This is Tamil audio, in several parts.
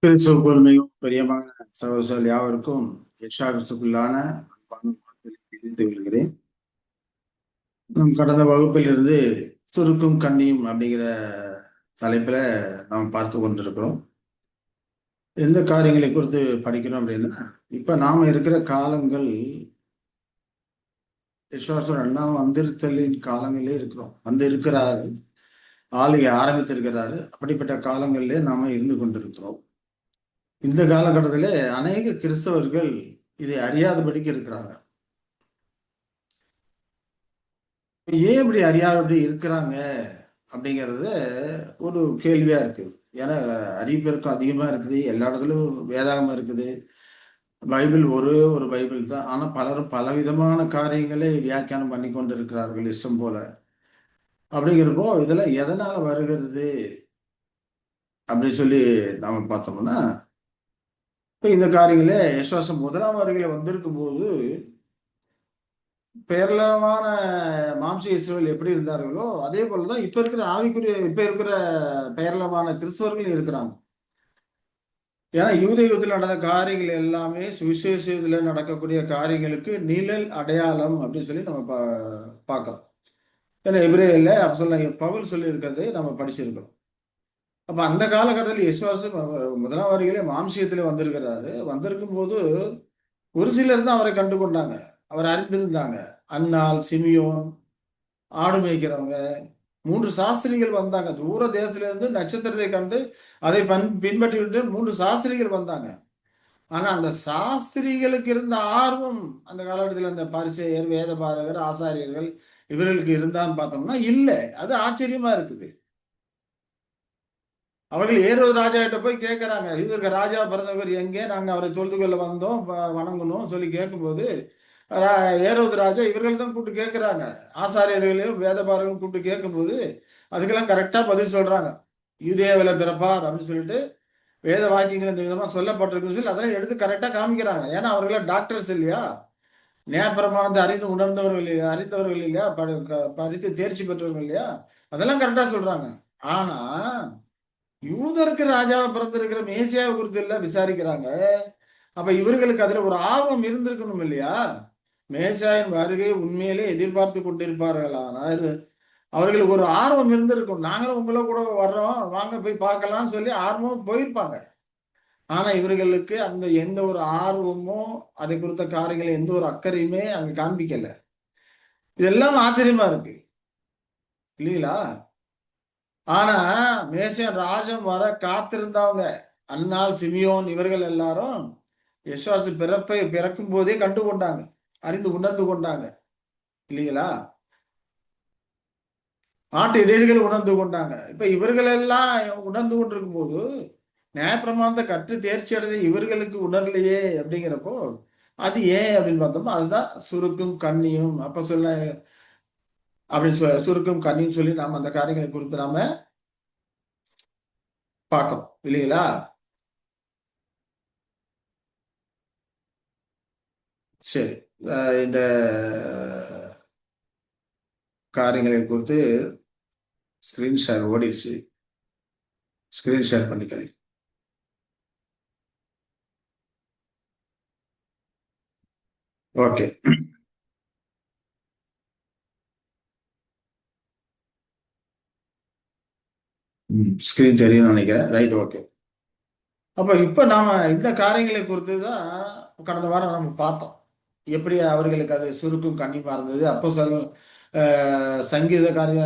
கிறிஸ்துவுக்குள் மிகவும் பிரியமான சகோதரர்கள் யாவருக்கும் யெஷுவா கிறிஸ்துவுக்குள்ளான அன்பான வாழ்த்துக்களை தெரிவித்துக் கொள்கிறேன். நம் கடந்த வகுப்பிலிருந்து சுருக்கும் கண்ணியும் அப்படிங்கிற தலைப்புல நாம் பார்த்து கொண்டிருக்கிறோம். எந்த காரியங்களை குறித்து படிக்கிறோம் அப்படின்னா, இப்ப நாம இருக்கிற காலங்கள் யெஷுவா ரெண்டாம் வந்திருத்தலின் காலங்களிலே இருக்கிறோம். வந்து இருக்கிறாரு, ஆளுகை ஆரம்பித்திருக்கிறாரு. அப்படிப்பட்ட காலங்களிலே நாம இருந்து கொண்டிருக்கிறோம். இந்த காலகட்டத்திலே அநேக கிறிஸ்தவர்கள் இதை அறியாதபடிக்கு இருக்கிறாங்க. ஏன் இப்படி அறியாதபடி இருக்கிறாங்க அப்படிங்கிறது ஒரு கேள்வியா இருக்குது. ஏன்னா அறிவிப்பெருக்கம் அதிகமா இருக்குது, எல்லா இடத்துலயும் வேதாகமம் இருக்குது, பைபிள் ஒரு பைபிள் தான். ஆனா பலரும் பலவிதமான காரியங்களை வியாக்கியானம் பண்ணி கொண்டு இருக்கிறார்கள் இஷ்டம் போல. அப்படிங்கிறப்போ இதெல்லாம் எதனால வருகிறது அப்படின்னு சொல்லி நாம பார்த்தோம்னா, இப்ப இந்த காரியங்களே யெஷுவா முதலாம் வருகையில வந்திருக்கும் போது பேரளவான மாம்ச இஸ்ரவேல் எப்படி இருந்தார்களோ அதே போலதான் இப்ப இருக்கிற இப்ப இருக்கிற பேரளவான கிறிஸ்தவர்கள் இருக்கிறாங்க. ஏன்னா யூத யுகத்தில் நடந்த காரியங்கள் எல்லாமே சுவிசேஷத்துல நடக்கக்கூடிய காரியங்களுக்கு நிழல் அடையாளம் அப்படின்னு சொல்லி நம்ம பார்க்கிறோம். ஏன்னா எபிரேயர்ல அப்போஸ்தலனாகிய பவுல் சொல்லி இருக்கிறதை நம்ம படிச்சிருக்கிறோம். அப்ப அந்த காலகட்டத்தில் யெஷுவா முதலாம் வருகையிலே மாம்சியத்திலே வந்திருக்கிறாரு. வந்திருக்கும் போது ஒரு சிலர் தான் அவரை கண்டு கொண்டாங்க, அவர் அறிந்திருந்தாங்க. அன்னாள், சிமியோன், ஆடு மேய்க்கிறவங்க, 3 சாஸ்திரிகள் வந்தாங்க. தூர தேசத்துல இருந்து நட்சத்திரத்தை கண்டு அதை பின்பற்றிவிட்டு 3 சாஸ்திரிகள் வந்தாங்க. ஆனா அந்த சாஸ்திரிகளுக்கு இருந்த ஆர்வம் அந்த காலகட்டத்தில் அந்த பரிசேயர், வேதபாரகர், ஆசாரியர்கள் இவர்களுக்கு இருந்தான்னு பார்த்தோம்னா இல்ல. அது ஆச்சரியமா இருக்குது. அவர்கள் ஏரோது ராஜா கிட்ட போய் கேட்கிறாங்க, யூதருக்கு ராஜா பிறந்தவர் எங்கே, நாங்க அவரை தொழுது கொள்ள வந்தோம், வணங்கணும் சொல்லி கேட்கும்போது ஏரோது ராஜா இவர்கள் தான் கூப்பிட்டு கேட்கிறாங்க. ஆசாரியர்களையும் வேதபாரகளையும் கூப்பிட்டு கேட்கும்போது அதுக்கெல்லாம் கரெக்டா பதில் சொல்றாங்க. யூதேயாவில் பிறப்பார் அப்படின்னு சொல்லிட்டு வேத வாக்கியங்கள் இந்த விதமா சொல்லப்பட்டிருக்குன்னு சொல்லி அதெல்லாம் எடுத்து கரெக்டா காமிக்கிறாங்க. ஏன்னா அவர்களாம் டாக்டர்ஸ் இல்லையா, நியாயப்பிரமாணத்தை அறிந்து உணர்ந்தவர்கள் இல்லையா, அறிந்தவர்கள் இல்லையா, படித்து தேர்ச்சி பெற்றவர்கள் இல்லையா, அதெல்லாம் கரெக்டா சொல்றாங்க. ஆனா யூதருக்கு ராஜாவை பிறந்திருக்கிற மேசியாவை குறித்து எல்லாம் விசாரிக்கிறாங்க. அப்ப இவர்களுக்கு அதுல ஒரு ஆர்வம் இருந்திருக்கணும் இல்லையா? மேசியாவின் வருகையை உண்மையிலே எதிர்பார்த்து கொண்டிருப்பார்களானால் அவர்களுக்கு ஒரு ஆர்வம் இருந்திருக்கும். நாங்களும் உங்கள கூட வர்றோம், வாங்க போய் பார்க்கலாம்னு சொல்லி ஆர்வம் போயிருப்பாங்க. ஆனா இவர்களுக்கு அந்த எந்த ஒரு ஆர்வமோ அதை குறித்த காரியங்கள் எந்த ஒரு அக்கறையுமே அங்க காண்பிக்கல. இதெல்லாம் ஆச்சரியமா இருக்கு இல்லீங்களா? ஆனா மேசியன் ராஜம் வர காத்திருந்தவங்க அன்னாள், சிமியோன் இவர்கள் எல்லாரும் யெஷுவா பிறக்கும் போதே கண்டு கொண்டாங்க, அறிந்து உணர்ந்து கொண்டாங்க இல்லீங்களா? ஆட்டு இடையர்கள் உணர்ந்து கொண்டாங்க. இப்ப இவர்கள் எல்லாம் உணர்ந்து கொண்டிருக்கும் போது நியாயப்பிரமாணத்தை கற்று தேர்ச்சி அடைந்த இவர்களுக்கு உணரலையே அப்படிங்கிறப்போ அது ஏன் அப்படின்னு பார்த்தோம்னா அதுதான் சுருக்கும் கண்ணியும் அப்ப சொல்ல அப்படின்னு சுருக்கும் கண்ணியும் சொல்லி நாம அந்த காரியங்களை குறித்து நாம பார்க்கணும் இல்லைங்களா? சரி. இந்த காரியங்களை குறித்து ஸ்கிரீன் ஷேர் ஓடிடுச்சு, ஸ்கிரீன் ஷேர் பண்ணிக்கிறேன். ஓகே, ஸ்கிரீன் தெரியும்னு நினைக்கிறேன். Right, okay. அப்ப இப்ப நாம இந்த காரியங்களை குறித்து தான் கடந்த வாரம் நம்ம பார்த்தோம். எப்படி அவர்களுக்கு அது சுருக்கும் கண்ணியமா இருந்தது. அப்போ சங்கீத காரிய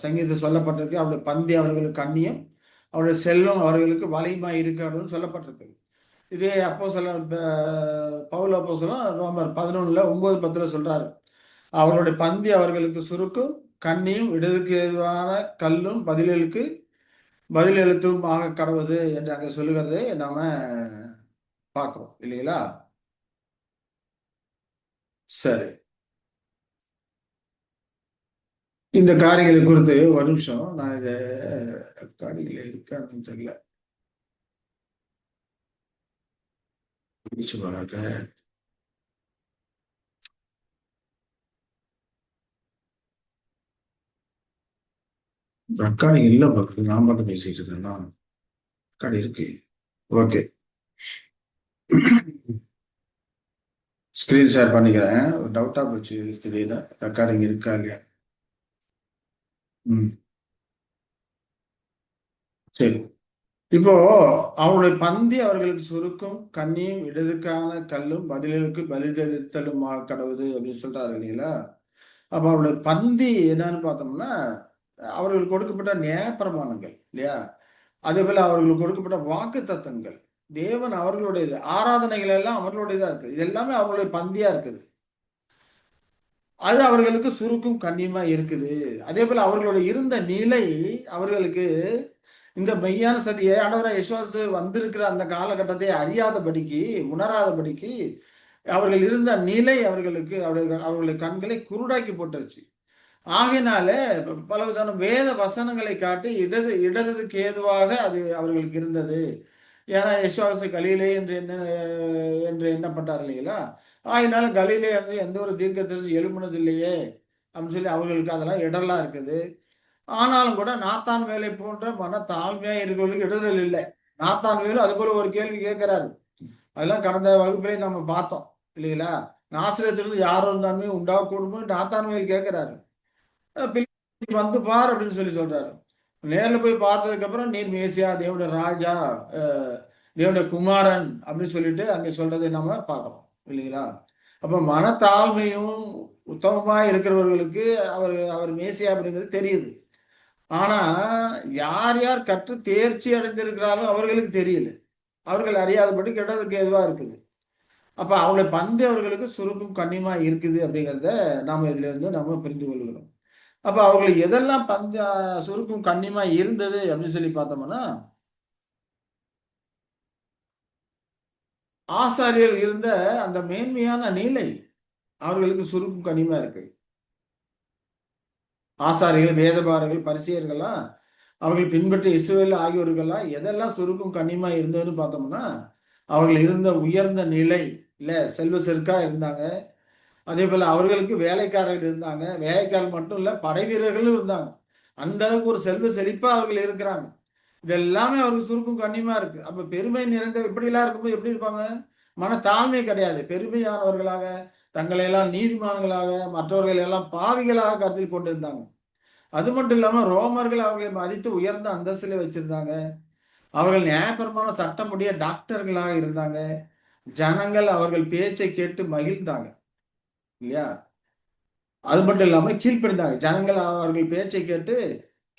சங்கீதம் சொல்லப்பட்டிருக்கு, அவருடைய பந்தி அவர்களுக்கு கண்ணியம், அவருடைய செல்வம் அவர்களுக்கு வலையுமா இருக்கு அப்படின்னு சொல்லப்பட்டிருக்கு. இதே அப்போ பவுல் அப்போ ரோமர் 11:9-10 சொல்றாரு, அவருடைய பந்தி அவர்களுக்கு சுருக்கும் கண்ணியும் இடதுக்கு ஏதுவான கல்லும் பதில் எழுத்தும் ஆக கடவுது என்று அங்க சொல்லுகிறதை நாம பார்க்கிறோம் இல்லைங்களா? சரி. இந்த காரியங்களை குறித்து ஒரு நிமிஷம் நான் இதை ரெக்கார்டிங்ல இருக்கான்னு தெரியல. பிடிச்சு பாருங்க. ரெக்கார்டிங் இல்லை பாக்கு, நான் மட்டும் பேசிட்டு இருக்கேன்னா ரெக்கார்டு இருக்கு. ஓகே. ஸ்கிரீன் ஷேர் பண்ணிக்கிறேன். டவுட்டா போச்சு திடீர்னு. ரெக்கார்டிங் இருக்கா இல்லையா? ம். சரி. இப்போ அவருடைய பந்தி அவர்களுக்கு சுருக்கும் கண்ணியும் இடதுக்கான கல்லும் பதிலுக்கு பலிதளித்தலும் கடவுது அப்படின்னு சொல்றாரு இல்லைங்களா? அப்ப அவருடைய பந்தி என்னன்னு பார்த்தோம்னா அவர்களுக்கு கொடுக்கப்பட்ட நியாயப்பிரமாணங்கள் இல்லையா? அதே போல அவர்களுக்கு கொடுக்கப்பட்ட வாக்கு தத்தங்கள் தேவன் அவர்களுடையது, ஆராதனைகள் எல்லாம் அவர்களுடையதா இருக்குது. இது எல்லாமே அவர்களுடைய பந்தியா இருக்குது. அது அவர்களுக்கு சுருக்கும் கண்ணியமா இருக்குது. அதே போல அவர்களுடைய இருந்த நிலை அவர்களுக்கு இந்த மெய்யான சதியை ஆண்டவராக இயேசு வந்திருக்கிற அந்த காலகட்டத்தை அறியாதபடிக்கு, உணராதபடிக்கு அவர்கள் இருந்த நிலை அவர்களுக்கு அவர்களுடைய கண்களை குருடாக்கி போட்டுருச்சு. ஆகையினால பலவிதமான வேத வசனங்களை காட்டி இடறதுக்கு ஏதுவாக அது அவர்களுக்கு இருந்தது. ஏன்னா யெசுவாசு கலிலே என்று எண்ணப்பட்டார் இல்லைங்களா? ஆகையினால கலிலே வந்து எந்த ஒரு தீர்க்கதரிசி எழும்பினது இல்லையே அப்படின்னு சொல்லி அவர்களுக்கு அதெல்லாம் இடரலா இருக்குது. ஆனாலும் கூட நாத்தான் வேலை போன்ற மன தாழ்மையா இருக்கிறவர்களுக்கு இடரல் இல்லை. நாத்தான் வேலு அது போல ஒரு கேள்வி கேட்கிறாரு. அதெல்லாம் கடந்த வகுப்பிலே நம்ம பார்த்தோம் இல்லைங்களா? நாசரேத்திலிருந்து யார் வந்தாலுமே உண்டாகக்கூடுமோ நாத்தான் வேல் கேட்கிறாரு. பிலிப்பு வந்து பார் அப்படின்னு சொல்லி சொல்றாரு. நேர்ல போய் பார்த்ததுக்கு அப்புறம் நீர் மேசியா, தேவனுடைய ராஜா, தேவனுடைய குமாரன் அப்படின்னு சொல்லிட்டு அங்க சொல்றதை நாம பார்க்கிறோம் இல்லைங்களா? அப்ப மனத்தாழ்மையும் உத்தமமா இருக்கிறவர்களுக்கு அவர் அவர் மேசியா அப்படிங்கிறது தெரியுது. ஆனா யார் யார் கற்று தேர்ச்சி அடைந்திருக்கிறாரோ அவர்களுக்கு தெரியல. அவர்கள் அறியாதபடி கெட்டதுக்கு எதுவா இருக்குது. அப்ப அவங்களுடைய பந்து அவர்களுக்கு சுருக்கும் கண்ணியமா இருக்குது அப்படிங்கிறத நாம இதுல இருந்து நம்ம புரிந்து கொள்கிறோம். அப்ப அவங்களுக்கு எதெல்லாம் பந்து சுருக்கும் கண்ணியமா இருந்தது அப்படின்னு சொல்லி பார்த்தோம்னா, ஆசாரியர்கள் இருந்த அந்த மேன்மையான நிலை அவர்களுக்கு சுருக்கும் கண்ணியமா இருக்கு. ஆசாரியர்கள், வேதபாரர்கள், பரிசேயர்கள்லாம் அவர்கள் பின்பற்றி இஸ்ரவேல் ஆகியோர்கள்லாம் எதெல்லாம் சுருக்கும் கண்ணியமா இருந்ததுன்னு பார்த்தோம்னா, அவர்கள் இருந்த உயர்ந்த நிலை, இல்ல செல்வ செருக்கா இருந்தாங்க. அதே போல அவர்களுக்கு வேலைக்காரர்கள் இருந்தாங்க. வேலைக்காரர் மட்டும் இல்ல, படை வீரர்களும் இருந்தாங்க. அந்த அளவுக்கு ஒரு செல்வ செழிப்பா அவர்கள் இருக்கிறாங்க. இது எல்லாமே அவருக்கு சுருக்கும் கண்ணியமா இருக்கு. அப்ப பெருமை நிறைந்த இப்படிலாம் இருக்கும்போது எப்படி இருப்பாங்க? மன தாழ்மை கிடையாது. பெருமையானவர்களாக, தங்களை எல்லாம் நீதிமான்களாக, மற்றவர்கள் எல்லாம் பாவிகளாக கருத்தில் கொண்டிருந்தாங்க. அது மட்டும் இல்லாம ரோமர்கள் அவர்களை மதித்து உயர்ந்த அந்தஸ்திலே வச்சிருந்தாங்க. அவர்கள் நியாயப்பிரமாண சட்டமுடைய டாக்டர்களாக இருந்தாங்க. ஜனங்கள் அவர்கள் பேச்சை கேட்டு மகிழ்ந்தாங்க. இல்லையா? அது மட்டும் இல்லாம கீழ்ப்படிந்தாங்க. ஜனங்கள் அவர்கள் பேச்சை கேட்டு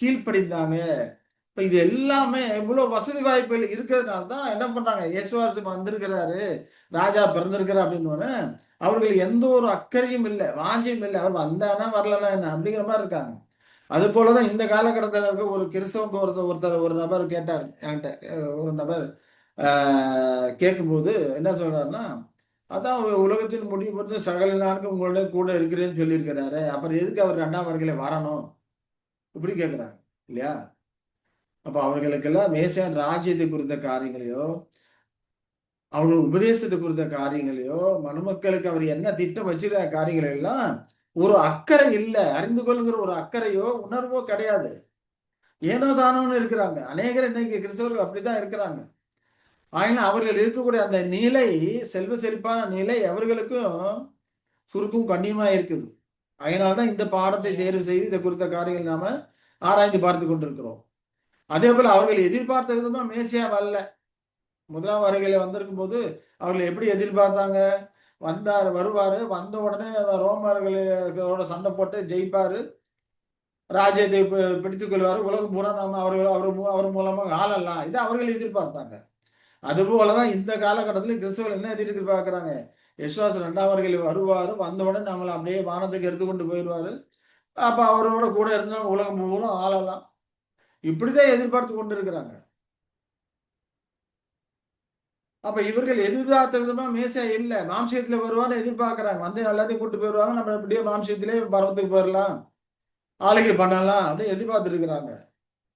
கீழ்ப்படிந்தாங்க. இப்ப இது எல்லாமே இவ்வளவு வசதி வாய்ப்புகள் இருக்கிறதுனால தான் என்ன பண்றாங்க? இயேசுவாசு வந்திருக்கிறாரு, ராஜா பிறந்திருக்கிறார் அப்படின்னு அவர்களுக்கு எந்த ஒரு அக்கறையும் இல்லை, வாஞ்சியும் இல்லை. அவர் வந்தானா வரலனா என்ன அப்படிங்கிற மாதிரி இருக்காங்க. அது போலதான் இந்த காலகட்டத்தில் இருக்க ஒரு கிறிஸ்தவங்க ஒரு நபர் கேட்டார் என்கிட்ட. ஒரு நபர் கேட்கும்போது என்ன சொல்றாருன்னா, அதான் உலகத்தின் முடிவு பொறுத்து சகல நாட்கள் உங்களோட கூட இருக்கிறேன்னு சொல்லியிருக்கிறாரு. அப்புறம் எதுக்கு அவர் 2ஆம் வருகையில வரணும்? இப்படி கேட்கிறாங்க இல்லையா? அப்ப அவர்களுக்கெல்லாம் மேசியான் ராஜ்யத்தை குறித்த காரியங்களையோ, அவருடைய உபதேசத்தை குறித்த காரியங்களையோ, மனுமக்களுக்கு அவர் என்ன திட்டம் வச்சிருக்க காரியங்கள் எல்லாம் ஒரு அக்கறை இல்ல. அறிந்து கொள்ளுங்கிற ஒரு அக்கறையோ, உணர்வோ கிடையாது. ஏனோ தானோன்னு இருக்கிறாங்க. அநேகர் இன்னைக்கு கிறிஸ்தவர்கள் அப்படித்தான் இருக்கிறாங்க. ஆயினும் அவர்கள் இருக்கக்கூடிய அந்த நிலை, செல்வ செழிப்பான நிலை அவர்களுக்கும் சுருக்கும் கண்ணியமா இருக்குது. அதனால்தான் இந்த பாடத்தை தேர்வு செய்து இதை குறித்த காரியங்கள் நாம ஆராய்ந்து பார்த்து கொண்டிருக்கிறோம். அதே போல அவர்கள் எதிர்பார்த்த விதமா மேசியா வரல. 1ஆம் வருகையில வந்திருக்கும் போது அவர்கள் எப்படி எதிர்பார்த்தாங்க? வருவாரு. வந்த உடனே ரோமர்களோட சண்டை போட்டு ஜெயிப்பாரு. ராஜ்யத்தை பிடித்துக் கொள்வாரு. உலகம் பூரா நாம அவர் மூலமா ஆளலாம். இதை அவர்கள் எதிர்பார்த்தாங்க. அதுபோலதான் இந்த காலகட்டத்தில் கிறிஸ்தவர்கள் என்ன எதிர்பார்க்கிறாங்க? யெசுவாசு 2ஆம் வருகையில் வருவாரு. வந்தவுடனே நம்மளை அப்படியே வானத்துக்கு எடுத்துக்கொண்டு போயிடுவாரு. அப்ப அவரோட கூட இருந்தா உலகம் பூரா ஆளலாம். இப்படிதான் எதிர்பார்த்து கொண்டு இருக்கிறாங்க. அப்ப இவர்கள் எதிர்பார்த்த விதமா மேசியா இல்ல. மாம்சத்துல வருவான்னு எதிர்பார்க்கிறாங்க. வந்து எல்லாத்தையும் கூட்டு போயிடுவாங்க. நம்ம இப்படியே மாம்சத்திலே பரவத்துக்கு போயிடலாம். ஆளுகை பண்ணலாம் அப்படின்னு எதிர்பார்த்து இருக்கிறாங்க.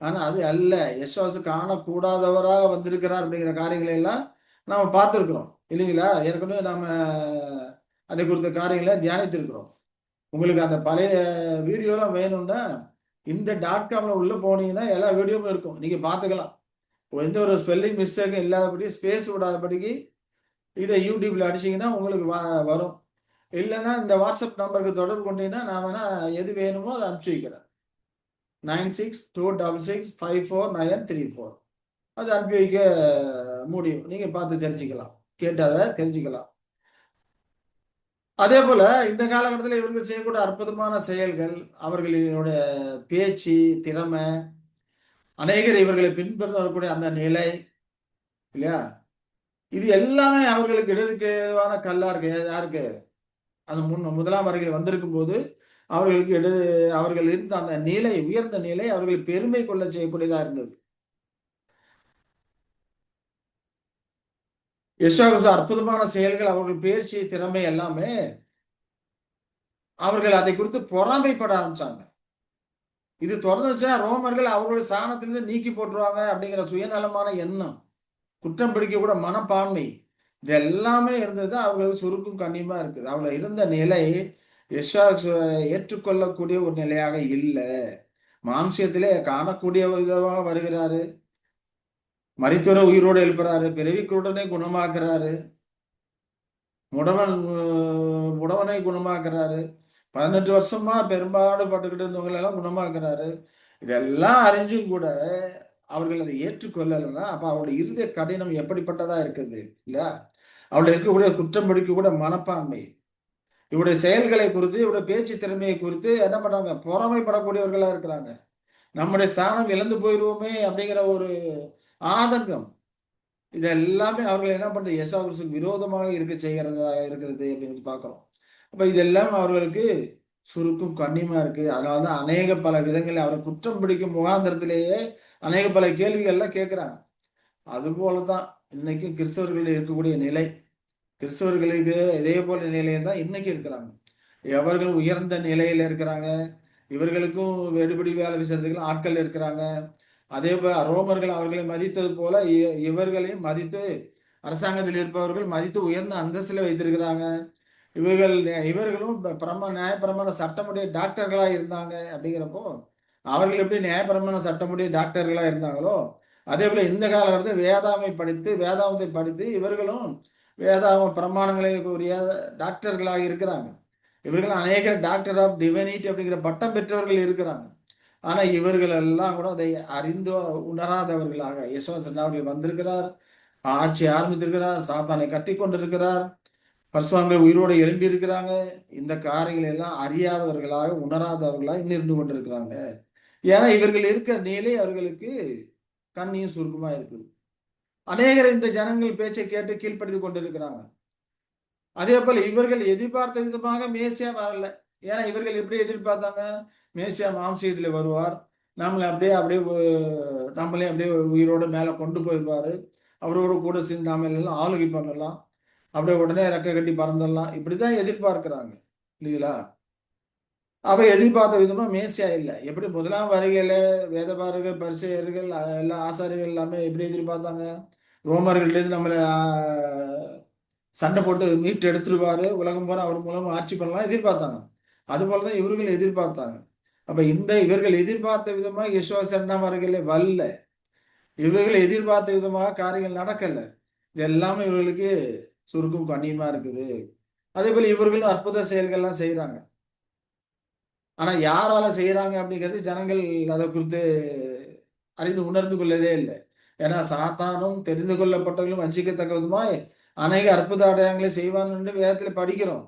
ஆனா அது அல்ல. யெசுவாசு காணக்கூடாதவராக வந்திருக்கிறார் அப்படிங்கிற காரியங்களை எல்லாம் நாம பார்த்திருக்கிறோம். இல்லைங்களா? ஏற்கனவே நாம அதை குறித்த காரியங்களை தியானித்திருக்கிறோம். உங்களுக்கு அந்த பழைய வீடியோலாம் வேணும்னா இந்த .comல உள்ள போனீங்கன்னா எல்லா வீடியோவும் இருக்கும். நீங்க பார்த்துக்கலாம். எந்த ஒரு ஸ்பெல்லிங் மிஸ்டேக்கும் இல்லாதபடி ஸ்பேஸ் விடாதபடிக்கு இதை யூடியூப்ல அடிச்சீங்கன்னா உங்களுக்கு வரும். இல்லைன்னா இந்த வாட்ஸ்அப் நம்பருக்கு தொடர்பு கொண்டீங்கன்னா நான் வேணா எது வேணுமோ அதை அனுப்பிச்சு வைக்கிறேன். 9626654934 அது அனுப்பி வைக்க முடியும். நீங்க பார்த்து தெரிஞ்சுக்கலாம், கேட்டு அதை தெரிஞ்சுக்கலாம். அதே போல இந்த காலகட்டத்தில் இவர்கள் செய்யக்கூடிய அற்புதமான செயல்கள், அவர்களுடைய பேச்சு திறமை, அநேகர் இவர்களை பின்பற்றக்கூடிய அந்த நிலை இல்லையா, இது எல்லாமே அவர்களுக்கு இடதுக்கேதுவான கல்லா இருக்கு. யாருக்கு? அந்த முதலாம் வருகையில் வந்திருக்கும் போது அவர்களுக்கு அவர்கள் இருந்த அந்த நிலை, உயர்ந்த நிலை அவர்கள் பெருமை கொள்ள செய்யக்கூடியதா இருந்தது. யெஷுவா அற்புதமான செயல்கள், அவர்கள் பேச்சு திறமை எல்லாமே அவர்கள் அதை குறித்து பொறாமைப்பட ஆரம்பிச்சாங்க. இது தொடர்ந்துச்சுன்னா ரோமர்கள் அவர்களுடைய ஸ்தானத்திலிருந்து நீக்கி போட்டுருவாங்க அப்படிங்கிற சுயநலமான எண்ணம், குற்றம் பிடிக்க கூட மனப்பான்மை, இது எல்லாமே இருந்தது. அவர்களுக்கு சுருக்கும் கண்ணியமா இருக்குது. அவர்கள் இருந்த நிலை யெஷுவா ஏற்றுக்கொள்ளக்கூடிய ஒரு நிலையாக இல்லை. மாம்சியத்திலே காணக்கூடிய விதமாக வருகிறாரு, மரித்தோரை உயிரோடு எழுப்புறாரு, பிறவி குருடனை குணமாக்குறாரு, முடவனை குணமாக்குறாரு, 18 வருஷமா பெரும்பாடு பட்டுக்கிட்டு இருந்தவங்களை எல்லாம் குணமாக்குறாரு. இதெல்லாம் அறிஞ்சும் கூட அவர்கள் அதை ஏற்றுக்கொள்ளலைன்னா அப்ப அவருடைய இருதய கடினம் எப்படிப்பட்டதா இருக்குது இல்ல, அவளுடைய இருக்கக்கூடிய குற்றம் பிடிக்கக்கூட மனப்பான்மை, இவருடைய செயல்களை குறித்து, இவருடைய பேச்சு திறமையை குறித்து என்ன பண்றாங்க? பொறாமைப்படக்கூடியவர்களா இருக்கிறாங்க. நம்முடைய ஸ்தானம் இழந்து போயிடுவோமே அப்படிங்கிற ஒரு ஆதங்கம், இது எல்லாமே அவர்கள் என்ன பண்றது? இயேசு கிறிஸ்துவுக்கு விரோதமாக இருக்க செய்கிறதா இருக்கிறது அப்படின்னு பார்க்கிறோம். அப்ப இதெல்லாம் அவர்களுக்கு சுருக்கும் கண்ணியமா இருக்கு. அதனாலதான் அநேக பல விதங்களில் அவரை குற்றம் பிடிக்கும் முகாந்திரத்திலேயே அநேக பல கேள்விகள்லாம் கேட்கிறாங்க. அது போலதான் இன்னைக்கும் கிறிஸ்தவர்கள் இருக்கக்கூடிய நிலை. கிறிஸ்தவர்களுக்கு இதே போல நிலையில தான் இன்னைக்கு இருக்கிறாங்க. எவர்கள் உயர்ந்த நிலையில இருக்கிறாங்க, இவர்களுக்கும் எடுபடி வேலை செய்யறதுக்கு ஆட்கள் இருக்கிறாங்க. அதே போல ரோமர்கள் அவர்களை மதித்தது போல இவர்களையும் மதித்து, அரசாங்கத்தில் இருப்பவர்கள் மதித்து உயர்ந்த அந்தஸ்தில் வைத்திருக்கிறாங்க. இவர்களும் நியாயப்பிரமாண சட்டமுடைய டாக்டர்களா இருந்தாங்க. அப்படிங்கிறப்போ அவர்கள் எப்படி நியாயப்பிரமாண சட்டமுடைய டாக்டர்களா இருந்தாங்களோ அதே போல இந்த காலகட்டத்தில் வேதாமத்தை படித்து இவர்களும் வேதாம பிரமாணங்களை உரிய டாக்டர்களாக இருக்கிறாங்க. இவர்கள் அநேக டாக்டர் ஆஃப் டிவைனிட்டி அப்படிங்கிற பட்டம் பெற்றவர்கள் இருக்கிறாங்க. ஆனா இவர்கள் எல்லாம் கூட அதை அறிந்து உணராதவர்களாக யெஷுவா அவர்கள் வந்திருக்கிறார், ஆட்சி ஆரம்பித்திருக்கிறார், சாத்தானை கட்டி கொண்டிருக்கிறார், பரிசுத்தவான்கள் உயிரோடு எழும்பி இருக்கிறாங்க. இந்த காரியங்களை எல்லாம் அறியாதவர்களாக உணராதவர்களாக இன்னும் இருந்து கொண்டிருக்கிறாங்க. ஏன்னா இவர்கள் இருக்க நிலை அவர்களுக்கு கண்ணியும் சுருக்கமா இருக்குது. அநேகர் இந்த ஜனங்கள் பேச்சை கேட்டு கீழ்ப்படுத்திக் கொண்டிருக்கிறாங்க. அதே போல இவர்கள் எதிர்பார்த்த விதமாக மேசியா வரல. ஏன்னா இவர்கள் எப்படி எதிர்பார்த்தாங்க? மேசியா மாம்சீகத்தில் வருவார், நம்மளை அப்படியே அப்படியே நம்மளே அப்படியே உயிரோடு மேலே கொண்டு போயிடுவாரு, அவரோடு கூட சேர்ந்து நாம எல்லாம் ஆளுகை பண்ணலாம், அப்படியே உடனே ரெக்க கட்டி பறந்துடலாம், இப்படிதான் எதிர்பார்க்கிறாங்க இல்லைங்களா? அவ எதிர்பார்த்த விதமா மேசியா இல்லை. எப்படி முதலாம் வருகையில வேதபாரகர் பரிசேயர்கள் எல்லா ஆசாரிகள் எல்லாமே எப்படி எதிர்பார்த்தாங்க? ரோமர்கள்லேருந்து நம்மளை சண்டை போட்டு மீட்டு எடுத்துருவாரு, உலகம் போற அவர் மூலமா ஆட்சி பண்ணலாம் எதிர்பார்த்தாங்க. அது போலதான் இவர்கள் எதிர்பார்த்தாங்க. அப்ப இவர்கள் எதிர்பார்த்த விதமா யெஷுவா 2ஆம் வருகையில வரல. இவர்கள் எதிர்பார்த்த விதமாக காரியங்கள் நடக்கல. இது எல்லாமே இவர்களுக்கு சுருக்கும் கண்ணியமா இருக்குது. அதே போல இவர்களும் அற்புத செயல்கள்லாம் செய்யறாங்க. ஆனா யாரால செய்யறாங்க அப்படிங்கிறது ஜனங்கள் அதை குறித்து அறிந்து உணர்ந்து கொள்ளதே இல்லை. ஏன்னா சாத்தானும் தெரிந்து கொள்ளப்பட்டவர்களும் வஞ்சிக்கத்தக்க விதமாய் அநேக அற்புத அடையாளங்களை செய்வான் என்று வேதத்துல படிக்கிறோம்.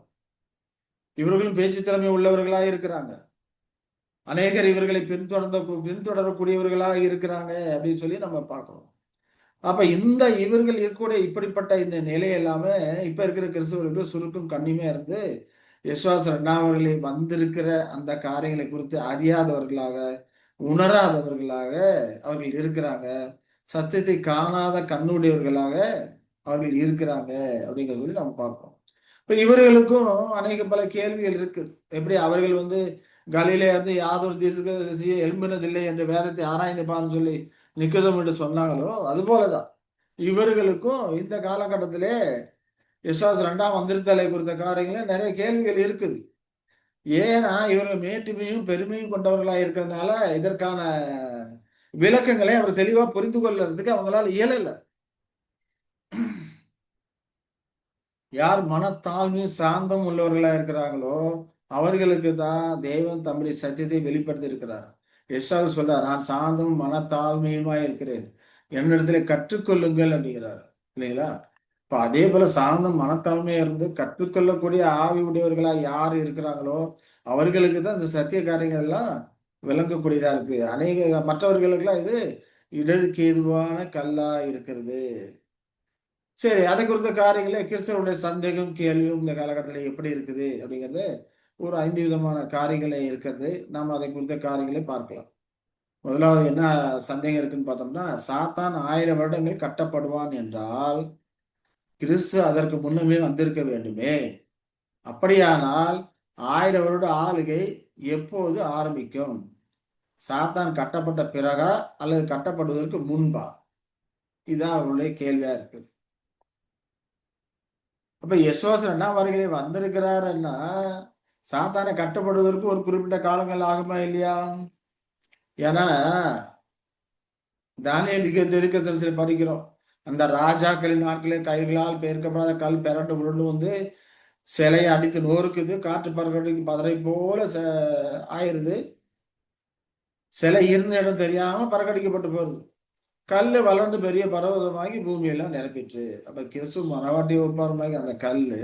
இவர்களும் பேச்சு திறமை உள்ளவர்களாக இருக்கிறாங்க. அநேகர் இவர்களை பின்தொடரக்கூடியவர்களாக இருக்கிறாங்க அப்படின்னு சொல்லி நம்ம பார்க்கிறோம். அப்ப இவர்கள் இருக்கக்கூடிய இப்படிப்பட்ட இந்த நிலை எல்லாமே இப்ப இருக்கிற கிறிஸ்தவர்களுக்கு சுருக்கும் கண்ணியமே இருந்து யெஷுவா 2ஆம் வருகையில் வந்திருக்கிற அந்த காரியங்களை குறித்து அறியாதவர்களாக உணராதவர்களாக அவர்கள் இருக்கிறாங்க. சத்தியத்தை காணாத கண்ணுடையவர்களாக அவர்கள் இருக்கிறாங்க அப்படிங்கிறத சொல்லி நம்ம பார்க்கிறோம். இப்ப இவர்களுக்கும் அநேக பல கேள்விகள் இருக்கு. எப்படி அவர்கள் கலிலே இருந்து யாதொரு தீர்க்கதரிசியை எழும்பினதில்லை என்ற வேதத்தை ஆராய்ந்து பாருன்னு சொல்லி நிக்கதோம் என்று சொன்னாங்களோ அது போலதான் இவர்களுக்கும் இந்த காலகட்டத்திலே யெஷுவா 2ஆம் வந்திருத்தலை குறித்த காரியங்கள நிறைய கேள்விகள் இருக்குது. ஏன்னா இவர்கள் மேட்டுமையும் பெருமையும் கொண்டவர்களாக இருக்கிறதுனால இதற்கான விளக்கங்களை அவர் தெளிவா புரிந்து கொள்றதுக்கு அவங்களால இயலல. யார் மனத்தாழ்மையும் சாந்தம் உள்ளவர்களா இருக்கிறாங்களோ அவர்களுக்கு தான் தேவன் தம்முடைய சத்தியத்தை வெளிப்படுத்தி இருக்கிறார். எஸ்ஆர் சொல்றார், நான் சாந்தமும் மனத்தாழ்மையுமா இருக்கிறேன், என்னிடத்துல கற்றுக்கொள்ளுங்கள் அப்படிங்கிறார் இல்லைங்களா? இப்ப அதே போல சாந்தம் மனத்தாழ்மையா இருந்து கற்றுக்கொள்ளக்கூடிய ஆவி உடையவர்களா யார் இருக்கிறாங்களோ அவர்களுக்கு தான் இந்த சத்திய காரியங்கள் எல்லாம் விளங்கக்கூடியதா இருக்கு. அநேக மற்றவர்களுக்கெல்லாம் இது இடதுக்கு ஏதுவான கல்லா இருக்கிறது. சரி, அதை குறித்த காரியங்களே கிறிஸ்தவருடைய சந்தேகம் கேள்வியும் இந்த காலகட்டத்தில் எப்படி இருக்குது அப்படிங்கிறது ஒரு 5 விதமான காரியங்களே இருக்கிறது. நாம் அதை குறித்த காரியங்களை பார்க்கலாம். முதலாவது என்ன சந்தேகம் இருக்குன்னு பார்த்தோம்னா, சாத்தான் 1000 வருடங்கள் கட்டப்படுவான் என்றால் கிறிஸ்து அதற்கு முன்னமே வந்திருக்க வேண்டுமே. அப்படியானால் 1000 வருட ஆளுகை எப்போது ஆரம்பிக்கும்? சாத்தான் கட்டப்பட்ட பிறகா அல்லது கட்டப்படுவதற்கு முன்பா? இதான் அவருடைய கேள்வியா இருக்கு. அப்ப யெகோவா என்ன வருகை வந்திருக்கிறாருன்னா, சாத்தானை கட்டப்படுவதற்கு ஒரு குறிப்பிட்ட காலங்கள் ஆகுமா இல்லையா? ஏன்னா தானியேல் தீர்க்கதரிசியில் படிக்கிறோம். அந்த ராஜாக்களின் நாட்களில் கைகளால் பெயர்க்கப்படாத கல் பெரண்டு உருண்டு வந்து சிலையை அடித்து நொறுக்குது. காற்று பறக்கடிக்கு பதரை போல ஆயிருது. சிலை இருந்த இடம் தெரியாம பறக்கடிக்கப்பட்டு போறது. கல்லு வளர்ந்து பெரிய பர்வதமாகி பூமியெல்லாம் நிரப்பிட்டு. அப்ப கிறிஸ்து மனவாட்டி ஒப்பாரமாகி அந்த கல்லு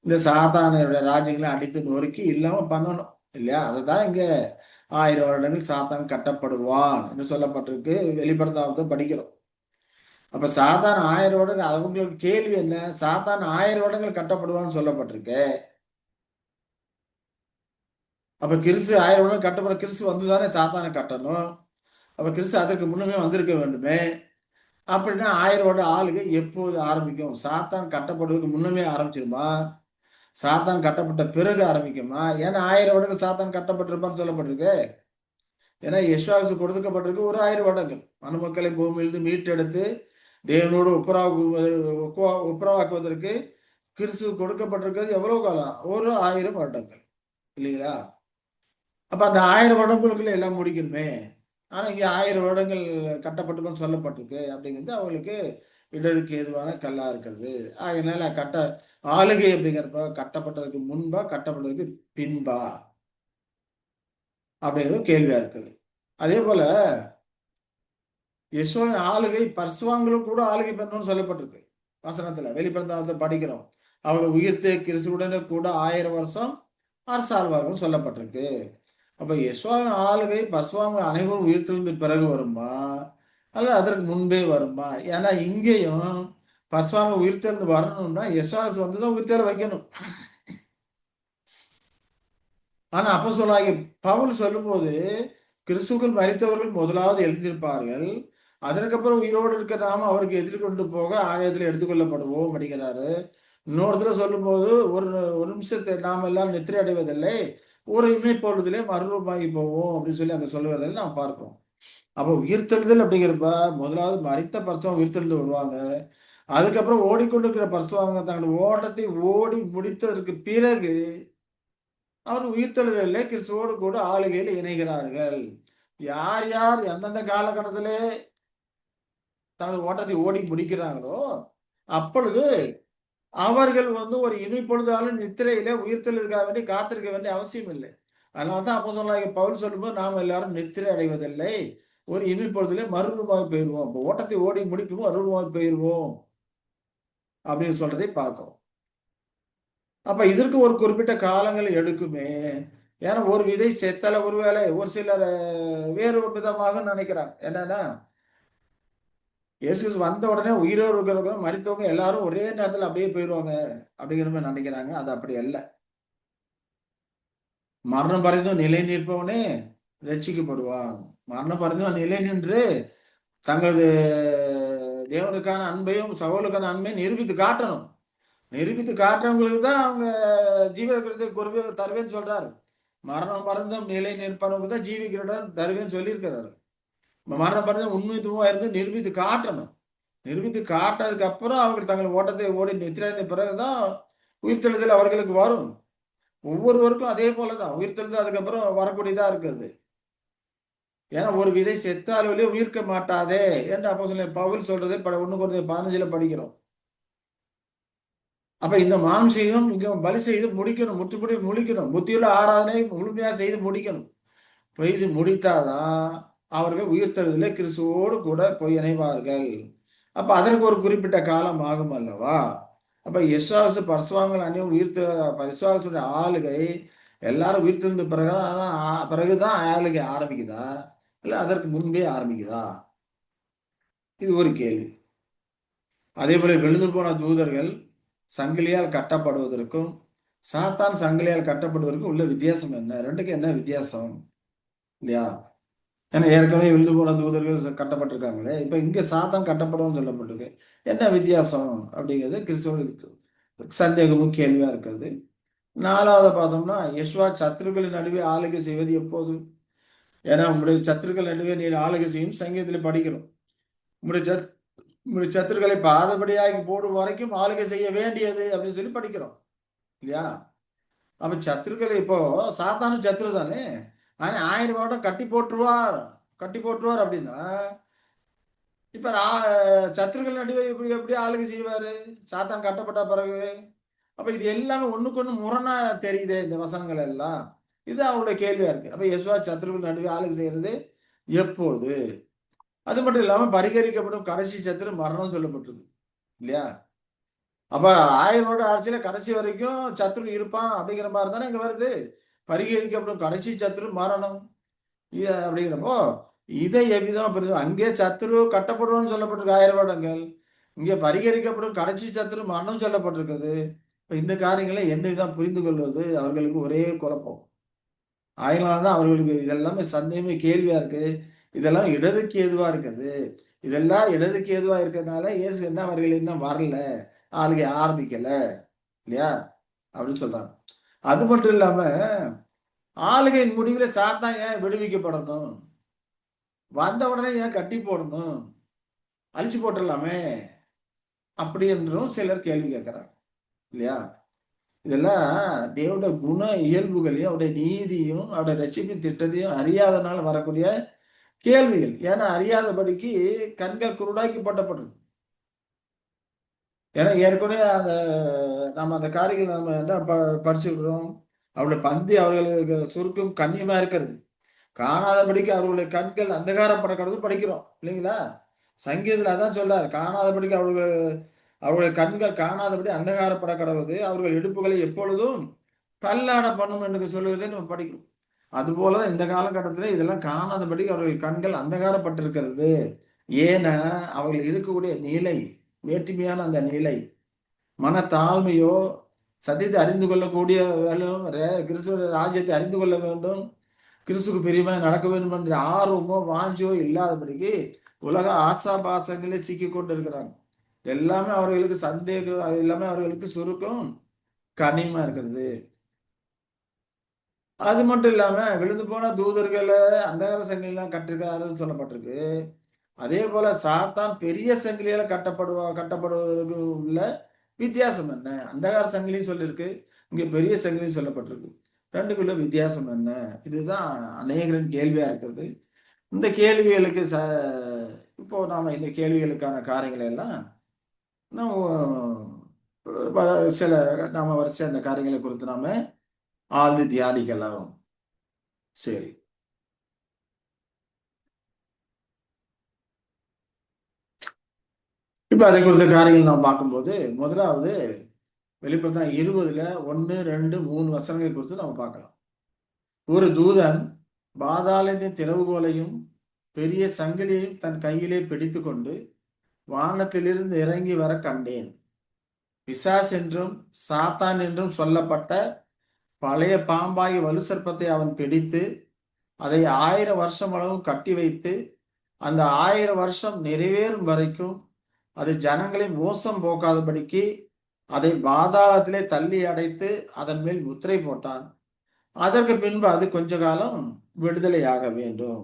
இந்த சாத்தானுடைய ராஜ்யங்களை அடித்து நொறுக்கி இல்லாம பண்ணணும் இல்லையா? அதுதான் இங்க 1000 வருடங்கள் சாத்தான் கட்டப்படுவான் என்று சொல்லப்பட்டிருக்கு. வெளிப்படுத்தாமத்தை படிக்கிறோம். அப்ப சாத்தான் 1000 வருடங்கள், அவங்களுக்கு கேள்வி என்ன? சாத்தான் 1000 வருடங்கள் கட்டப்படுவான்னு சொல்லப்பட்டிருக்கு. அப்ப கிறிஸ்து 1000 வருடம் கட்டப்பட கிறிஸ்து வந்துதானே சாத்தானை கட்டணும். அப்ப கிறிஸ்து அதற்கு முன்னமே வந்திருக்க வேண்டுமே. அப்படின்னா 1000 வருட ஆளுகை எப்போது ஆரம்பிக்கும்? சாத்தான் கட்டப்படுவதற்கு முன்னமே ஆரம்பிச்சிருமா? சாத்தான் கட்டப்பட்ட பிறகு ஆரம்பிக்குமா? ஏன்னா 1000 வருடங்கள் சாத்தான் கட்டப்பட்டிருப்பான்னு சொல்லப்பட்டிருக்கு. ஏன்னா யெகோவாவுக்கு கொடுக்கப்பட்டிருக்கு ஒரு 1000 வருடங்கள். மனுமக்களை பூமியிலிருந்து மீட்டெடுத்து தேவனோடு ஒப்புரவாக்குவதற்கு கிறிஸ்து கொடுக்கப்பட்டிருக்கிறது எவ்வளவு காலம்? ஒரு 1000 வருடங்கள் இல்லைங்களா? அப்ப அந்த 1000 வருடங்களுக்குள்ள எல்லாம் முடிக்கணுமே. ஆனா இங்க 1000 வருடங்கள் கட்டப்பட்டுன்னு சொல்லப்பட்டிருக்கு அப்படிங்கிறது அவங்களுக்கு இடதுக்கு ஏதுவான கல்லா இருக்கிறது. அதனால ஆளுகை அப்படிங்கிறப்ப கட்டப்பட்டதுக்கு முன்பா கட்டப்பட்டதுக்கு பின்பா அப்படிங்கிறது கேள்வியா இருக்குது. அதே போல யெகோவாவின் ஆளுகை பரிசுத்தவான்களும் கூட ஆளுகை பண்ணணும்னு சொல்லப்பட்டிருக்கு. வசனத்துல வெளிப்படுத்தாத படிக்கிறோம். அவர் உயிர்த்த கிறிஸ்துவுடனே கூட 1000 வருஷம் அரசாழ்வார்கள் சொல்லப்பட்டிருக்கு. அப்ப யெகோவாவின் ஆளுகை பரிசுத்தவான்கள் அனைவரும் உயிர்த்தெழுந்த பிறகு வருமா அல்ல அதற்கு முன்பே வருமா? ஏன்னா இங்கேயும் பரிசுத்தவான்கள் உயிர்த்தெழுந்து வரணும்னா யெகோவா வந்துதான் உயிர்த்தெழ வைக்கணும். ஆனா அப்போஸ்தலனாகிய பவுல் சொல்லும்போது கிறிஸ்துவுக்குள் மரித்தவர்கள் முதலாவது எழுந்திருப்பார்கள், அதற்கப்புறம் உயிரோடு இருக்க நாம அவருக்கு எதிர்கொண்டு போக ஆகாயத்தில் எடுத்துக்கொள்ளப்படுவோம் அப்படிங்கிறாரு. இன்னொருத்தர சொல்லும்போது ஒரு ஒரு நிமிஷத்தை நாம் எல்லாம் நித்திரை அடைவதில்லை, ஒரு இமைப்பொழுதிலே மறுரூபமாகி போவோம் அப்படின்னு சொல்லி அங்க சொல்லுவதை நாம் பார்க்கிறோம். அப்போ உயிர்த்தெழுதல் அப்படிங்கிறப்ப முதலாவது மரித்த பரிசுத்தவான்கள் உயிர்த்தெழுந்து வருவாங்க. அதுக்கப்புறம் ஓடிக்கொண்டிருக்கிற பரிசுத்தவான்கள் தங்களுடைய ஓட்டத்தை ஓடி முடித்ததற்கு பிறகு அவர் உயிர்த்தெழுதலிலே கிறிஸ்துவோடு கூட ஆளுகையில் இணைகிறார்கள். யார் யார் எந்தெந்த காலகட்டத்திலே தனது ஓட்டத்தை ஓடி முடிக்கிறாங்களோ அப்பொழுது அவர்கள் ஒரு இமைப்பொழுதாலும் நித்திரையிலே உயிர்த்தெழுதுக்காக வேண்டி காத்திருக்க வேண்டிய அவசியம் இல்லை. அதனால்தான் அப்போஸ்தலனாகிய பவுல் சொல்லும்போது நாம் எல்லாரும் நித்திரை அடைவதில்லை, ஒரு இமைப்பொழுதிலே மறுரூபமாய் போயிருவோம். அப்போ ஓட்டத்தை ஓடி முடிக்கும் மறுரூபமாய் போயிருவோம் அப்படின்னு சொல்றதை பார்க்கிறோம். அப்ப இதற்கு ஒரு குறிப்பிட்ட காலங்கள் எடுக்குமே. ஏன்னா ஒரு விதை செத்தல ஒருவேளை ஒரு சிலர் வேறு ஒரு விதமாக நினைக்கிறாங்க. என்னன்னா இயேசு வந்த உடனே உயிரோடு இருக்கிறவங்க மரித்தவங்க எல்லாரும் ஒரே நேரத்துல அப்படியே போயிருவாங்க அப்படிங்கிற மாதிரி நினைக்கிறாங்க. அது அப்படி அல்ல. மரணம் பரிந்தும் நிலை நிற்பவனே ரட்சிக்கப்படுவான். மரணம் பரிந்தும் நிலை நின்று தங்களது தேவனுக்கான அன்பையும் சகோதரனுக்கான அன்பையும் நிரூபித்து காட்டணும். நிரூபித்து காட்டுறவங்களுக்கு தான் அவங்க ஜீவனை தருவேன்னு சொல்றாரு. மரணம் மறந்தும் நிலை நிற்பவனுக்கு தான் ஜீவிக்கிறோம் தருவேன்னு சொல்லியிருக்கிறாரு. மரணம் பரிந்தும் உண்மைத்துவமா இருந்து நிரூபித்து காட்டணும். நிரூபித்து காட்டினதுக்கு அப்புறம் அவர்கள் தங்கள் ஓட்டத்தை ஓடி நித்திரைந்த பிறகுதான் உயிர்த்தெழுதல் அவர்களுக்கு வரும். ஒவ்வொருவருக்கும் அதே போலதான் உயிர்த்தெழுதல் அதுக்கப்புறம் வரக்கூடியதா இருக்குது. ஏன்னா ஒரு விதை செத்தாலே உயிர்க்க மாட்டாதே என்று அப்போஸ்தலன் பவுல் சொல்றதை 1 கொரிந்தியர் 15 படிக்கிறோம். அப்ப இந்த மாம்சையும் இங்க பலி செய்து முடிக்கணும், முற்றுப்புள்ளி முடிக்கணும், புத்தியுள்ள ஆராதனை முழுமையா செய்து முடிக்கணும். செய்து முடித்தாதான் அவர்கள் உயிர்த்தெழுதலை கிறிஸ்துவோடு கூட போய் இணைவார்கள். அப்ப அதற்கு ஒரு குறிப்பிட்ட காலம் ஆகும் அல்லவா? அப்ப விசுவாச பரிசுத்தவான்கள் அனைவரும் விசுவாசத்துடைய ஆளுகை எல்லாரும் உயிர்த்தெழுந்த பிறகுதான் ஆளுகை ஆரம்பிக்குதா? இல்ல அதற்கு முன்பே ஆரம்பிக்குதா? இது ஒரு கேள்வி. அதே போல விழுந்து போன தூதர்கள் சங்கிலியால் கட்டப்படுவதற்கும் சாத்தான் சங்கிலியால் கட்டப்படுவதற்கும் உள்ள வித்தியாசம் என்ன? ரெண்டுக்கும் என்ன வித்தியாசம்? இல்லையா? ஏன்னா ஏற்கனவே விழுந்து போன தூதர்கள் கட்டப்பட்டிருக்காங்களே, இப்ப இங்க சாத்தான் கட்டப்படும்னு சொல்லப்பட்டிருக்கு. என்ன வித்தியாசம் அப்படிங்கிறது கிறிஸ்தவனுக்கு சந்தேகமும் கேள்வியா இருக்கிறது. 4வது பார்த்தோம்னா யெஷுவா சத்துருக்களின் நடுவே ஆளுகை செய்வது எப்போது? ஏன்னா உங்களுடைய சத்துருக்கள் நடுவே நீ ஆளுகை செய்யும் சங்கீதத்தில் படிக்கிறோம். உங்களுடைய சத்துருக்களை பாதபடியாகி போடும் வரைக்கும் ஆளுகை செய்ய வேண்டியது அப்படின்னு சொல்லி படிக்கிறோம் இல்லையா? அப்ப சத்துருக்களை இப்போ சாத்தானும் சத்துரு தானே. ஆனா 1000 வருடம் கட்டி போட்டுருவார் அப்படின்னா இப்ப சத்துருக்கள் நடுவே எப்படி எப்படி ஆளுகை செய்வாரு சாத்தான் கட்டப்பட்ட பிறகு? அப்ப இது எல்லாமே ஒண்ணுக்கு ஒண்ணு முரணா தெரியுதே இந்த வசனங்கள் எல்லாம். இது அவங்களுடைய கேள்வியா இருக்கு. அப்ப யெசுவா சத்துருக்கள் நடுவே ஆளுகை செய்யறது எப்போது? அது மட்டும் இல்லாம பரிகரிக்கப்படும் கடைசி சத்துரு மரணம் சொல்லப்பட்டிருக்கு இல்லையா? அப்ப 1000 வருட ஆட்சியில கடைசி வரைக்கும் சத்துரு இருப்பான் அப்படிங்கிற மாதிரி தானே இங்க வருது. பரிகரிக்கப்படும் கடைசி சத்துரு மரணம் அப்படிங்கிறப்போ இதை எவ்விதமா புரியுது? அங்கே சத்துரு கட்டப்படுவோம்னு சொல்லப்பட்டிருக்கு 1000 வருடங்கள். இங்கே பரிகரிக்கப்படும் கடைசி சத்துரு மரணம் சொல்லப்பட்டிருக்குது. இப்ப இந்த காரியங்களை எந்த விதம் புரிந்து கொள்வது அவர்களுக்கு ஒரே குழப்பம். அதனாலதான் அவர்களுக்கு இதெல்லாமே சந்தேகமே கேள்வியா இருக்கு. இதெல்லாம் இடதுக்கு ஏதுவா இருக்குது. இதெல்லாம் இடதுக்கு ஏதுவா இருக்கிறதுனால இயேசு என்ன அவர்கள் இன்னும் வரல, ஆளுகை ஆரம்பிக்கல இல்லையா அப்படின்னு சொல்றாங்க. அது மட்டும் இல்லாம ஆளுகையின் முடிவுல சாத்தான் ஏன் விடுவிக்கப்படணும்? வந்த உடனே ஏன் கட்டி போடணும்? அழிச்சு போட்டுடலாமே அப்படி என்றும் சிலர் கேள்வி கேட்கிறாங்க இல்லையா? இதெல்லாம் தேவனுடைய குண இயல்புகளையும் அவருடைய நீதியும் அவருடைய ரட்சிப்பின் திட்டத்தையும் அறியாதனால வரக்கூடிய கேள்விகள். ஏன்னா அறியாதபடிக்கு கண்கள் குருடாக்கி போட்டப்பட்டிருக்கு. ஏன்னா ஏற்கனவே நம்ம அந்த காரியங்கள் நம்ம என்ன படிச்சிருக்கிறோம். அவருடைய பந்தி அவர்களுக்கு சுருக்கும் கண்ணியமா இருக்கிறது. காணாதபடிக்கு அவர்களுடைய கண்கள் அந்தகாரப்பட கடவுள் படிக்கிறோம் இல்லைங்களா? சங்கீதத்தில் அதான் சொல்றாரு, காணாதபடிக்கு அவர்களுடைய கண்கள் காணாதபடி அந்தகாரப்பட கடவுது, அவர்கள் இடுப்புகளை எப்பொழுதும் தள்ளாட பண்ணும் என்று சொல்லுவதை நம்ம படிக்கிறோம். அதுபோலதான் இந்த காலகட்டத்தில் இதெல்லாம் காணாதபடி அவர்கள் கண்கள் அந்தகாரப்பட்டிருக்கிறது. ஏன்னா அவர்கள் இருக்கக்கூடிய நிலை, வேற்றுமையான அந்த நிலை, மனத்தாழ்மையோ சத்தியத்தை அறிந்து கொள்ளக்கூடிய கிறிஸ்துவ ராஜ்யத்தை அறிந்து கொள்ள வேண்டும், கிறிஸ்துக்கு பிரியமாக நடக்க வேண்டும் என்ற ஆர்வமோ வாஞ்சியோ இல்லாதபடிக்கு உலக ஆசாபாசங்களே சிக்கி கொண்டு இருக்கிறாங்க. எல்லாமே அவர்களுக்கு சந்தேகம், எல்லாமே அவர்களுக்கு சுருக்கம் கனிமா இருக்கிறது. அது மட்டும் இல்லாம விழுந்து போன தூதர்களை அந்தகார சங்கிலாம் கட்டிருக்காருன்னு சொல்லப்பட்டிருக்கு. அதே போல சாத்தான் பெரிய சங்கிலியால கட்டப்படுவதற்கு உள்ள வித்தியாசம் என்ன? அந்தகார சங்கிலின்னு சொல்லியிருக்கு, இங்க பெரிய சங்கிலின்னு சொல்லப்பட்டிருக்கு. ரெண்டுக்குள்ள வித்தியாசம் என்ன? இதுதான் அநேகரின் கேள்வியா இருக்கிறது. இந்த கேள்விகளுக்கு இப்போ நாம இந்த கேள்விகளுக்கான காரியங்களை எல்லாம் நம்ம சில நாம வரிசை அந்த காரியங்களை குறித்து நாம ஆழ்ந்து தியானிக்கலாம். சரி, இப்ப அதை குறித்த காரியங்கள் நாம் பார்க்கும்போது முதலாவது வெளிப்படுத்தின 20ல 1, 2, 3 வசனங்களை குறித்து நம்ம பார்க்கலாம். ஒரு தூதன் பாதாளத்தின் திறவுகோலையும் பெரிய சங்கிலியையும் தன் கையிலே பிடித்து கொண்டு வானத்திலிருந்து இறங்கி வர கண்டேன். பிசாஸ் என்றும் சாத்தான் என்றும் சொல்லப்பட்ட பழைய பாம்பாகி வலு சர்ப்பத்தை அவன் பிடித்து அதை 1000 வருஷம் அளவு கட்டி வைத்து அந்த 1000 வருஷம் நிறைவேறும் வரைக்கும் அது ஜனங்களை மோசம் போக்காதபடிக்கு அதை பாதாளத்திலே தள்ளி அடைத்து அதன் மேல் முத்திரை போட்டான். அதற்கு பின்பு அது கொஞ்ச காலம் விடுதலையாக வேண்டும்.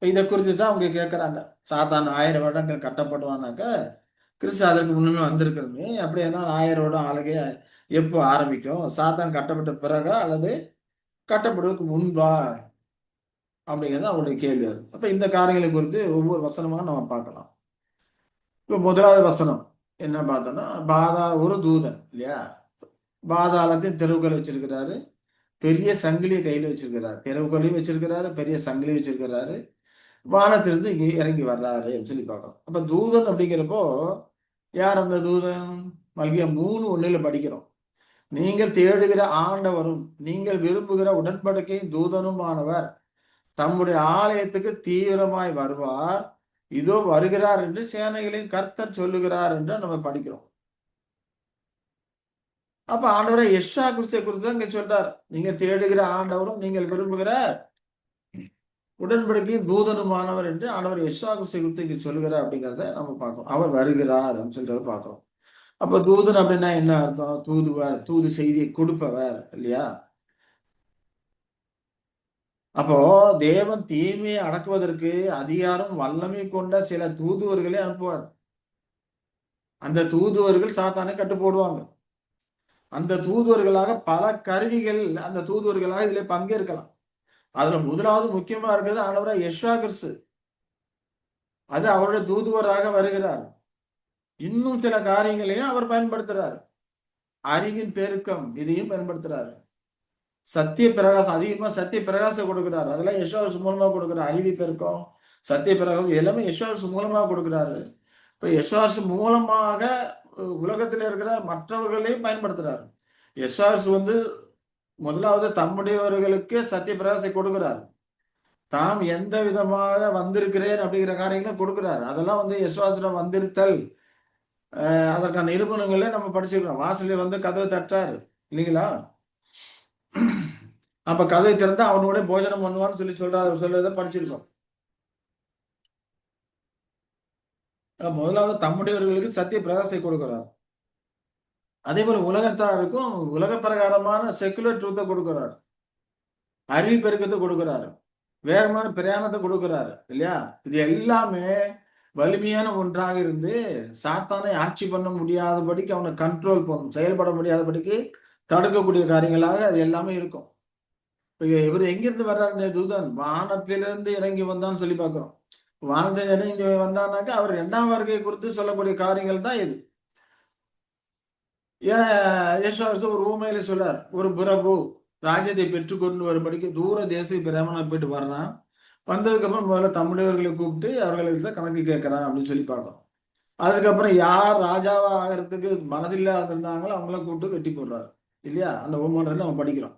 இதை குறித்து தான் அவங்க கேட்கிறாங்க. சாத்தான் 1000 வருடங்கள் கட்டப்படுவானாக்க கிறிஸ்து அதற்கு முன்னுமே வந்திருக்கணுமே, அப்படின்னா 1000 வருடம் ஆளுகை எப்போ ஆரம்பிக்கும்? சாத்தான் கட்டப்பட்ட பிறகா அல்லது கட்டப்படுவதற்கு முன்பா அப்படிங்கிறது அவருடைய கேள்வி. அப்ப இந்த காரியங்களை குறித்து ஒவ்வொரு வசனமாக நம்ம பார்க்கலாம். இப்போ முதலாவது வசனம் என்ன பார்த்தோம்னா, ஒரு தூதன் இல்லையா, பாதாளத்தின் தெருவுகள் வச்சிருக்கிறாரு, பெரிய சங்கிலியை கையில் வச்சிருக்கிறாரு, தெருவுகளையும் வச்சிருக்கிறாரு, பெரிய சங்கிலி வச்சிருக்கிறாரு, வானத்திலிருந்து இங்கே இறங்கி வர்றாரு அப்படின்னு சொல்லி பார்க்கிறோம். அப்ப தூதன் அப்படிங்கிறப்போ யார் அந்த தூதன்? மல்கியா 3:1 படிக்கிறோம். நீங்கள் தேடுகிற ஆண்டவரும் நீங்கள் விரும்புகிற உடன்படிக்கையின் தூதனுமானவர் தம்முடைய ஆலயத்துக்கு தீவிரமாய் வருவார், இதோ வருகிறார் என்று சேனைகளின் கர்த்தர் சொல்லுகிறார் என்று நம்ம படிக்கிறோம். அப்ப ஆண்டவரை எஸ்ஸா கிறிஸ்துவை குறித்து தான் இங்க சொல்றார். நீங்க தேடுகிற ஆண்டவரும் நீங்கள் விரும்புகிற உடன்படிக்கையின் தூதனுமானவர் என்று ஆண்டவர் எஸ்ஸா கிறிஸ்துவை குறித்து இங்க சொல்லுகிறார் அப்படிங்கிறத நம்ம பார்க்கிறோம். அவர் வருகிறார் அப்படின்னு சொல்றதை பார்க்கிறோம். அப்ப தூதன் அப்படின்னா என்ன அர்த்தம்? தூதுவர், தூது செய்தியை கொடுப்பவர் இல்லையா? அப்போ தேவன் தீமையை அடக்குவதற்கு அதிகாரம் வல்லமை கொண்ட சில தூதுவர்களை அனுப்புவார். அந்த தூதுவர்கள் சாத்தானை கட்டு போடுவாங்க. அந்த தூதுவர்களாக பல கருவிகள் அந்த தூதுவர்களாக இதுல பங்கேற்கலாம். அதுல முதலாவது முக்கியமா இருக்கிறது ஆண்டவராகிய யெஷுவா கிறிஸ்து. அது அவருடைய தூதுவராக வருகிறார். இன்னும் சில காரியங்களையும் அவர் பயன்படுத்துறாரு. அறிவின் பெருக்கம் இதையும் பயன்படுத்துறாரு. சத்திய பிரகாசம், அதிகமா சத்திய பிரகாசம் கொடுக்கிறாரு. அதெல்லாம் யெஷுவா மூலமா கொடுக்கிறார். அறிவி பெருக்கம், சத்திய பிரகாசம் எல்லாமே யெஷுவா மூலமா கொடுக்கிறாரு. இப்ப யெஷுவா மூலமாக உலகத்தில் இருக்கிற மற்றவர்களையும் பயன்படுத்துறாரு. யெஷுவா முதலாவது தம்முடையவர்களுக்கு சத்திய பிரகாசத்தை கொடுக்கிறார். தாம் எந்த விதமாக வந்திருக்கிறேன் அப்படிங்கிற காரியங்களை கொடுக்கிறார். அதெல்லாம் யெஷுவா வந்திருத்தல், அதற்கான நிரூபணங்களை நம்ம படிச்சிருக்கோம். வாசலில் கதவை தட்டாரு இல்லைங்களா? அப்ப கதவை திறந்தா அவனோட போஜனம் பண்ணுவான்னு சொல்றதை படிச்சிருக்கோம். முதலாவது தம்முடையவர்களுக்கு சத்திய பிரகாசத்தை கொடுக்கிறார். அதே போல உலகத்தாருக்கும் உலக பிரகாரமான செக்குலர் ட்ரூத்தை கொடுக்கிறார். அறிவு பெருக்கத்தை கொடுக்கிறாரு. வேகமான பிரயாணத்தை கொடுக்கிறாரு இல்லையா? இது எல்லாமே வலிமையான ஒன்றாக இருந்து சாத்தானை ஆட்சி பண்ண முடியாதபடிக்கு, அவனை கண்ட்ரோல் பண்ணும், செயல்பட முடியாதபடிக்கு தடுக்கக்கூடிய காரியங்களாக அது எல்லாமே இருக்கும். இவர் எங்கிருந்து வர்றாரு? தூதன் வானத்திலிருந்து இறங்கி வந்தான்னு சொல்லி பார்க்கிறோம். வானத்தில் இறங்கி வந்தான்னாக்கா அவர் 2ஆம் வருகை குறித்து சொல்லக்கூடிய காரியங்கள் தான் இது. ஏன்னா யெஷுவா ஒரு ஊமையில சொல்றார், ஒரு பிரபு ராஜ்யத்தை பெற்றுக்கொண்டு வரும்படிக்கு தூர தேச பிரயாணம் போயிட்டு வர்றான். வந்ததுக்கு அப்புறம் முதல்ல தமிழர்களை கூப்பிட்டு அவர்களுக்கு தான் கணக்கு கேட்கறான் அப்படின்னு சொல்லி பார்க்கிறோம். அதுக்கப்புறம் யார் ராஜாவா ஆகிறதுக்கு மனதில்லா இருந்தாங்களோ அவங்கள கூப்பிட்டு வெட்டி போடுறாரு இல்லையா? அந்த ஊமானத்தில் நம்ம படிக்கிறோம்.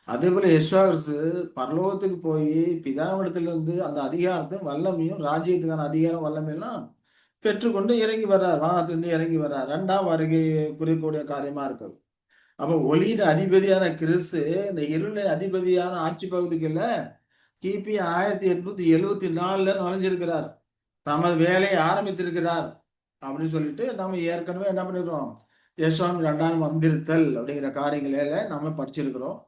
அதே போல யெஷுவா பரலோகத்துக்கு போய் பிதாவிடத்திலிருந்து அந்த அதிகாரத்தை வல்லமையும் ராஜ்யத்துக்கான அதிகாரம் வல்லமையெல்லாம் பெற்றுக்கொண்டு இறங்கி வர்றார். வானத்திலிருந்து இறங்கி வர்றார். 2ஆம் வருகை குறிக்கக்கூடிய காரியமா இருக்குது. அப்ப ஒளியின் அதிபதியான கிறிஸ்து இந்த இருளின் அதிபதியான ஆட்சி பகுதிக்குள்ள கிபி 1874 நுழைஞ்சிருக்கிறார். தமது வேலையை ஆரம்பித்திருக்கிறார் அப்படின்னு சொல்லிட்டு நம்ம ஏற்கனவே என்ன பண்ணிருக்கோம்? யெஷுவா 2ஆம் வந்திருத்தல் அப்படிங்கிற காரியங்கள நம்ம படிச்சிருக்கிறோம்.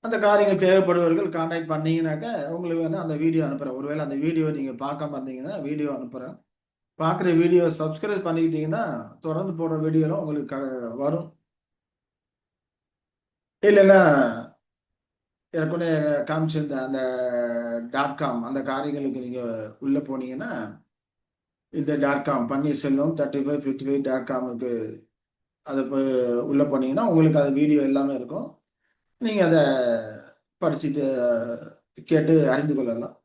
அந்த காரியங்கள் தேவைப்படுவர்கள் கான்டாக்ட் பண்ணீங்கன்னாக்க உங்களுக்கு வேணா அந்த வீடியோ அனுப்புறேன். ஒருவேளை அந்த வீடியோ நீங்க பார்க்காம இருந்தீங்கன்னா வீடியோ அனுப்புறேன். பார்க்குற வீடியோ சப்ஸ்கிரைப் பண்ணிக்கிட்டீங்கன்னா தொடர்ந்து போடுற வீடியோலாம் உங்களுக்கு வரும். இல்லைன்னா ஏற்கனவே காமிச்சிருந்த அந்த .com அந்த காரியங்களுக்கு நீங்க உள்ள போனீங்கன்னா இந்த .com பன்னீர்செல்வம் 3555.comக்கு அதை போய் உள்ள போனீங்கன்னா உங்களுக்கு அது வீடியோ எல்லாமே இருக்கும். நீங்க அதை படிச்சுட்டு கேட்டு அறிந்து கொள்ளலாம்.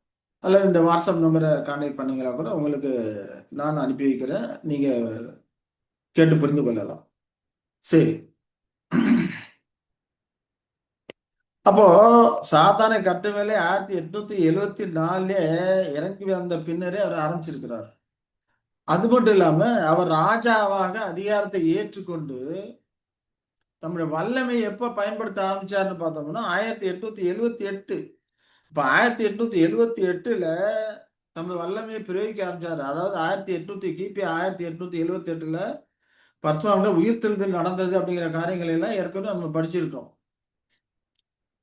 அல்லது இந்த வாட்ஸ்அப் நம்பரை கான்டாக்ட் பண்ணீங்களா கூட உங்களுக்கு நான் அனுப்பி வைக்கிறேன். நீங்க கேட்டு புரிந்து கொள்ளலாம். சரி. அப்போ சாத்தானை கட்டு மேலே 1874 இறங்கி வந்த பின்னரே அவர் ஆரம்பிச்சிருக்கிறார். அது மட்டும் இல்லாம அவர் ராஜாவாக அதிகாரத்தை ஏற்றுக்கொண்டு நம்முடைய வல்லமை எப்ப பயன்படுத்த ஆரம்பிச்சாருன்னு பார்த்தோம்னா 1878. இப்ப 1878ல நம்ம வல்லமையை பிரயோகிக்க ஆரம்பிச்சாரு. அதாவது கிபி 1878ல பர்சுவாங்க உயிர்த்தெழுதல் நடந்தது அப்படிங்கிற காரியங்கள் எல்லாம் ஏற்கனவே நம்ம படிச்சிருக்கோம்.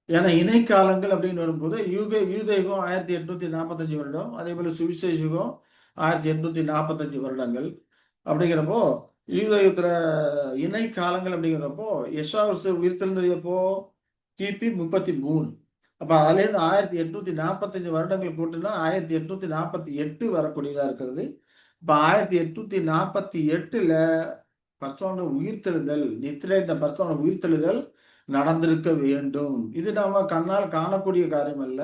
ஏன்னா இணைக்காலங்கள் அப்படின்னு வரும்போது யூதயுகம் 1845 வருடம், அதே போல சுவிசேஷ யுகம் 1845 வருடங்கள். அப்படிங்கிறப்போ யூதயுகத்துல இணைக்காலங்கள் அப்படிங்கிறப்போ யெஷுவா உயிர்த்தெழுந்தது எப்போ? கிபி 33. அப்ப அதுலேருந்து 1845 வருடங்கள் கூட்டினா 1848 வரக்கூடியதா இருக்கிறது. இப்ப 1848ல பர்சுவான உயிர்த்தெழுதல், நித்திரைத்த பர்சுவான உயிர்த்தெழுதல் நடந்திருக்க வேண்டும். இது நாம கண்ணால் காணக்கூடிய காரியம் அல்ல.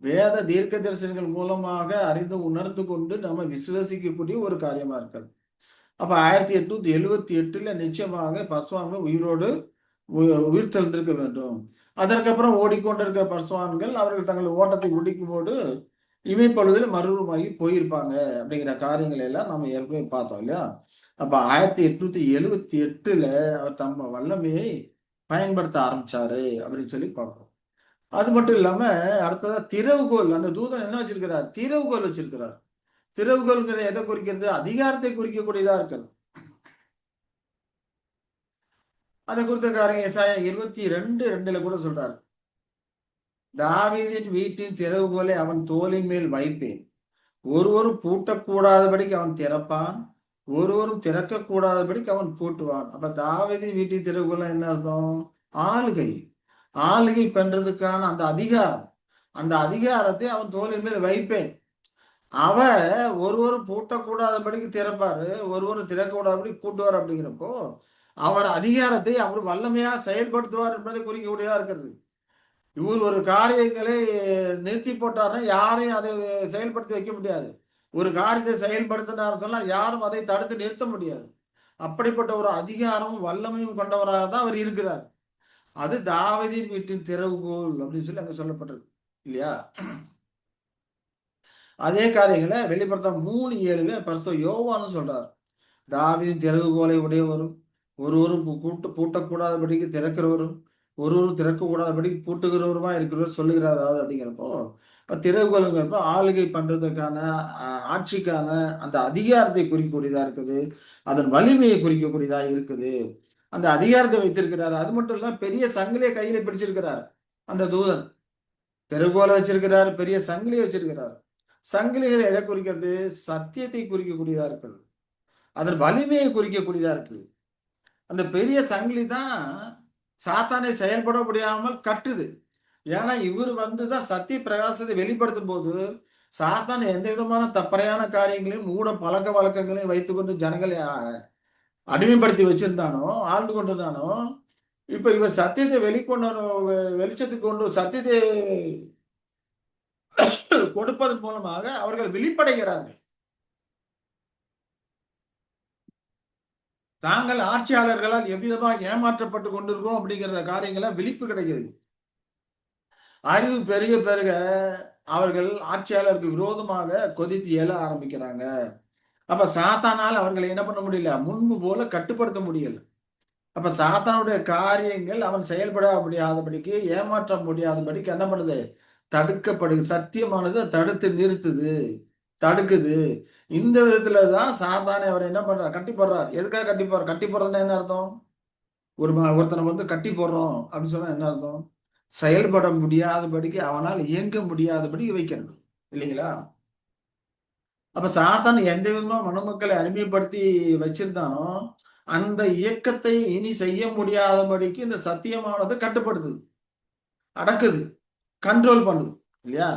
வேத தீர்க்க தரிசனங்கள் மூலமாக அறிந்து உணர்ந்து கொண்டு நம்ம விசுவசிக்கக்கூடிய ஒரு காரியமா இருக்கிறது. அப்ப 1878ல நிச்சயமாக பர்சுவான்கள் உயிரோடு உயிர் தெழுந்திருக்க வேண்டும். அதற்கப்புறம் ஓடிக்கொண்டிருக்கிற பர்சுவான்கள் அவர்கள் தங்கள் ஓட்டத்தை முடிக்கும் போது இமைப்பொழுதில் மறுரூபமாகி போயிருப்பாங்க அப்படிங்கிற காரியங்களை எல்லாம் நம்ம ஏற்கனவே பார்த்தோம் இல்லையா? அப்ப 1878ல அவர் தம்ம வல்லமையை பயன்படுத்த ஆரம்பிச்சாரு அப்படின்னு சொல்லி பார்க்கிறோம். அது மட்டும் இல்லாம அடுத்ததா திறவுகோல், அந்த தூதன் என்ன வச்சிருக்கிறார்? திறவுகோல் வச்சிருக்கிறார். திறவுகோல்ங்கிற எதை குறிக்கிறது? அதிகாரத்தை குறிக்கக்கூடியதா இருக்கிறது. அதை குறித்த காரியம் ஏசாயா 22:2 கூட சொல்றாரு. தாவீதின் வீட்டின் திறவுகோலை அவன் தோளின் மேல் வைப்பேன். ஒருவரும் பூட்டக்கூடாதபடிக்கு அவன் திறப்பான், ஒருவரும் திறக்கக்கூடாதபடிக்கு அவன் பூட்டுவான். அப்ப தாவீதின் வீட்டின் திறவுகோல் என்ன அர்த்தம்? ஆளுகை. ஆளுகை பண்றதுக்கான அந்த அதிகாரம், அந்த அதிகாரத்தை அவன் தோளின் மேல் வைப்பேன். அவ ஒருவரும் பூட்டக்கூடாதபடிக்கு திறப்பாரு, ஒருவரும் திறக்கக்கூடாதபடி பூட்டுவார். அப்படிங்கிறப்போ அவர் அதிகாரத்தை அவர் வல்லமையா செயல்படுத்துவார் என்பதை குறிக்கக்கூடியதா இருக்கிறது. இவர் ஒரு காரியங்களை நிறுத்தி போட்டார்னா யாரையும் அதை செயல்படுத்தி வைக்க முடியாது. ஒரு காரியத்தை செயல்படுத்தினார் சொன்னா யாரும் அதை தடுத்து நிறுத்த முடியாது. அப்படிப்பட்ட ஒரு அதிகாரமும் வல்லமையும் கொண்டவராக தான் அவர் இருக்கிறார். அது தாவீதின் வீட்டின் திறவுகோல் அப்படின்னு சொல்லி அங்க சொல்லப்பட்டிருக்கு இல்லையா? அதே காரியங்களை வெளிப்படுத்த 3:7 பரிசுத்த யோவான்னு சொல்றார். தாவீதின் திறவுகோலை உடையவரும், ஒருவரும் பூட்டக்கூடாதபடிக்கு திறக்கிறவரும், ஒருவரும் திறக்கக்கூடாதபடிக்கு பூட்டுகிறவருமா இருக்கிறவர் சொல்லுகிறார். அதாவது அப்படிங்கிறப்போ திறவுகோலுங்கிறப்ப ஆளுகை பண்றதுக்கான ஆட்சிக்கான அந்த அதிகாரத்தை குறிக்கக்கூடியதா இருக்குது. அதன் வலிமையை குறிக்கக்கூடியதா இருக்குது. அந்த அதிகாரத்தை வைத்திருக்கிறார். அது மட்டும் இல்ல, பெரிய சங்கிலியை கையில பிடிச்சிருக்கிறார் அந்த தூதன். திறவுகோலை வச்சிருக்கிறார், பெரிய சங்கிலியை வச்சிருக்கிறார். சங்கிலிகள் எதை குறிக்கிறது? சத்தியத்தை குறிக்கக்கூடியதா இருக்கிறது. அதன் வலிமையை குறிக்கக்கூடியதா இருக்குது. அந்த பெரிய சங்கிலி தான் சாத்தானை செயல்பட முடியாமல் கட்டுது. ஏன்னா இவர் வந்துதான் சத்திய பிரகாசத்தை வெளிப்படுத்தும் போது சாத்தான் எந்த விதமான தப்பறையான காரியங்களையும் மூட பழக்க வழக்கங்களையும் வைத்துக்கொண்டு ஜனங்களை அடிமைப்படுத்தி வச்சிருந்தானோ, ஆண்டு கொண்டிருந்தானோ, இப்ப இவர் சத்தியத்தை வெளிச்சத்துக்கு கொண்டு சத்தியத்தை கொடுப்பதன் மூலமாக அவர்கள் விழிப்படைகிறார்கள். தாங்கள் ஆட்சியாளர்களால் எவ்விதமாக ஏமாற்றப்பட்டு கொண்டிருக்கிறோம் அப்படிங்கிற காரியங்கள விழிப்பு கிடைக்குது. அறிவு பெருக பெருக அவர்கள் ஆட்சியாளருக்கு விரோதமாக கொதித்து எழ ஆரம்பிக்கிறாங்க. அப்ப சாத்தானால் அவர்களை என்ன பண்ண முடியல? முன்பு போல கட்டுப்படுத்த முடியல. அப்ப சாத்தானுடைய காரியங்கள் அவன் செயல்பட முடியாதபடிக்கு, ஏமாற்ற முடியாதபடிக்கு என்ன பண்ணுது? தடுக்கப்படுது. சத்தியமானது தடுத்து நிறுத்துது, தடுக்குது. இந்த விதத்துல தான் சாத்தானே அவர் என்ன பண்றார்? கட்டி போடுறார். எதுக்காக கட்டி போடுறார்? கட்டி போடுறதுன்னா என்ன அர்த்தம்? ஒருத்தனை வந்து கட்டி போடுறோம் அப்படின்னு சொன்னா என்ன அர்த்தம்? செயல்பட முடியாதபடிக்கு, அவனால் இயங்க முடியாதபடி வைக்கிறது இல்லைங்களா? அப்ப சாத்தான் எந்த விதமா மனுமக்களை அடிமைப்படுத்தி வச்சிருந்தானோ அந்த இயக்கத்தை இனி செய்ய முடியாதபடிக்கு இந்த சத்தியமானது கட்டுப்படுத்துது, அடக்குது, கண்ட்ரோல் பண்ணுது இல்லையா?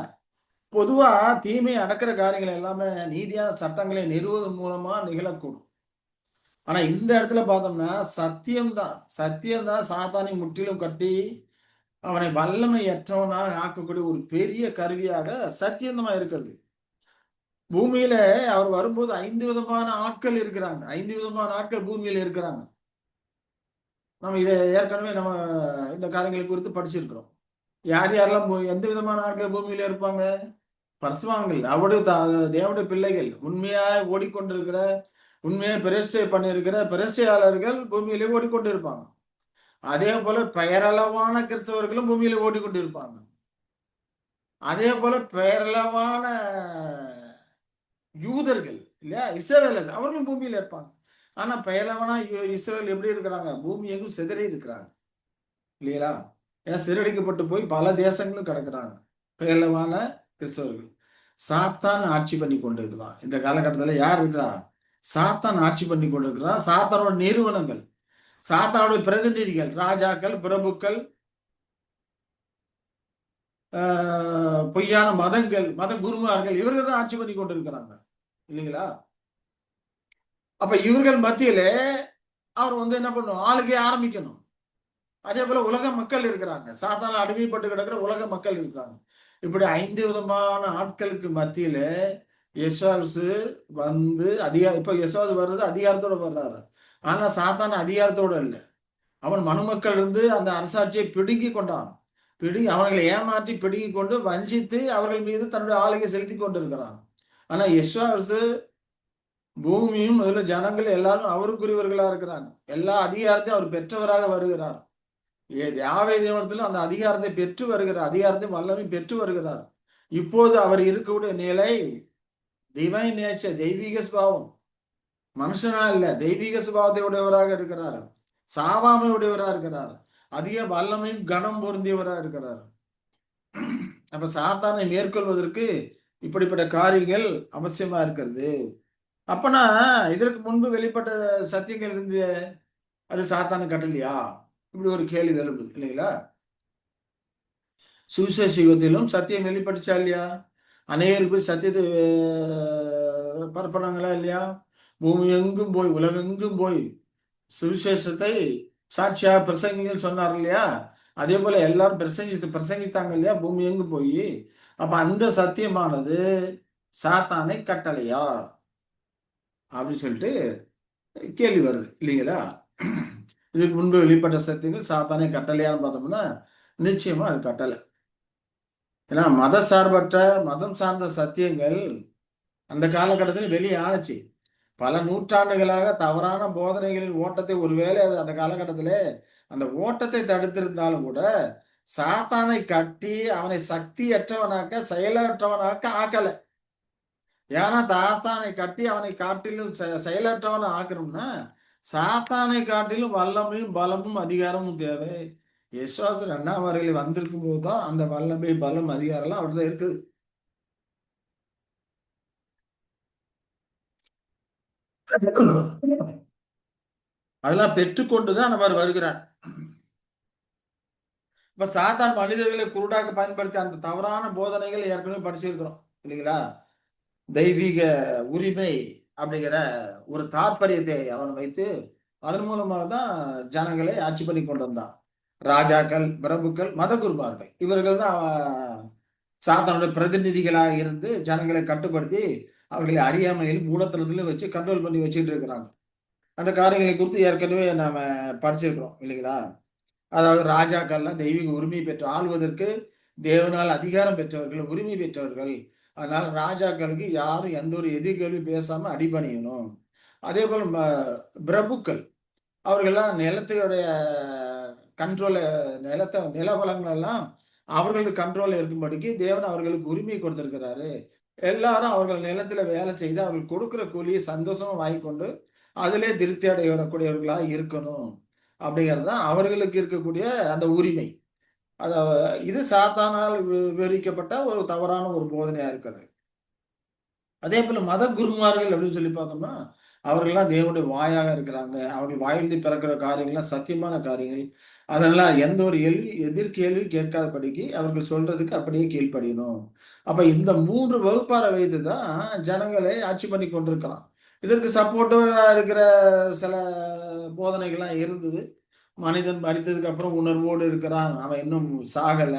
பொதுவா தீமை அடக்கிற காரியங்கள் எல்லாமே நீதியான சட்டங்களை நிறுவுவதன் மூலமா நிகழக்கூடும். ஆனா இந்த இடத்துல பார்த்தோம்னா சத்தியம்தான் சாத்தானை முற்றிலும் கட்டி அவனை வல்லமையற்றவனாக ஆக்கக்கூடிய ஒரு பெரிய கருவியாக சத்தியந்தமா இருக்கிறது. பூமியில அவர் வரும்போது 5 விதமான ஆட்கள் இருக்கிறாங்க. 5 விதமான ஆட்கள் பூமியில இருக்கிறாங்க. நம்ம இதை ஏற்கனவே நம்ம இந்த காரியங்களை குறித்து படிச்சிருக்கிறோம். யார் யாரெல்லாம் எந்த விதமான ஆட்கள் பூமியில இருப்பாங்க? பரிசுத்தவான்கள், அவருடைய தேவனுடைய பிள்ளைகள், உண்மையாய் ஓடிக்கொண்டிருக்கிற, உண்மையை பிரதிஷ்டை பண்ணியிருக்கிற பிரதிஷ்டையாளர்கள் பூமியிலே ஓடிக்கொண்டு இருப்பாங்க. அதே போல பெயரளவான கிறிஸ்தவர்களும் பூமியில ஓடிக்கொண்டு இருப்பாங்க. அதே போல பெயரளவான யூதர்கள் இல்லையா, இஸ்ரவேலர்கள், அவர்களும் பூமியில இருப்பாங்க. ஆனா பெயரளவான இஸ்ரவேல் எப்படி இருக்கிறாங்க? பூமி எங்கும் சிதறி இருக்கிறாங்க இல்லையா? ஏன்னா சிறடிக்கப்பட்டு போய் பல தேசங்களும் கிடக்குறாங்க பெயரளவான கிறிஸ்தவர்கள். சாத்தான் ஆட்சி பண்ணி கொண்டு இருக்கிறான். இந்த காலகட்டத்தில் யார் இருக்கிறா? சாத்தான் ஆட்சி பண்ணி கொண்டு இருக்கிறான். சாத்தானோட நிறுவனங்கள், சாத்தானுடைய பிரதிநிதிகள், ராஜாக்கள், பிரபுக்கள், பொய்யான மதங்கள், மத குருமார்கள், இவர்கள் தான் ஆட்சி பண்ணி கொண்டிருக்கிறாங்க இல்லைங்களா? அப்ப இவர்கள் மத்தியில அவர் என்ன பண்ணும், ஆளுகையை ஆரம்பிக்கணும். அதே போல உலக மக்கள் இருக்கிறாங்க, சாத்தான அடிமைப்பட்டு கிடக்கிற உலக மக்கள் இருக்கிறாங்க. இப்படி 5 விதமான ஆட்களுக்கு மத்தியில யெசுவாசு வந்து இப்ப யெசுவாசு வர்றது அதிகாரத்தோட வர்றாரு. ஆனா சாத்தான அதிகாரத்தோட இல்ல. அவன் மனுமக்கள் இருந்து அந்த அரசாட்சியை பிடுங்கி கொண்டான். அவர்களை ஏமாற்றி பிடுங்கி கொண்டு வஞ்சித்து அவர்கள் மீது தன்னுடைய ஆளுகை செலுத்தி கொண்டிருக்கிறான். ஆனா யெசுவாசு பூமியும் முதல்ல ஜனங்கள் எல்லாரும் அவருக்குரியவர்களா இருக்கிறாங்க. எல்லா அதிகாரத்தையும் அவர் பெற்றவராக வருகிறார். யாவே தேவனத்திலும் அந்த அதிகாரத்தை பெற்று வருகிறார், அதிகாரத்தை வல்லமை பெற்று வருகிறார். இப்போது அவர் இருக்கக்கூடிய நிலை டிவைன் நேச்சர், தெய்வீக சுபாவம். மனுஷனா இல்ல, தெய்வீக சுபாவத்தை உடையவராக இருக்கிறார். சாவாமை உடையவராக இருக்கிறார். அதிக வல்லமையும் கனம் பொருந்தியவராக இருக்கிறார். அப்ப சாத்தானை மேற்கொள்வதற்கு இப்படிப்பட்ட காரியங்கள் அவசியமா இருக்கிறது. அப்பனா இதற்கு முன்பு வெளிப்பட்ட சத்தியங்கள் இருந்து அது சாத்தானு கட்டலையா? இப்படி ஒரு கேள்வி எழுப்புது இல்லைங்களா? சுவிசேஷ யுகத்திலும் சத்தியம் வெளிப்பட்டுச்சா இல்லையா? அநேகருக்கு போய் சத்தியத்தை பரப்பினாங்களா இல்லையா? பூமி எங்கும் போய், உலகெங்கும் போய் சுவிசேஷத்தை சாட்சியாக பிரசங்கிகள் சொன்னார் இல்லையா? அதே போல எல்லாரும் பிரசங்கித்தாங்க இல்லையா? பூமி எங்கும் போய். அப்ப அந்த சத்தியமானது சாத்தானை கட்டளையா அப்படின்னு சொல்லிட்டு கேள்வி வருது இல்லைங்களா? இதுக்கு முன்பு வெளிப்பட்ட சத்தியங்கள் சாத்தானை கட்டளையான்னு பார்த்தோம்னா நிச்சயமா அது கட்டளை. ஏன்னா மதம் சார்ந்த சத்தியங்கள் அந்த காலகட்டத்தில் வெளியே ஆணுச்சு. பல நூற்றாண்டுகளாக தவறான போதனைகளின் ஓட்டத்தை, ஒருவேளை அது அந்த காலகட்டத்தில் அந்த ஓட்டத்தை தடுத்திருந்தாலும் கூட சாத்தானை கட்டி அவனை சக்தியற்றவனாக்க, செயலற்றவனாக்க ஆக்கலை. ஏன்னா சாத்தானை கட்டி அவனை காட்டிலும் செயலற்றவனை ஆக்கணும்னா சாத்தானை காட்டிலும் வல்லமையும் பலமும் அதிகாரமும் தேவை. யெசுவாசு 2ஆம் வருகையில் வந்திருக்கும் போதுதான் அந்த வல்லமை, பலம், அதிகாரம் அவர்தான் இருக்குது. அதெல்லாம் பெற்றுக்கொண்டுதான் அவர் வருகிறார். இப்ப சாத்தான் மனிதர்களை குருடாக பயன்படுத்தி அந்த தவறான போதனைகள் ஏற்கனவே படிச்சிருக்கிறோம் இல்லைங்களா? தெய்வீக உரிமை அப்படிங்கிற ஒரு தாற்பயத்தை அவன் வைத்து அதன் மூலமாக தான் ஜனங்களை ஆட்சி பண்ணி கொண்டு வந்தான். ராஜாக்கள், பிரபுக்கள், மதகுருமார்கள், இவர்கள் தான் சாத்தானுடைய பிரதிநிதிகளாக இருந்து ஜனங்களை கட்டுப்படுத்தி அவர்களை அறியாமையில் மூடத்தனத்திலும் வச்சு கண்ட்ரோல் பண்ணி வச்சுட்டு இருக்கிறாங்க. அந்த காரியங்களை குறித்து ஏற்கனவே நாம படிச்சிருக்கிறோம் இல்லைங்களா? அதாவது ராஜாக்கள்லாம் தெய்வீக உரிமை பெற்று ஆள்வதற்கு தேவனால் அதிகாரம் பெற்றவர்கள், உரிமை பெற்றவர்கள். அதனால ராஜாக்களுக்கு யாரும் எந்த ஒரு எதிர்கேள்வி பேசாம அடிபணியணும். அதே போல் பிரபுக்கள் அவர்கள்லாம் நிலத்துடைய கண்ட்ரோல, நிலவளங்கள் எல்லாம் அவர்களுக்கு கண்ட்ரோல்ல இருக்கும்படிக்கு தேவன் அவர்களுக்கு உரிமை கொடுத்திருக்கிறாரு. எல்லாரும் அவர்கள் நிலத்துல வேலை செய்து அவர்கள் கொடுக்கிற கூலியை சந்தோஷமா வாங்கிக்கொண்டு அதிலே திருப்தி அடையக்கூடியவர்களா இருக்கணும் அப்படிங்கிறது தான் அவர்களுக்கு இருக்கக்கூடிய அந்த உரிமை. இது சாத்தானால் விவரிக்கப்பட்ட ஒரு தவறான ஒரு போதனையா இருக்கிறது. அதே போல மத குருமார்கள் அப்படின்னு சொல்லி பார்த்தோம்னா அவர்கள்லாம் தேவனுடைய வாயாக இருக்கிறாங்க. அவர்கள் வாயிலிருந்து பிறக்கிற காரியங்கள்லாம் சத்தியமான காரியங்கள். அதனால எந்த ஒரு எதிர்கேள்வி கேட்காதபடிக்கு அவர்கள் சொல்றதுக்கு அப்படியே கீழ்ப்படியணும். அப்ப இந்த 3 வகுப்பாரை வைத்து தான் ஜனங்களை ஆட்சி பண்ணி கொண்டிருக்கலாம். இதற்கு சப்போர்ட்டா இருக்கிற சில போதனைகள்லாம் இருந்தது. மனிதன் மரித்ததுக்கு அப்புறம் உணர்வோடு இருக்கிறான், அவன் இன்னும் சாகல,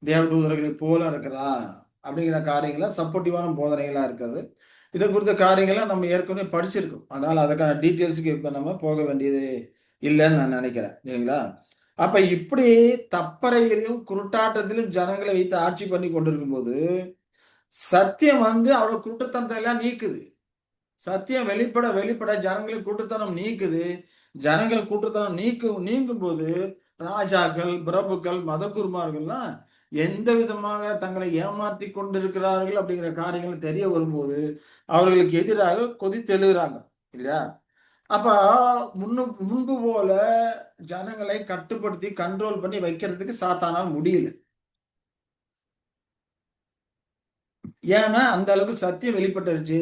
தேவதூதர்களை போல இருக்கிறான் அப்படிங்கிற காரியங்கள்லாம் சப்போர்ட்டிவான போதனைகளா இருக்கிறது. இதை குறித்த காரியங்கள்லாம் நம்ம ஏற்கனவே படிச்சிருக்கோம். அதனால அதுக்கான டீட்டெயில்ஸுக்கு இப்ப நம்ம போக வேண்டியது இல்லைன்னு நான் நினைக்கிறேன் இல்லைங்களா? அப்ப இப்படி தப்பறையிலும் குருட்டாட்டத்திலும் ஜனங்களை வைத்து ஆட்சி பண்ணி கொண்டிருக்கும் போது சத்தியம் அவ்வளவு குருட்டுத்தனத்தை எல்லாம் நீக்குது. சத்தியம் வெளிப்பட வெளிப்பட ஜனங்களுக்கு கூட்டுத்தனம் நீக்குது. ஜனங்கள் கூட்டுத்தனம் நீங்கும் போது ராஜாக்கள், பிரபுக்கள், மதகுருமார்கள்லாம் எந்த விதமாக தங்களை ஏமாற்றி கொண்டிருக்கிறார்கள் அப்படிங்கிற காரியங்கள் தெரிய வரும்போது அவர்களுக்கு எதிராக கொதித்தெழுகிறாங்க இல்லையா? அப்ப முன்பு போல ஜனங்களை கட்டுப்படுத்தி கண்ட்ரோல் பண்ணி வைக்கிறதுக்கு சாத்தானால் முடியல. ஏன்னா அந்த அளவுக்கு சத்தியம் வெளிப்பட்டுருச்சு.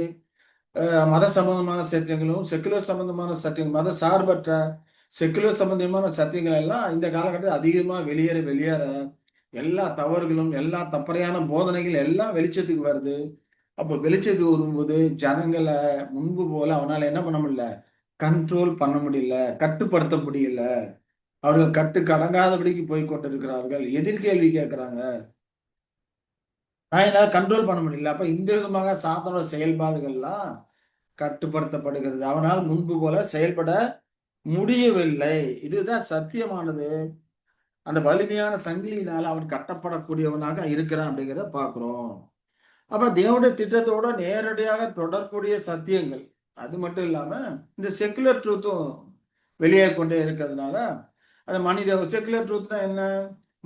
மத சம்பந்தமான சத்தியங்களும், செக்குலர் சம்பந்தமான சத்தியங்கள், மத சார்பற்ற செக்குலர் சம்பந்தமான சத்தியங்கள் எல்லாம் இந்த காலகட்டத்தில் அதிகமா வெளியேற எல்லா தவறுகளும், எல்லா தப்பறையான போதனைகள் எல்லாம் வெளிச்சத்துக்கு வருது. அப்ப வெளிச்சத்துக்கு வரும்போது ஜனங்களை முன்பு போல அவனால என்ன பண்ண முடியல, கண்ட்ரோல் பண்ண முடியல, கட்டுப்படுத்த முடியல. அவர்கள் கட்டுக்கு அடங்காதபடிக்கு போய் கொண்டிருக்கிறார்கள். எதிர்கேள்வி கேட்கிறாங்க. என்னால கண்ட்ரோல் பண்ண முடியல. அப்ப இந்த விதமாக சாத்தானோட செயல்பாடுகள்லாம் கட்டுப்படுத்தப்படுகிறது. அவனால் முன்பு போல செயல்பட முடியவில்லை. இதுதான் சத்தியமானது. அந்த வலிமையான சங்கிலியினால அவன் கட்டப்படக்கூடியவனாக இருக்கிறான் அப்படிங்கிறத பார்க்கிறோம். அப்ப தேவனுடைய திட்டத்தோட நேரடியாக தொடர்புடைய சத்தியங்கள். அது மட்டும் இல்லாம இந்த செக்குலர் ட்ரூத்தும் வெளியாகி கொண்டே இருக்கிறதுனால, அந்த மனித செக்குலர் ட்ரூத்னா என்ன?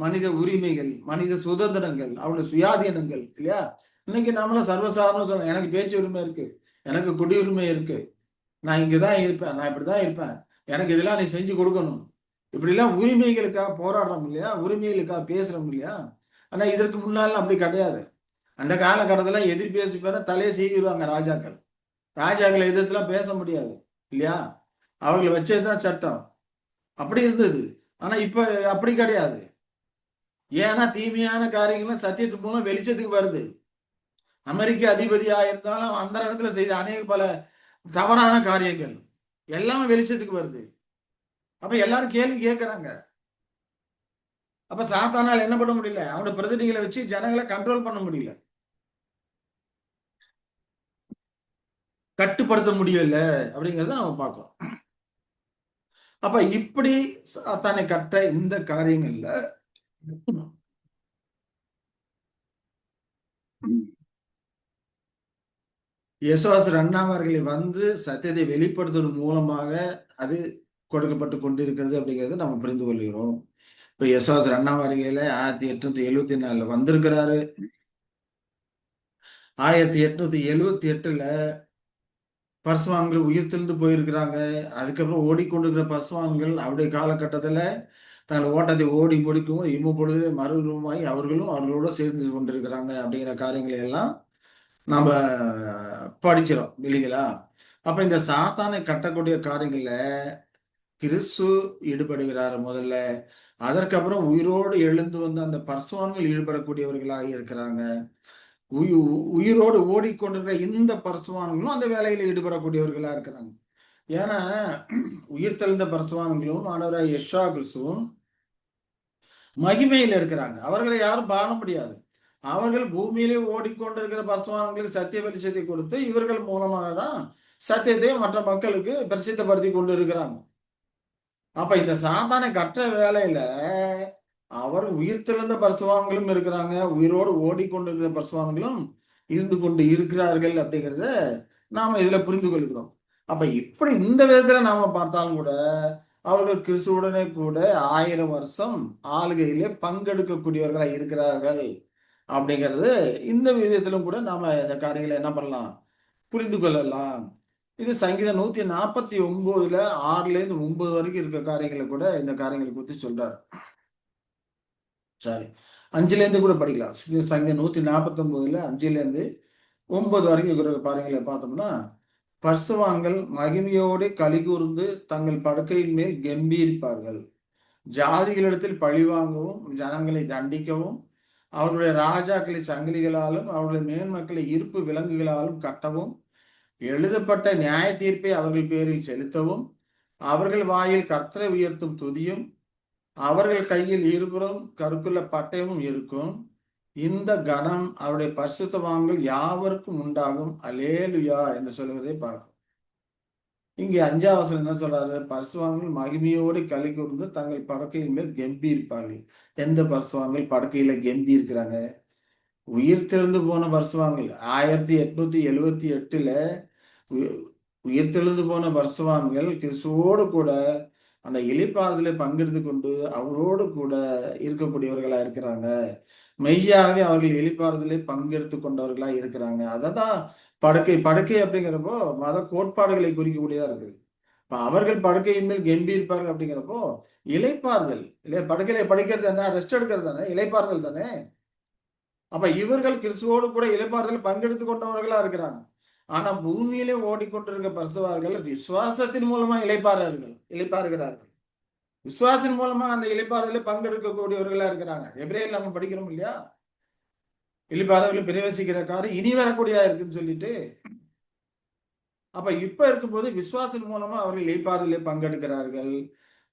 மனித உரிமைகள், மனித சுதந்திரங்கள், அவருடைய சுயாதீனங்கள் இல்லையா? இன்னைக்கு நாமெல்லாம் சர்வசாதாரணம் சொல்லலாம். எனக்கு பேச்சு உரிமை இருக்கு. எனக்கு குடியுரிமை இருக்கு. நான் இங்கதான் இருப்பேன். நான் இப்படிதான் இருப்பேன். எனக்கு இதெல்லாம் நீ செஞ்சு கொடுக்கணும். இப்படிலாம் உரிமைகளுக்காக போராடுறோம் இல்லையா? உரிமைகளுக்காக பேசுறோம் இல்லையா? ஆனா இதற்கு முன்னால அப்படி கிடையாது. அந்த காலகட்டத்துல எதிர் பேசி பேர தலையை சீவிடுவாங்க ராஜாக்கள். ராஜாக்களை எதிர்த்துலாம் பேச முடியாது இல்லையா? அவங்களை வச்சதுதான் சட்டம். அப்படி இருந்தது. ஆனா இப்ப அப்படி கிடையாது. ஏன்னா தீமையான காரியங்களும் சத்தியத்து மூலம் வெளிச்சத்துக்கு வருது. அமெரிக்க அதிபதியா இருந்தாலும் அந்த இடத்துல செய்த அநேக பல தவறான காரியங்கள் எல்லாமே வெளிச்சத்துக்கு வருது. அப்ப எல்லாரும் கேள்வி கேட்கறாங்க. அப்ப சாத்தானால் என்ன பண்ண முடியல? அவனோட பிரதிநிதிகளை வச்சு ஜனங்களை கண்ட்ரோல் பண்ண முடியல, கட்டுப்படுத்த முடியல அப்படிங்கறத நம்ம பார்க்கிறோம். அப்ப இப்படி சாத்தானை கட்ட இந்த காரியங்கள்ல யேசுவாசு அவர்களை வந்து சத்தியத்தை வெளிப்படுத்துவதன் மூலமாக அது கொடுக்கப்பட்டு கொண்டிருக்கிறது அப்படிங்கிறத நம்ம புரிந்து கொள்கிறோம். இப்ப யேசுவாசு வருகையில 1874 வந்திருக்கிறாரு. 1878ல பரிசுவான்கள் உயிர்த்தெழுந்து போயிருக்கிறாங்க. அதுக்கப்புறம் ஓடிக்கொண்டிருக்கிற பரிசுவான்கள் அவருடைய காலகட்டத்துல தங்கள் ஓட்டத்தை ஓடி முடிக்கவும் இம்மப்பொழுது மறுரூபமாய் அவர்களும் அவர்களோட சேர்ந்து கொண்டிருக்கிறாங்க அப்படிங்கிற காரியங்களை எல்லாம் நாம படிக்கிறோம் இல்லைங்களா? அப்ப இந்த சாத்தானை கட்டக்கூடிய காரியங்கள்ல கிறிஸ்து ஈடுபடுகிறாரு முதல்ல. அதற்கப்புறம் உயிரோடு எழுந்து வந்து அந்த பரிசுத்தவான்கள் ஈடுபடக்கூடியவர்களாக இருக்கிறாங்க. உயிரோடு ஓடிக்கொண்டிருக்கிற இந்த பரிசுத்தவான்களும் அந்த வேலையில ஈடுபடக்கூடியவர்களா இருக்கிறாங்க. ஏன்னா உயிர்த்தெழுந்த பரிசுத்தவான்களும் ஆண்டவராகிய யெஷுவா கிறிஸ்துவும் மகிமையில இருக்கிறாங்க. அவர்களை யாரும் பாண முடியாது. அவர்கள் பூமியிலே ஓடிக்கொண்டிருக்கிற பரிசுத்தவான்களுக்கு சத்திய வெளிச்சத்தை கொடுத்து இவர்கள் மூலமாக தான் சத்தியத்தை மற்ற மக்களுக்கு பிரசித்தப்படுத்தி கொண்டு இருக்கிறாங்க. அப்ப இந்த சாத்தானை கற்ற வேலையில அவர் உயிர்த்தெழுந்த பரிசுத்தவான்களும் இருக்கிறாங்க, உயிரோடு ஓடிக்கொண்டிருக்கிற பரிசுத்தவான்களும் இருந்து கொண்டு இருக்கிறார்கள் அப்படிங்கிறத நாம இதுல புரிந்து கொள்கிறோம். அப்ப இப்படி இந்த விதத்துல நாம பார்த்தாலும் கூட அவர்கள் கிறிஸ்துவுடனே கூட 1000 வருஷம் ஆளுகையிலே பங்கெடுக்கக்கூடியவர்களா இருக்கிறார்கள் அப்படிங்கிறது இந்த விதத்திலும் கூட நாம இந்த காரியங்களை என்ன பண்ணலாம், புரிந்து கொள்ளலாம். இது சங்கீதம் 149ல 6ல இருந்து 9 வரைக்கும் இருக்க காரியங்களை கூட இந்த காரியங்களை குறித்து சொல்றாரு. சாரி, 5ல இருந்து கூட படிக்கலாம். சங்கீதம் 149ல 5ல இருந்து 9 வரைக்கும் இருக்கிற காரியங்களை பார்த்தோம்னா, பரிசுத்தவான்கள் மகிமையோடு கலிகூர்ந்து தங்கள் படுக்கையின் மேல் கெம்பீரிப்பார்கள். ஜாதிகளிடத்தில் பழிவாங்கவும் ஜனங்களை தண்டிக்கவும் அவர்களுடைய ராஜாக்களை சங்கிலிகளாலும் அவர்களுடைய மேன்மக்களை இருப்பு விலங்குகளாலும் கட்டவும் எழுதப்பட்ட நியாய தீர்ப்பை அவர்கள் பேரில் செலுத்தவும் அவர்கள் வாயில் கர்த்தரை உயர்த்தும் துதியும் அவர்கள் கையில் இருபுறம் கருக்குள்ள பட்டயமும் இருக்கும். இந்த கணம் அவருடைய பரிசுத்தவான்கள் யாவருக்கும் உண்டாகும். அல்லேலுயா என்று சொல்லுவதை பார்க்கும். இங்கே 5ஆம் வசனம் என்ன சொல்றாரு? பரிசுத்தவான்கள் மகிமையோடு களி கூர்ந்து தங்கள் படுக்கையின் மேல் கெம்பீரிப்பார்கள். எந்த பரிசுத்தவான்கள் படுக்கையில கெம்பீரிக்கிறாங்க? உயிர்த்தெழுந்து போன பரிசுத்தவான்கள் 1878ல உயிர்த்தெழுந்து போன பரிசுத்தவான்கள் கிறிஸ்துவோடு கூட அந்த இளைப்பாறுதலை பங்கெடுத்து கொண்டு அவரோடு கூட இருக்கக்கூடியவர்களா இருக்கிறாங்க. மெய்யாவே அவர்கள் இளைப்பாறுதலை பங்கெடுத்து கொண்டவர்களா இருக்கிறாங்க. அததான் படுக்கை படுக்கை அப்படிங்கிறப்போ மத கோட்பாடுகளை குறிக்கக்கூடியதா இருக்குது. இப்ப அவர்கள் படுக்கையின் மேல் கெம்பீரிப்பார்கள் அப்படிங்கிறப்போ இளைப்பாறுதல் இல்லையா? படுக்கையில படிக்கிறது என்ன? ரெஸ்ட் எடுக்கிறது தானே, இளைப்பாறுதல் தானே. அப்ப இவர்கள் கிறிஸ்துவோடு கூட இளைப்பாறுதல் பங்கெடுத்து கொண்டவர்களா இருக்கிறாங்க. ஆனா பூமியிலே ஓடிக்கொண்டிருக்க பரிசுத்தவான்கள் விசுவாசத்தின் மூலமா இளைப்பாறுகிறார்கள். விசுவாசின் மூலமா அந்த இளைப்பாறுதலில் பங்கெடுக்கக்கூடியவர்களா இருக்கிறாங்க. எபிரேயர்ல நம்ம படிக்கிறோம் இல்லையா, இளைப்பாறுதலில் பிரவேசிக்கிற காரியம் இனி வரக்கூடியதா இருக்குன்னு சொல்லிட்டு. அப்ப இப்ப இருக்கும்போது விசுவாசின் மூலமா அவர்கள் இளைப்பாறுதலில் பங்கெடுக்கிறார்கள்.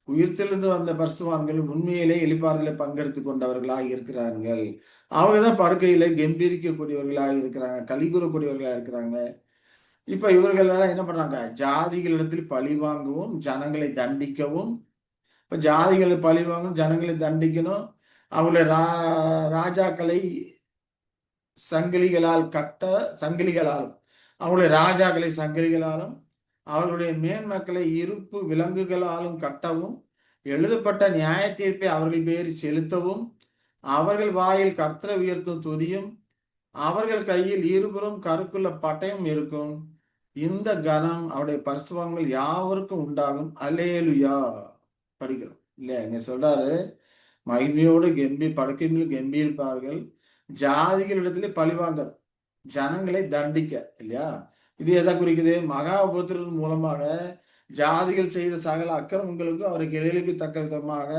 உயிர்த்தெழுந்து வந்த பரிசுத்தவான்கள் உண்மையிலே இளைப்பாறுதலில் பங்கெடுத்துக் கொண்டவர்களாக இருக்கிறார்கள். அவங்க தான் படுக்கையில கெம்பீரிக்கக்கூடியவர்களாக இருக்கிறாங்க, களி கூறக்கூடியவர்களாக இருக்கிறாங்க. இப்ப இவர்கள் எல்லாம் என்ன பண்றாங்க, ஜாதிகளிடத்தில் பழி வாங்கவும் ஜனங்களை தண்டிக்கவும். இப்ப ஜாதிகளை பழி வாங்கும், ஜனங்களை தண்டிக்கணும், அவங்களை ராஜாக்களை சங்கிலிகளால் கட்ட, சங்கிலிகளாலும் அவங்களுடைய ராஜாக்களை சங்கிலிகளாலும் அவர்களுடைய மேன்மக்களை இருப்பு விலங்குகளாலும் கட்டவும், எழுதப்பட்ட நியாய தீர்ப்பை அவர்கள் பேரில் செலுத்தவும், அவர்கள் வாயில் கர்த்தரை உயர்த்தும் துதியும் அவர்கள் கையில் இருபுறம் கருக்குள்ள பட்டயம் இருக்கும். இந்த கனம் அவருடைய பரிசுத்தவான்கள் யாவருக்கும் உண்டாகும். அல்லேலுயா படிக்கிறோம் இல்லையா, இங்க சொல்றாரு, மகிமையோடு படுக்கை மேல் கம்பீரிப்பார்கள், ஜாதிகளிடத்திலே பழிவாங்க, ஜனங்களை தண்டிக்க. இல்லையா, இது எதை குறிக்குது, மகா உபத்திரத்தின் மூலமாக ஜாதிகள் செய்த சகல அக்கிரமங்களுக்கும் அவருக்கு எழிலுக்கு தக்க விதமாக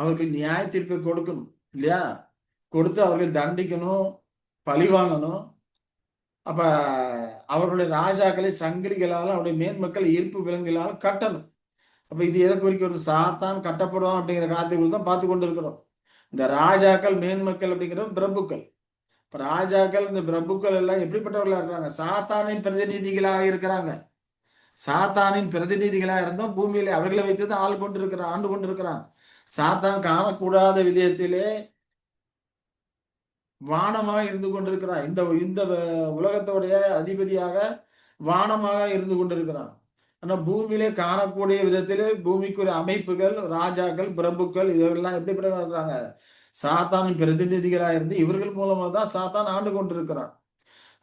அவர்கள் நியாய தீர்ப்பை கொடுக்கணும். இல்லையா, கொடுத்து அவர்கள் தண்டிக்கணும், பழி வாங்கணும். அப்ப அவர்களுடைய ராஜாக்களை சங்கிலிகளாலும் அவருடைய மேன்மக்கள் ஈர்ப்பு விலங்குகளாலும் கட்டணும். அப்ப இது எதை குறிக்கிறது, சாத்தான் கட்டப்படுவான் அப்படிங்கிற காரியத்தை தான் பார்த்து கொண்டு இருக்கிறோம். இந்த ராஜாக்கள் மேன்மக்கள் அப்படிங்கிற பிரபுக்கள். இப்ப ராஜாக்கள் இந்த பிரபுக்கள் எல்லாம் எப்படிப்பட்டவர்களா இருக்கிறாங்க, சாத்தானின் பிரதிநிதிகளாக இருக்கிறாங்க. சாத்தானின் பிரதிநிதிகளாக இருந்தோம் பூமியிலே அவர்களை வைத்து ஆண்டு கொண்டிருக்கிறான். சாத்தான் காணக்கூடாத விதயத்திலே வானமாக இருந்து கொண்டிருக்கிறான். இந்த இந்த உலகத்தோடைய அதிபதியாக வானமாக இருந்து கொண்டிருக்கிறான். ஆனா பூமியிலே காணக்கூடிய விதத்திலே பூமிக்குரிய அமைப்புகள், ராஜாக்கள், பிரபுக்கள் இதெல்லாம் எப்படி இருக்கிறாங்க, சாத்தானின் பிரதிநிதிகளாக இருந்து இவர்கள் மூலமா தான் சாத்தான் ஆண்டு கொண்டிருக்கிறான்.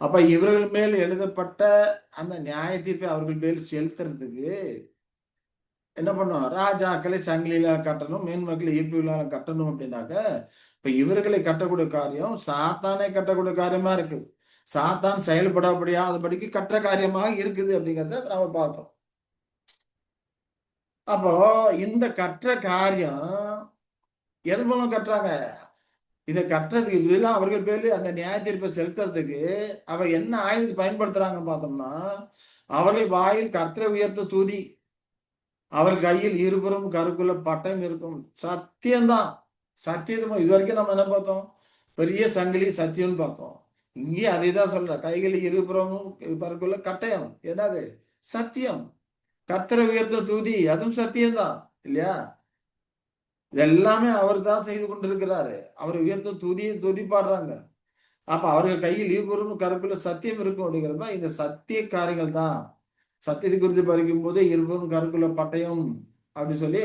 அப்ப இவர்கள் மேல் எழுதப்பட்ட அந்த நியாய தீர்ப்பை அவர்கள் மேல் செலுத்துறதுக்கு என்ன பண்ணும், ராஜாக்களை சங்கிலியில கட்டணும், மேன்மக்களை ஈர்ப்புகளால கட்டணும் அப்படின்னாக்க, இப்ப இவர்களை கட்டக்கூடிய காரியம் சாத்தானை கட்டக்கூடிய காரியமா இருக்குது. சாத்தான் செயல்படப்படியாதபடிக்கு கற்ற காரியமாக இருக்குது அப்படிங்கிறத நாம பார்க்கிறோம். அப்போ இந்த கற்ற காரியம் எது மூலம் கட்டுறாங்க, இதை கட்டுறதுக்கு இதெல்லாம் அவர்கள் பேர்ல அந்த நியாய தீர்ப்பை செலுத்துறதுக்கு அவ என்ன ஆயுதத்தை பயன்படுத்துறாங்க பார்த்தோம்னா, அவர்கள் வாயில் கர்த்தரை உயர்த்த தூதி, அவர் கையில் இருபுறம் கருக்குள்ள பட்டம் இருக்கும். சத்தியம்தான், சத்தியமா. இது வரைக்கும் நம்ம என்ன பார்த்தோம், பெரிய சங்கிலி சத்தியம்னு பார்த்தோம். இங்கேயும் அதே தான் சொல்ற, கைகள் இருபுறமும் கருக்குள்ள கட்டயம், என்னது சத்தியம். கர்த்தரை உயர்த்த தூதி, அதுவும் சத்தியம்தான். இல்லையா, இதெல்லாமே அவர் தான் செய்து கொண்டிருக்கிறாரு. அவர் உயர்த்த துதி பாடுறாங்க. அப்ப அவர்கள் கையில் இருபுறம் கருக்குள்ள சத்தியம் இருக்கும் அப்படிங்கிறப்ப இந்த சத்திய காரியங்கள் தான். சத்தியத்தை குறித்து படிக்கும் போது இருபுறம் கருக்குள்ள பட்டயம் அப்படின்னு சொல்லி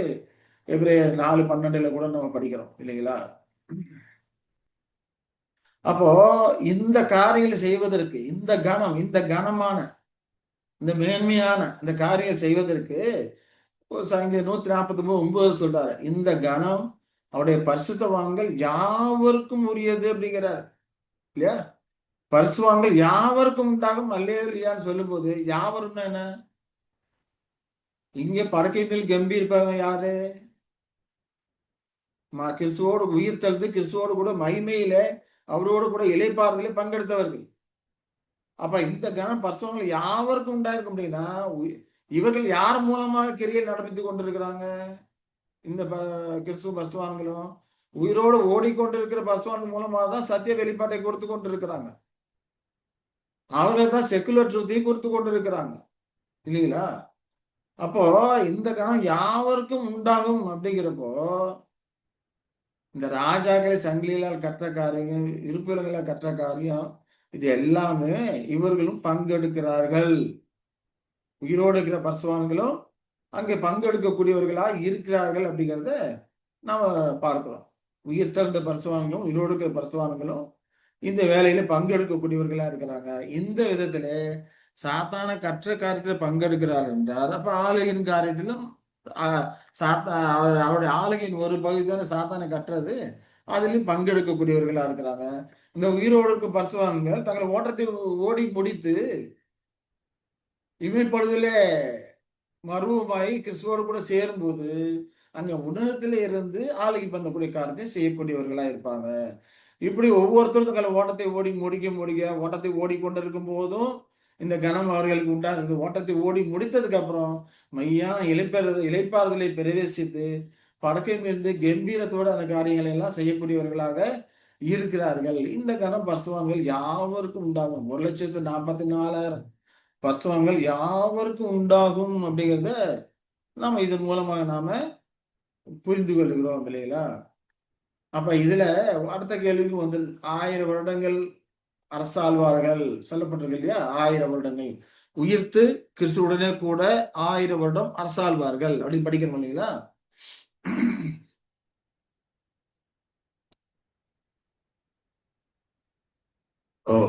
எபிரேயர் 4:12 கூட நம்ம படிக்கிறோம் இல்லைங்களா. அப்போ இந்த காரியங்களை செய்வதற்கு இந்த கனமான இந்த மேன்மையான இந்த காரியம் செய்வதற்கு 149 சொல்றாரு, இந்த கனம் அவருடைய பரிசுத்தவான்கள் யாவருக்கும் உரியது அப்படிங்கிறார். இல்லையா, பரிசுத்தவான்கள் யாவருக்கும் உண்டாகும் அல்லேலூயான்னு சொல்லும் போது யாவரும்னா என்ன, இங்கே படுக்கை மேல் கம்பீரிப்பாங்க யாரு, கிறிஸ்துவோடு உயிர் தழுது கிறிஸ்துவோடு கூட மகிமையில அவரோடு கூட இளைப்பாறுதலே பங்கெடுத்தவர்கள். அப்ப இந்த கனம் பரிசுத்தவான்கள் யாவருக்கும் உண்டாயிருக்கும் அப்படின்னா இவர்கள் யார் மூலமாக கிரியை நடப்பித்துக் கொண்டிருக்கிறாங்க, இந்த கிறிஸ்துவ பரிசுத்தவான்களும் உயிரோடு ஓடிக்கொண்டிருக்கிற பரிசுத்தவான்கள் மூலமாக தான் சத்திய வெளிப்பாட்டை கொடுத்து கொண்டிருக்கிறாங்க. அவர்கள் தான் செக்குலர் ட்ரூத்தையும் கொடுத்து கொண்டிருக்கிறாங்க இல்லைங்களா. அப்போ இந்த கணம் யாவருக்கும் உண்டாகும் அப்படிங்கிறப்போ இந்த ராஜாக்களை சங்கிலிகளால் கற்ற காரியம், இருப்பிடங்களால் கற்ற காரியம், இது எல்லாமே இவர்களும் பங்கெடுக்கிறார்கள். உயிரோடு இருக்கிற பரிசுத்தவான்களும் அங்கே பங்கெடுக்கக்கூடியவர்களா இருக்கிறார்கள் அப்படிங்கிறத நாம பார்க்கிறோம். உயிர் தெழுந்த பரிசுத்தவான்களும் உயிரோடு இருக்கிற பரிசுத்தவான்களும் இந்த வேலையில பங்கெடுக்கக்கூடியவர்களா இருக்கிறாங்க. இந்த விதத்துல சாத்தான கற்ற காரியத்துல பங்கெடுக்கிறார் என்றார். அப்ப ஆளுகையின் காரியத்திலும் அவருடைய ஆளுகையின் ஒரு பகுதி தானே சாத்தானை கட்டுறது, அதிலும் பங்கெடுக்கக்கூடியவர்களா இருக்கிறாங்க. இந்த உயிரோடு இருக்கும் பரிசுத்தவான்கள் தங்களை ஓட்டத்தை ஓடி முடித்து இமைப்பொழுதிலே மருவமாய் கிறிஸ்துவோடு கூட சேரும்போது அங்க உணவகத்திலே இருந்து ஆளுகை பண்ணக்கூடிய காரியத்தை செய்யக்கூடியவர்களா இருப்பாங்க. இப்படி ஒவ்வொருத்தரும் ஓட்டத்தை ஓடி முடிக்க முடிக்க ஓட்டத்தை ஓடிக்கொண்டிருக்கும் போதும் இந்த கனம் அவர்களுக்கு உண்டானது. ஓட்டத்தை ஓடி முடித்ததுக்கு அப்புறம் மையான இளைப்பாறுதலை பிரவேசித்து படக்கை மீது கம்பீரத்தோடு அந்த காரியங்களை எல்லாம் செய்யக்கூடியவர்களாக இருக்கிறார்கள். இந்த கனம் பரிசுத்தவான்கள் யாவருக்கும் உண்டாகும். 1,44,000 பரிசுத்தவான்கள் யாவருக்கும் உண்டாகும் அப்படிங்கிறத நாம இதன் மூலமாக நாம புரிந்து கொள்கிறோம் இல்லைங்களா? அப்ப இதுல அடுத்த கேள்விக்கு வந்துருது. 1000 வருடங்கள் அரசாழ்வார்கள் சொல்லப்பட்டிருக்கு இல்லையா? 1000 வருடங்கள் உயிர்த்து கிறிஸ்துவுடனே கூட 1000 வருடம் அரசாழ்வார்கள் அப்படின்னு படிக்கணும் இல்லைங்களா?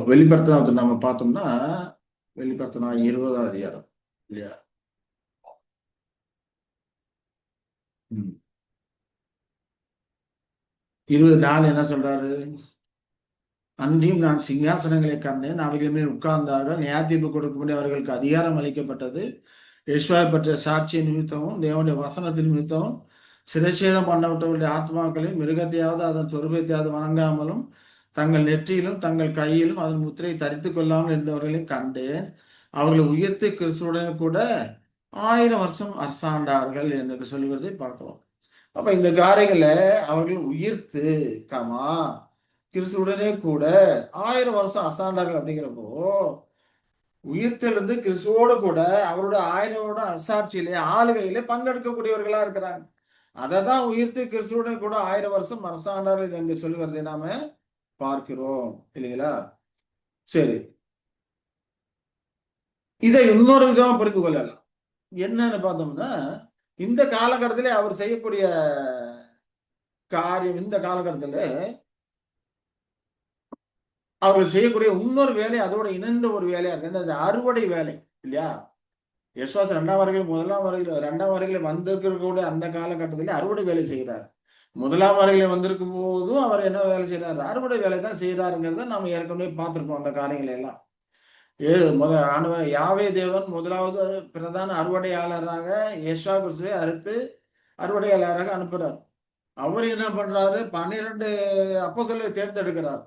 வெளிப்படுத்தின நம்ம பார்த்தோம்னா வெளிப்படுத்தினா 20ஆம் அதிகாரம் இல்லையா? 24 என்ன சொல்றாரு? அன்றியும் நான் சிங்காசனங்களை கண்டேன், அவைகள் மேல் உட்கார்ந்தாக நியாயத்தீர்ப்பு கொடுக்கும்படி அவர்களுக்கு அதிகாரம் அளிக்கப்பட்டது. யெகோவாவை பற்றிய சாட்சிய நிமித்தமும் தேவனுடைய வசனத்தின் நிமித்தமும் சிரச்சேதம் பண்ணப்பட்டவருடைய ஆத்மாக்களையும் மிருகத்தையாவது அதன் துருபத்தையாவது வணங்காமலும் தங்கள் நெற்றியிலும் தங்கள் கையிலும் அதன் முத்திரையை தரித்துக் கொள்ளாமல் இருந்தவர்களையும் கண்டேன். அவர்கள் உயர்த்து கிறிஸ்துவுடன் கூட 1000 வருஷம் அரசாண்டார்கள் என்று சொல்லுகிறதை பார்க்கிறோம். அப்ப இந்த காரியங்களை அவர்கள் உயிர்த்து கிறிஸ்துவுடனே கூட 1000 வருஷம் அரசாண்டார்கள் அப்படிங்கிறப்போ உயிர்த்தெழுந்து கிறிஸ்துவோடு கூட அவருடைய 1000 வருட அரசாட்சியிலே ஆளுகையிலே பங்கெடுக்கக்கூடியவர்களா இருக்கிறாங்க. அதை தான் உயிர்த்து கிறிஸ்துவுடன் கூட 1000 வருஷம் அரசாண்டார்கள் என்று சொல்லுகிறதை நாம பார்க்கிறோம் இல்லைங்களா? சரி, இதை இன்னொரு விதமா புரிந்து கொள்ளலாம். என்னன்னு பார்த்தோம்னா, இந்த காலகட்டத்திலே அவர் செய்யக்கூடிய காரியம், இந்த காலகட்டத்தில் அவர்கள் செய்யக்கூடிய இன்னொரு வேலை அதோட இணைந்த ஒரு வேலையா இருக்கு. அந்த அறுவடை வேலை இல்லையா? யெசுவா 2ஆம் வருகையில் 1ஆம் வருகையில் 2ஆம் வருகையில் வந்திருக்கக்கூடிய அந்த காலகட்டத்தில் அறுவடை வேலை செய்கிறார். 1ஆம் வருகையில் வந்திருக்கும் போதும் அவர் என்ன வேலை செய்யறாரு? அறுவடை வேலை தான் செய்யறாருங்கிறத நம்ம ஏற்கனவே பார்த்திருப்போம். அந்த காரியங்களை எல்லாம் யாவே தேவன் முதலாவது பிரதான அறுவடையாளராக யெசுவா கிறிஸ்துவை அறுத்து அறுவடையாளராக அனுப்புறார். அவர் என்ன பண்றாரு? 12 அப்போஸ்தலரை தேர்ந்தெடுக்கிறார்.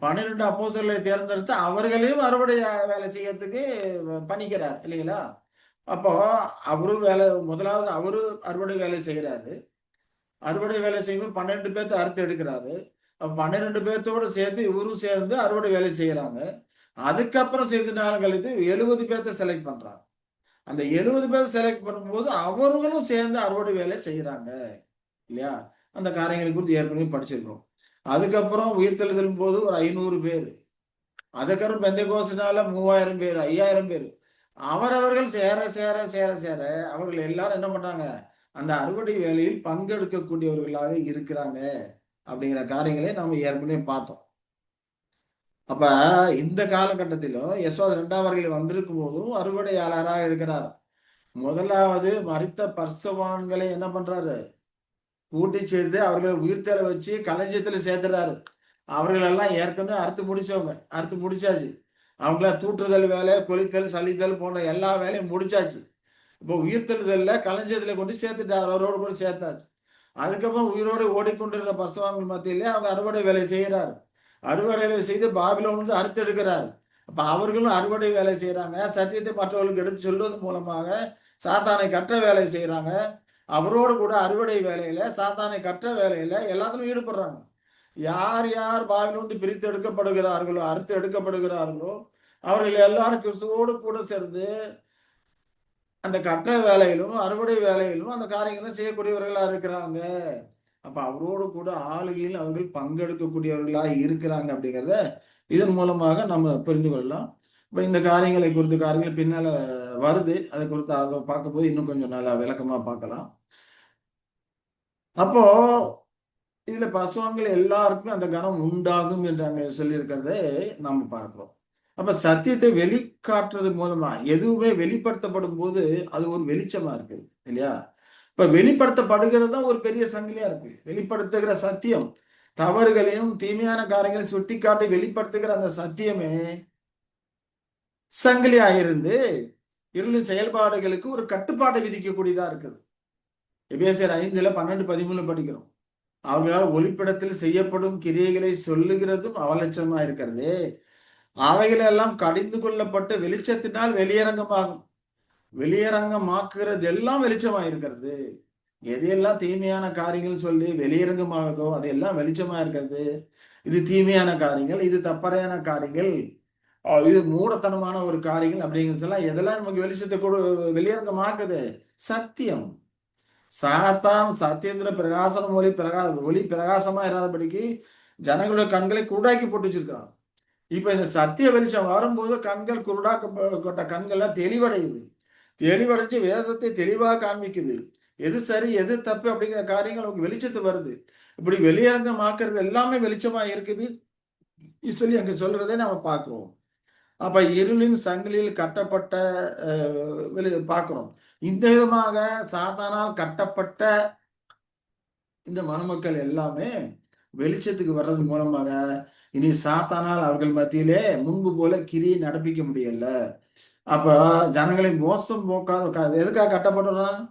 12 அப்போஸ்தலரை தேர்ந்தெடுத்து அவர்களையும் அறுவடை வேலை செய்யறதுக்கு பணிக்கிறார் இல்லைங்களா? அப்போ அவரும் முதலாவது அவரு அறுவடை வேலை செய்யறாரு. அறுவடை வேலை செய்யும்போது 12 பேர்த்த அறுத்து எடுக்கிறாரு. 12 பேர்த்தோடு சேர்த்து இவரும் சேர்ந்து அறுவடை வேலை செய்யறாங்க. அதுக்கப்புறம் செய்த நாள் கழித்து 70 பேர்த்த செலக்ட் பண்றாங்க. அந்த 70 பேர் செலக்ட் பண்ணும்போது அவர்களும் சேர்ந்து அறுவடை வேலை செய்யறாங்க இல்லையா? அந்த காரியங்களை குறித்து ஏற்கனவே படிச்சிருக்கோம். அதுக்கப்புறம் உயிர்த்தெழுதலும் போது ஒரு 500 பேர், அதுக்கப்புறம் பெந்தெகோஸ்துனால 3000 பேர், 5000 பேர், அவரவர்கள் சேர சேர சேர சேர அவர்கள் எல்லாரும் என்ன பண்றாங்க? அந்த அறுவடை வேலையில் பங்கெடுக்கக்கூடியவர்களாக இருக்கிறாங்க அப்படிங்கிற காரியங்களை நாம ஏற்கனவே பார்த்தோம். அப்ப இந்த காலகட்டத்திலும் யெசுவா 2ஆம் வருகையில் வந்திருக்கும் போதும் அறுவடையாளராக இருக்கிறார். முதலாவது மரித்த பரிசுத்தவான்களை என்ன பண்றாரு? கூட்டி சேர்த்து அவர்களை உயிர்த்தெழ வச்சு களஞ்சியத்துல சேர்த்துறாரு. அவர்கள் எல்லாம் ஏற்கனவே அறுத்து முடிச்சவங்க, அறுத்து முடிச்சாச்சு. அவங்கள தூற்றுதல் வேலை, கொளித்தல், சலித்தல் போன்ற எல்லா வேலையும் முடிச்சாச்சு. இப்போ உயிர்த்தெழுதல்ல களஞ்சியத்துல கொண்டு சேர்த்துட்டார், அவரோடு கூட சேர்த்தாச்சு. அதுக்கப்புறம் உயிரோடு ஓடிக்கொண்டிருந்த பரிசுத்தவான்கள் மத்தியிலே அவங்க அறுவடை வேலை செய்யறாரு. அறுவடை வேலை செய்து பாபிலோன் வந்து அறுத்தெடுக்கிறாரு. அப்ப அவர்களும் அறுவடை வேலை செய்யறாங்க. சத்தியத்தை மற்றவர்களுக்கு எடுத்து சொல்வது மூலமாக சாத்தானை கற்ற வேலை செய்யறாங்க. அவரோடு கூட அறுவடை வேலையில, சாத்தானை கற்ற வேலையில எல்லாத்திலும் ஈடுபடுறாங்க. யார் யார் பாபிலோன் பிரித்து எடுக்கப்படுகிறார்களோ, அறுத்து எடுக்கப்படுகிறார்களோ அவர்கள் எல்லாரும் கிறிஸ்துவோடு கூட சேர்ந்து அந்த கற்ற வேலையிலும் அறுவடை வேலையிலும் அந்த காரியங்களும் செய்யக்கூடியவர்களா இருக்கிறாங்க. அப்ப அவரோடு கூட ஆளுகையில் அவர்கள் பங்கெடுக்கக்கூடியவர்களா இருக்கிறாங்க அப்படிங்கிறத இதன் மூலமாக நம்ம புரிந்து கொள்ளலாம். இப்ப இந்த காரியங்களை குறித்த காரியங்கள் பின்னால வருது. அதை குறித்து பார்க்கும்போது இன்னும் கொஞ்சம் நல்லா விளக்கமா பார்க்கலாம். அப்போ இதுல பசுவான்கள் எல்லாருக்குமே அந்த கனம் உண்டாகும் என்று அங்க சொல்லியிருக்கிறதை நம்ம பார்க்கிறோம். அப்ப சத்தியத்தை வெளிக்காட்டுறது மூலமா எதுவுமே வெளிப்படுத்தப்படும் போது அது ஒரு வெளிச்சமா இருக்குது இல்லையா? இப்ப வெளிப்படுத்தப்படுகிறது தான் ஒரு பெரிய சங்கிலியா இருக்கு. வெளிப்படுத்துகிற சத்தியம் தவறுகளையும் தீமையான காரியங்களையும் சுட்டி காட்டி வெளிப்படுத்துகிற அந்த சத்தியமே சங்கிலியா இருந்து இருளின் செயல்பாடுகளுக்கு ஒரு கட்டுப்பாட்டை விதிக்கக்கூடியதா இருக்குது. எபேசியர் 5:12-13 படிக்கிறோம். அவர்களால் ஒளிப்படத்தில் செய்யப்படும் கிரியைகளை சொல்லுகிறதும் அவலட்சணமா இருக்கிறது. அவைகளெல்லாம் கடிந்து கொள்ளப்பட்டு வெளிச்சத்தினால் வெளியரங்கமாகும். வெளியரங்கமாக்குறது எல்லாம் வெளிச்சமா இருக்கிறது. எதையெல்லாம் தீமையான காரியங்கள் சொல்லி வெளியரங்கமாகுதோ அதெல்லாம் வெளிச்சமா இருக்கிறது. இது தீமையான காரியங்கள், இது தப்பறையான காரியங்கள், இது மூடத்தனமான ஒரு காரியங்கள் அப்படிங்கிறதெல்லாம் எதெல்லாம் நமக்கு வெளிச்சத்தை வெளியரங்கமாக்குது? சத்தியம். சாத்தான் சத்தியத்துல பிரகாசம் ஒளி பிரகாசமா இராதபடிக்கு ஜனங்களுடைய கண்களை குருடாக்கி போட்டு வச்சிருக்கான். இப்ப இந்த சத்திய வெளிச்சம் வரும்போது கண்கள் குருடாக்கப்பட்ட கண்கள்லாம் தெளிவடையுது. தெளிவடைஞ்சு வேதத்தை தெளிவாக காண்பிக்குது. எது சரி எது தப்பு அப்படிங்கிற காரியங்கள் நமக்கு வெளிச்சத்து வருது. இப்படி வெளியரங்கமாக்குறது எல்லாமே வெளிச்சமா இருக்குது சொல்லி அங்க சொல்றதை நம்ம பார்க்கிறோம். அப்ப இருளின் சங்கிலியில் கட்டப்பட்ட பார்க்கிறோம். இந்த விதமாக சாத்தானால் கட்டப்பட்ட இந்த மணமக்கள் எல்லாமே வெளிச்சத்துக்கு வர்றது மூலமாக இனி சாத்தானால் அவர்கள் மத்தியிலே முன்பு போல கிரியை நடப்பிக்க முடியல. அப்ப ஜனங்களை மோசம் போக்காத எதுக்காக கட்டப்படுறான்?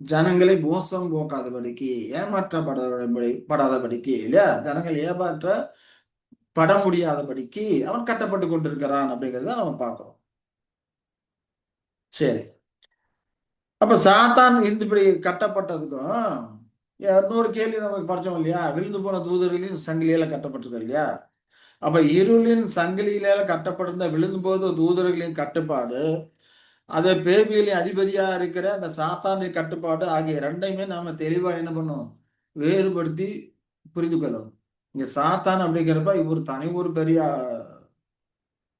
ஜனங்களை மோசம் போக்காதபடிக்கு, ஏமாற்றப்படாதபடிக்கு இல்லையா? ஜனங்கள் ஏமாற்றப்பட முடியாதபடிக்கு அவன் கட்டப்பட்டு கொண்டிருக்கிறான் அப்படிங்கிறத நம்ம பார்க்கிறோம். சரி, அப்ப சாத்தான் இப்படி கட்டப்பட்டதுக்கும் இன்னொரு கேள்வி நமக்கு படிச்சோம் இல்லையா? விழுந்து போன தூதர்களின் சங்கிலியில கட்டப்பட்டிருக்க இல்லையா? அப்ப இருளின் சங்கிலியில கட்டப்பட்டிருந்த விழுந்து போது தூதர்களின் கட்டுப்பாடு, அது பேபிகளின் அதிபதியா இருக்கிற அந்த சாத்தானின் கட்டுப்பாடு ஆகிய ரெண்டையுமே நாம தெளிவா என்ன பண்ணும்? வேறுபடுத்தி புரிந்து கொள்ளணும். இங்க சாத்தான் அப்படிங்கிறப்ப இவர் தனி ஒரு பெரிய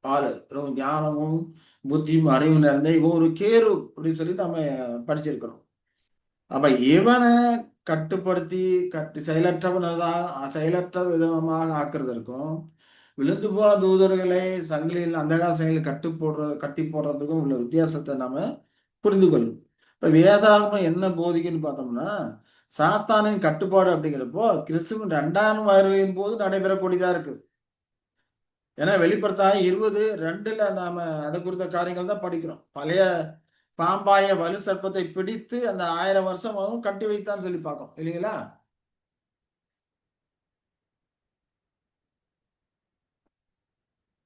ஆளு, ரொம்ப ஞானமும் புத்தியும் அறிவும் நிறைந்த இவன் ஒரு கேரு அப்படின்னு சொல்லி நம்ம படிச்சிருக்கிறோம். அப்ப இவனை கட்டுப்படுத்தி செயலற்ற விதமாக ஆக்குறதற்கும், விழுந்து போன தூதர்களை சங்கிலியில் அந்தகார சங்கிலில் கட்டி போடுறதுக்கும் உள்ள வித்தியாசத்தை நாம புரிந்து கொள்ளும். இப்ப வேதாகமம் என்ன போதிக்குன்னு பார்த்தோம்னா, சாத்தானின் கட்டுப்பாடு அப்படிங்கிறப்போ கிறிஸ்துவின் 2ஆம் வருகையின் போது நடைபெறக்கூடியதா இருக்கு. ஏன்னா வெளிப்படுத்தாய் 20:2 நாம அது குறித்த காரியங்கள் தான் படிக்கிறோம். பழைய பாம்பாய வலு சர்ப்பத்தை பிடித்து அந்த 1000 வருஷமும் கட்டி வைத்தான்னு சொல்லி பார்க்கோம் இல்லைங்களா?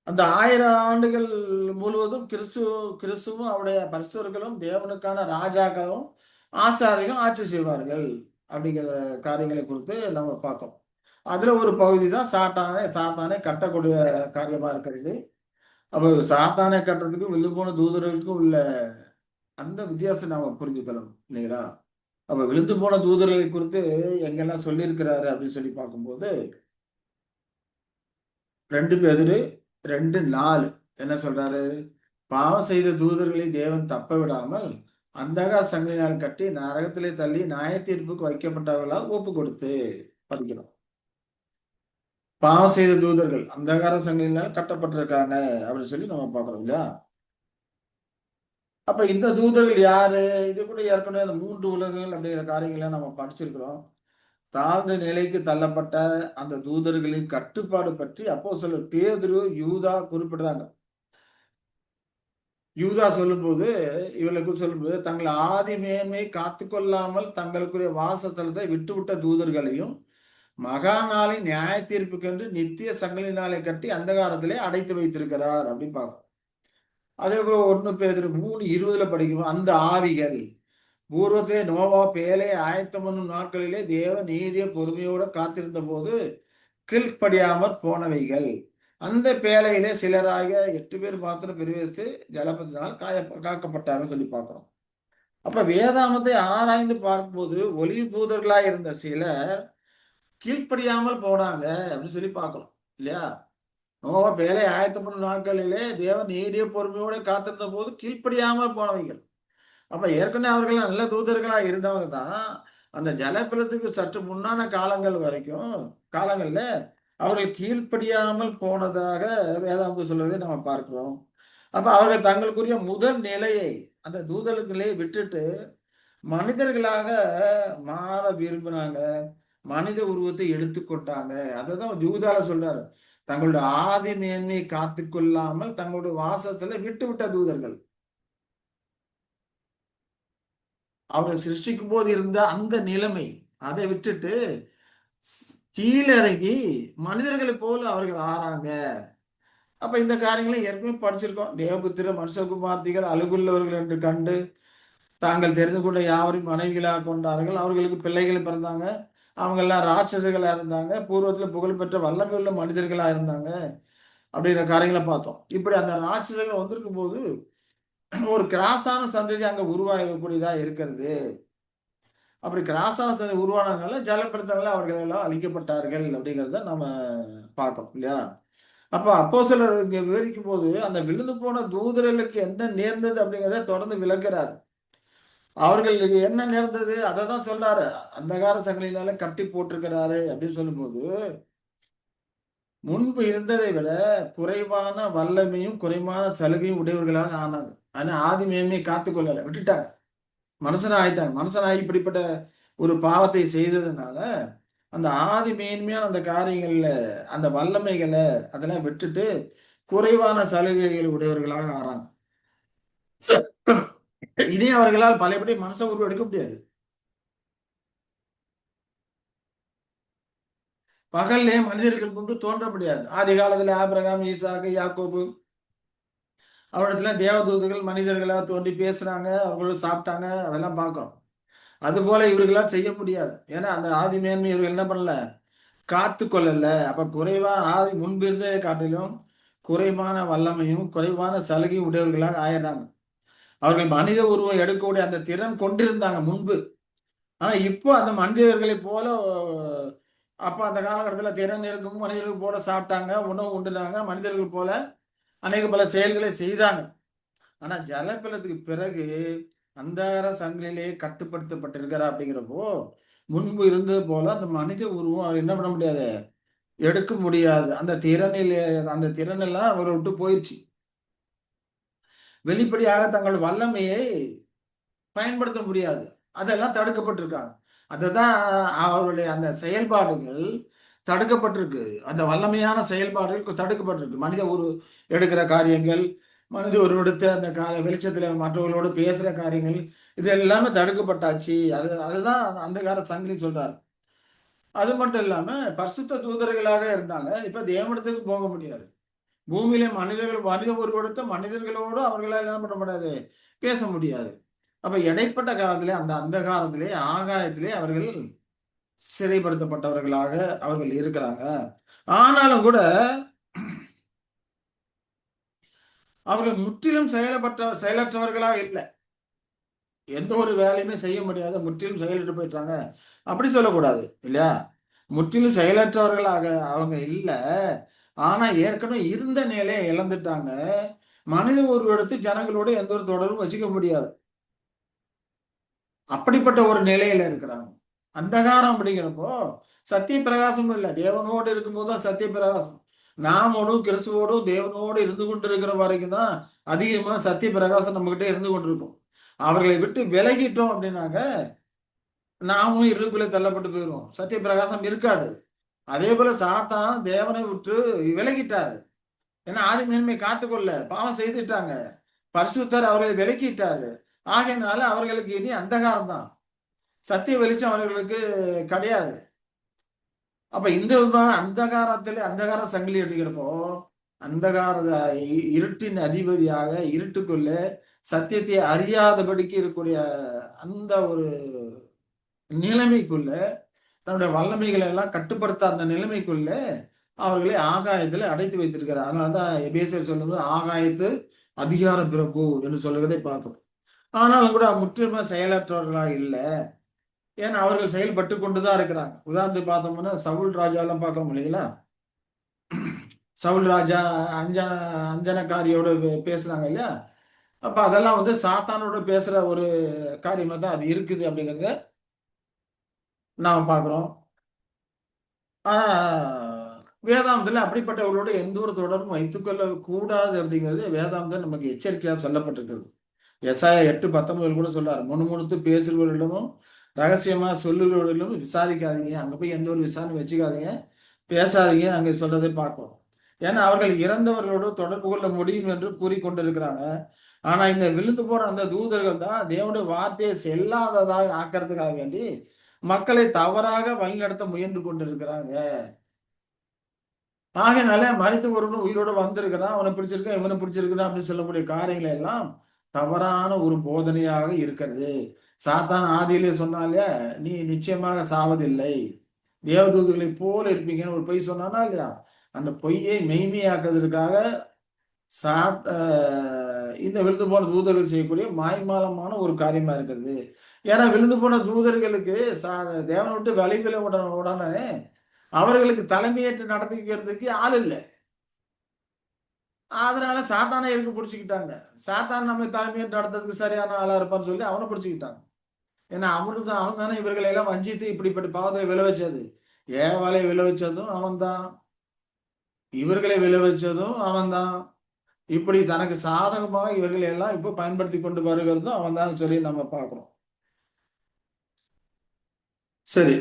அந்த 1000 ஆண்டுகள் முழுவதும் கிறிஸ்துவும் அவருடைய பரிசுத்தர்களும் தேவனுக்கான ராஜாக்களும் ஆசாரிகளும் ஆட்சி செய்வார்கள் அப்படிங்கிற காரியங்களை குறித்து நம்ம பார்க்கோம். அதுல ஒரு பகுதி தான் சாத்தானை கட்டக்கூடிய காரியமா இருக்கிறது. அப்ப சாத்தானை கட்டுறதுக்கும் வில்லு போன தூதர்களுக்கும் உள்ள அந்த வித்தியாசம் நாம புரிஞ்சுக்கணும் இல்லைங்களா? அப்ப விழுந்து போன தூதர்களை குறித்து எங்கெல்லாம் சொல்லியிருக்கிறாரு அப்படின்னு சொல்லி பார்க்கும்போது 2 பேதுரு 2:4 என்ன சொல்றாரு? பாவம் செய்த தூதர்களை தேவன் தப்ப விடாமல் அந்தகா சங்கிலியால் கட்டி நரகத்திலே தள்ளி நியாய தீர்ப்புக்கு வைக்கப்பட்டவர்களால் ஒப்பு கொடுத்து படிக்கிறோம். பாவம் செய்த தூதர்கள் அந்தகார சங்கிலியால் கட்டப்பட்டிருக்காங்க அப்படின்னு சொல்லி நம்ம பார்க்கிறோம் இல்லையா? அப்ப இந்த தூதர்கள் யாரு? இது கூட ஏற்கனவே அந்த 3 உலகங்கள் அப்படிங்கிற காரியங்களை நம்ம படிச்சிருக்கிறோம். தாழ்ந்த நிலைக்கு தள்ளப்பட்ட அந்த தூதர்களின் கட்டுப்பாடு பற்றி அப்போஸ்தலர் பேதுரு, யூதா குறிப்பிடுறாங்க. யூதா சொல்லும்போது இவர்களுக்கு சொல்லும்போது தங்கள் ஆதி மேன்மை காத்து கொள்ளாமல் தங்களுக்குரிய வாசத்தலத்தை விட்டுவிட்ட தூதர்களையும் மகா நாளின் நியாய தீர்ப்புக்கென்று நித்திய சங்கிலினாலே கட்டி அந்தகாரத்திலே அடைத்து வைத்திருக்கிறார் அப்படின்னு பார்க்கும். அதே போல 1 பேதுரு 3:20 படிக்கும் அந்த ஆவிகள் பூர்வத்திலே நோவா பேலை ஆயத்தம் பண்ணும் நாட்களிலே தேவ நீடிய பொறுமையோடு காத்திருந்த போது கீழ்ப்படியாமற் போனவைகள். அந்த பேலையிலே சிலராக 8 பேர் மாத்திரம் பிரவேசித்து ஜலபத்தினால் காக்கப்பட்டார்கள் சொல்லி பார்க்கிறோம். அப்ப வேதாமத்தை ஆராய்ந்து பார்க்கும்போது ஒளி தூதர்களாக இருந்த சிலர் கீழ்ப்படியாமல் போனாங்க அப்படின்னு சொல்லி பார்க்கலாம் இல்லையா? நோவா பேலை ஆயத்தம் பண்ணும் நாட்களிலே தேவன் நீடிய பொறுமையோடு காத்திருந்த போது கீழ்ப்படியாமல் போனவைகள். அப்ப ஏற்கனவே அவர்கள் நல்ல தூதர்களா இருந்தவங்க தான் அந்த ஜலப்பிரளயத்துக்கு சற்று முன்னான காலங்கள்ல அவர்கள் கீழ்ப்படியாமல் போனதாக வேதாந்தம் சொல்வதை நம்ம பார்க்கிறோம். அப்ப அவர்கள் தங்களுக்குரிய முதல் நிலையை அந்த தூதர்களை விட்டுட்டு மனிதர்களாக மாற விரும்பினாங்க. மனித உருவத்தை எடுத்துக்கொண்டாங்க. அததான் யூதால சொல்றாரு. தங்களுடைய ஆதி மேன்மையை காத்து கொள்ளாமல் தங்களுடைய வாசத்துல விட்டு விட்ட தூதர்கள். அவரை சிருஷ்டிக்கும் போது இருந்த அந்த நிலைமை, அதை விட்டுட்டு கீழிறங்கி மனிதர்களை போல அவர்கள் ஆறாங்க. அப்ப இந்த காரியங்களை ஏற்கனவே படிச்சிருக்கோம். தேவபுத்திர மனுஷகுமார்த்திகள் அழகுள்ளவர்கள் என்று கண்டு தாங்கள் தெரிந்து கொண்ட யாவரையும் மனைவிகளாக கொண்டார்கள். அவர்களுக்கு பிள்ளைகள் பிறந்தாங்க. அவங்க எல்லாம் ராட்சசர்களா இருந்தாங்க. பூர்வத்துல புகழ்பெற்ற வல்லமை உள்ள மனிதர்களா இருந்தாங்க. அப்படிங்கிற காரியங்களை பார்த்தோம். இப்படி அந்த ராட்சசர்கள் வந்திருக்கும் போது ஒரு கிராஸான சந்ததி அங்க உருவாகக்கூடியதா இருக்கிறது. அப்படி கிராஸான சந்ததி உருவானதுனால ஜலப்பிரளயத்தினால அவர்கள் எல்லாம் அழிக்கப்பட்டார்கள் அப்படிங்கிறத நம்ம பார்க்கிறோம் இல்லையா? அப்ப அப்போஸ்தலர் இங்க விவரிக்கும் போது அந்த விழுந்து போன தூதர்களுக்கு என்ன நேர்ந்தது அப்படிங்கிறத தொடர்ந்து விளக்குறாரு. அவர்களுக்கு என்ன நேர்ந்தது அதை தான் சொல்றாரு. அந்தகார சங்கிலினால கட்டி போட்டிருக்கிறாரு அப்படின்னு சொல்லும்போது, முன்பு இருந்ததை விட குறைவான வல்லமையும் குறைவான சலுகையும் உடையவர்களாக ஆனாங்க. ஆனா ஆதி மேன்மையை காத்துக்கொள்ளல, விட்டுட்டாங்க. மனுஷனா ஆயிட்டாங்க. மனுஷனாகி இப்படிப்பட்ட ஒரு பாவத்தை செய்ததுனால அந்த ஆதி மேன்மையான அந்த காரியங்கள்ல அந்த வல்லமைகளை அதெல்லாம் விட்டுட்டு குறைவான சலுகைகள் உடையவர்களாக ஆறாங்க. இனி அவர்களால் பழையபடி மனுஷ உருவம் எடுக்க முடியாது. பகல்லே மனிதர்கள் கொண்டு தோன்ற முடியாது. ஆதி காலத்துல ஆபிரகாம், ஈசாக்கு, யாக்கோபு அவரிடத்துல தேவதூதர்கள் மனிதர்களா தோன்றி பேசுறாங்க, அவங்களும் சாப்பிட்டாங்க, அதெல்லாம் பார்க்கிறோம். அது போல இவர்களால் செய்ய முடியாது. ஏன்னா அந்த ஆதி மேன்மை இவர்கள் என்ன பண்ணல, காத்து கொள்ளல. அப்ப குறைவா ஆதி முன்பு இருந்ததை காட்டிலும் குறைவான வல்லமையும் குறைவான சலுகையும் உடையவர்களாக ஆயிடுறாங்க. அவர்கள் மனித உருவம் எடுக்கக்கூடிய அந்த திறன் கொண்டிருந்தாங்க முன்பு. ஆனா இப்போ அந்த மனிதர்களை போல அப்ப அந்த காலகட்டத்தில் திறன் இருக்கும் மனிதர்கள் போல சாப்பிட்டாங்க, உணவு உண்டுனாங்க, மனிதர்கள் போல அநேக பல செயல்களை செய்தாங்க. ஆனா ஜலப்பிரளயத்துக்கு பிறகு அந்தகார சங்கிலே கட்டுப்படுத்தப்பட்டிருக்கிறார் அப்படிங்கிறப்போ முன்பு இருந்தது போல அந்த மனித உருவம் அவர் என்ன பண்ண முடியாது, எடுக்க முடியாது. அந்த திறனெல்லாம் அவரை விட்டு போயிடுச்சு. வெளிப்படையாக தங்கள் வல்லமையை பயன்படுத்த முடியாது. அதெல்லாம் தடுக்கப்பட்டிருக்காங்க. அதுதான் அவருடைய அந்த செயல்பாடுகள் தடுக்கப்பட்டிருக்கு. அந்த வல்லமையான செயல்பாடுகள் தடுக்கப்பட்டிருக்கு. மனித ஒரு எடுக்கிற காரியங்கள், மனித ஒரு எடுத்து அந்த வெளிச்சத்துல மற்றவர்களோடு பேசுற காரியங்கள், இது எல்லாமே தடுக்கப்பட்டாச்சு. அதுதான் அந்த கால சங்கிலி சொல்றாரு. அது மட்டும் இல்லாம பரிசுத்த தூதர்களாக இருந்தாங்க. இப்ப தேவனிடத்துக்கு போக முடியாது. பூமியில மனிதர்கள் மனித உருவெடுத்த மனிதர்களோடு அவர்களால் என்ன பண்ண முடியாது, பேச முடியாது. அப்ப இடைப்பட்ட காலத்திலே அந்த காலத்திலே ஆகாயத்திலே அவர்கள் சிறைப்படுத்தப்பட்டவர்களாக அவர்கள் இருக்கிறாங்க. ஆனாலும் கூட அவர்கள் முற்றிலும் செயலற்றவர்களாக இல்லை. எந்த ஒரு வேலையுமே செய்ய முடியாத முற்றிலும் செயலற்று போயிட்டாங்க அப்படி சொல்லக்கூடாது இல்லையா? முற்றிலும் செயலற்றவர்களாக அவங்க இல்லை. ஆனா ஏற்கனவே இருந்த நிலையை இழந்துட்டாங்க. மனித உருவெடுத்து ஜனங்களோட எந்த ஒரு தொடர்பும் வச்சுக்க முடியாது. அப்படிப்பட்ட ஒரு நிலையில இருக்கிறாங்க. அந்தகாரம் அப்படிங்கிறப்போ சத்திய பிரகாசம் இல்லை. தேவனோடு இருக்கும்போது தான் சத்திய பிரகாசம். நாமோடும் கிறிஸ்துவோடும் தேவனோடு இருந்து கொண்டு இருக்கிற வரைக்கும் தான் அதிகமா சத்திய பிரகாசம் நம்ம கிட்ட இருந்து கொண்டிருக்கும். அவர்களை விட்டு விலகிட்டோம் அப்படின்னாக்க நாமும் இருளுக்குள்ளே தள்ளப்பட்டு போயிடுவோம். சத்திய பிரகாசம் இருக்காது. அதே போல சாத்தான் தேவனை விட்டு விலகிட்டாரு. ஏன்னா ஆதி மேன்மை காத்துக்கொள்ள பாவம் செய்துட்டாங்க. பரிசுத்தர் அவர்களை விலக்கிட்டாரு. ஆகையினால அவர்களுக்கு இனி அந்தகாரம் தான். சத்திய வெளிச்சம் அவர்களுக்கு கிடையாது. அப்ப இந்த அந்தகார சங்கிலி எடுக்கிறப்போ அந்தகார இருட்டின் அதிபதியாக இருட்டுக்குள்ள சத்தியத்தை அறியாதபடிக்கு இருக்கக்கூடிய அந்த ஒரு நிலைமைக்குள்ள தன்னுடைய வல்லமைகளை எல்லாம் கட்டுப்படுத்த அந்த நிலைமைக்குள்ள அவர்களை ஆகாயத்தில் அடைத்து வைத்திருக்கிறார். அதனால்தான் எபேசியர் சொல்லும்போது ஆகாயத்து அதிகார பிரபு என்று சொல்லுவதை பார்க்கிறோம். ஆனாலும் கூட முற்றிலுமா செயலற்றவர்களாக இல்லை. ஏன்னா அவர்கள் செயல்பட்டு கொண்டுதான் இருக்கிறாங்க. உதாரணத்துக்கு பார்த்தோம்னா சவுல் ராஜா எல்லாம் பார்க்கிறோம் இல்லைங்களா? சவுல் ராஜா அஞ்சனக்காரியோட பேசுறாங்க இல்லையா? அப்ப அதெல்லாம் சாத்தானோட பேசுற ஒரு காரியமா தான் அது இருக்குது அப்படிங்கிறத நாம் பார்க்கிறோம். ஆனா வேதாந்தத்துல அப்படிப்பட்டவர்களோட எந்த ஒரு தொடர்பும் வைத்துக்கொள்ள கூடாது அப்படிங்கிறது வேதாந்தம் நமக்கு எச்சரிக்கையா சொல்லப்பட்டிருக்கிறது. எசாயா 8:19 கூட சொல்றாரு, முணுமுணுத்து பேசுகிறவர்களிடமும் ரகசியமா சொல்லுகிறவர்களிடமும் விசாரிக்காதீங்க. அங்க போய் எந்த ஒரு விசாரணை வச்சுக்காதீங்க, பேசாதீங்க அங்க சொல்றதை பார்க்கிறோம். ஏன்னா அவர்கள் இறந்தவர்களோடு தொடர்பு கொள்ள முடியும் என்று கூறிக்கொண்டிருக்கிறாங்க. ஆனா இந்த விழுந்து போன அந்த தூதர்கள் தான் தேவனுடைய வார்த்தையை செல்லாததாக ஆக்கிறதுக்காக வேண்டி மக்களை தவறாக வழிநடத்த முயன்று கொண்டிருக்கிறாங்க. ஆகையினால மரித்து ஒருவன் உயிரோட வந்திருக்கிறான், அவனை பிடிச்சிருக்கான், இவனை பிடிச்சிருக்கிறான் அப்படின்னு சொல்லக்கூடிய காரியங்கள் எல்லாம் தவறான ஒரு போதனையாக இருக்கிறது. சாத்தான் ஆதியிலே சொன்னாலே, நீ நிச்சயமாக சாவதில்லை, தேவதூதர்களைப் போல இருப்பீங்கன்னு ஒரு பொய் சொன்னானா இல்லையா? அந்த பொய்யை மெய்மையாக்குவதற்காக இந்த விழுந்து போன தூதர்கள் செய்யக்கூடிய மாய்மாலமான ஒரு காரியமா இருக்கிறது. ஏன்னா விழுந்து போன தூதர்களுக்கு தேவனை விட்டு விலகின உடனே அவர்களுக்கு தலைமையேற்று நடத்திக்கிறதுக்கு ஆள் இல்லை. அதனால சாத்தானை எதுக்கு பிடிச்சிக்கிட்டாங்க? சாத்தான் நம்ம தலைமையேற்று நடத்துறதுக்கு சரியான ஆளா இருப்பான்னு சொல்லி அவனை பிடிச்சிக்கிட்டாங்க. ஏன்னா அவன் தானே இவர்களை எல்லாம் வஞ்சித்து இப்படிப்பட்ட பாவத்தை விளைவிச்சது. ஏவாளை விளைவிச்சதும் அவன்தான், இவர்களை விளைவிச்சதும் அவன்தான். இப்படி தனக்கு சாதகமாக இவர்களை எல்லாம் இப்ப பயன்படுத்தி கொண்டு வருகிறதும் அவன் தான் சொல்லி நம்ம பார்க்கிறோம். சரி.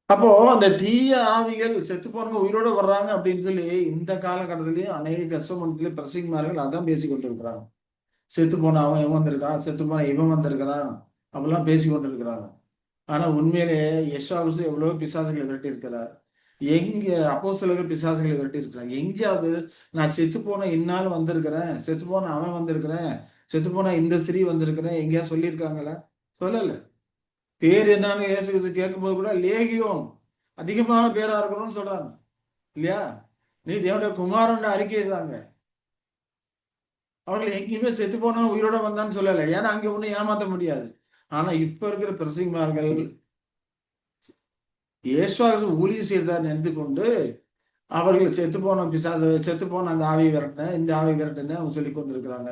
அப்போ அந்த தீய ஆவிகள் செத்து போனவங்க உயிரோட வர்றாங்க அப்படின்னு சொல்லி இந்த காலகட்டத்திலயும் அநேக கஷ்டமண்டல பிரசங்கமார்கள் அதான் பேசி கொண்டு இருக்கிறாங்க. செத்து போன அவன் இவன் வந்திருக்கான், செத்து போன இவன் வந்திருக்கிறான், அப்படிலாம் பேசி கொண்டு இருக்கிறாங்க. ஆனா உண்மையிலே யெஷுவா எவ்வளவோ பிசாசுகளை விரட்டி இருக்கிறார். எங்க அப்போஸ்தலர்கள் பிசாசுகளை விரட்டி இருக்கிறாங்க. எங்கேயாவது நான் செத்து போன இந்நாள் வந்திருக்கிறேன், செத்து போன அவன் வந்திருக்கிறேன், செத்து போன இந்த ஸ்திரீ வந்திருக்கிறேன், எங்கேயாவது சொல்லியிருக்காங்களா? சொல்லல. பேர் என்னன்னு இயேசு கிறிஸ்து கேட்கும்போது கூட லேகியோன், அதிகமான பேரா இருக்கணும்னு சொல்றாங்க இல்லையா? நீ தேவனுடைய குமாரன் அறிக்கையிடுறாங்க. அவர்கள் எங்கேயுமே செத்து போனா உயிரோட வந்தான்னு சொல்லலை. ஏன்னா அங்க ஒண்ணு ஏமாத்த முடியாது. ஆனா இப்ப இருக்கிற பிரசங்கமார்கள் இயேசுவா ஊழியம் செய்தார் நினைத்து கொண்டு அவர்கள் செத்து போன பிசாசு, செத்து போன அந்த ஆவியை விரட்டின, இந்த ஆவியை விரட்டின அவங்க சொல்லி கொண்டிருக்கிறாங்க.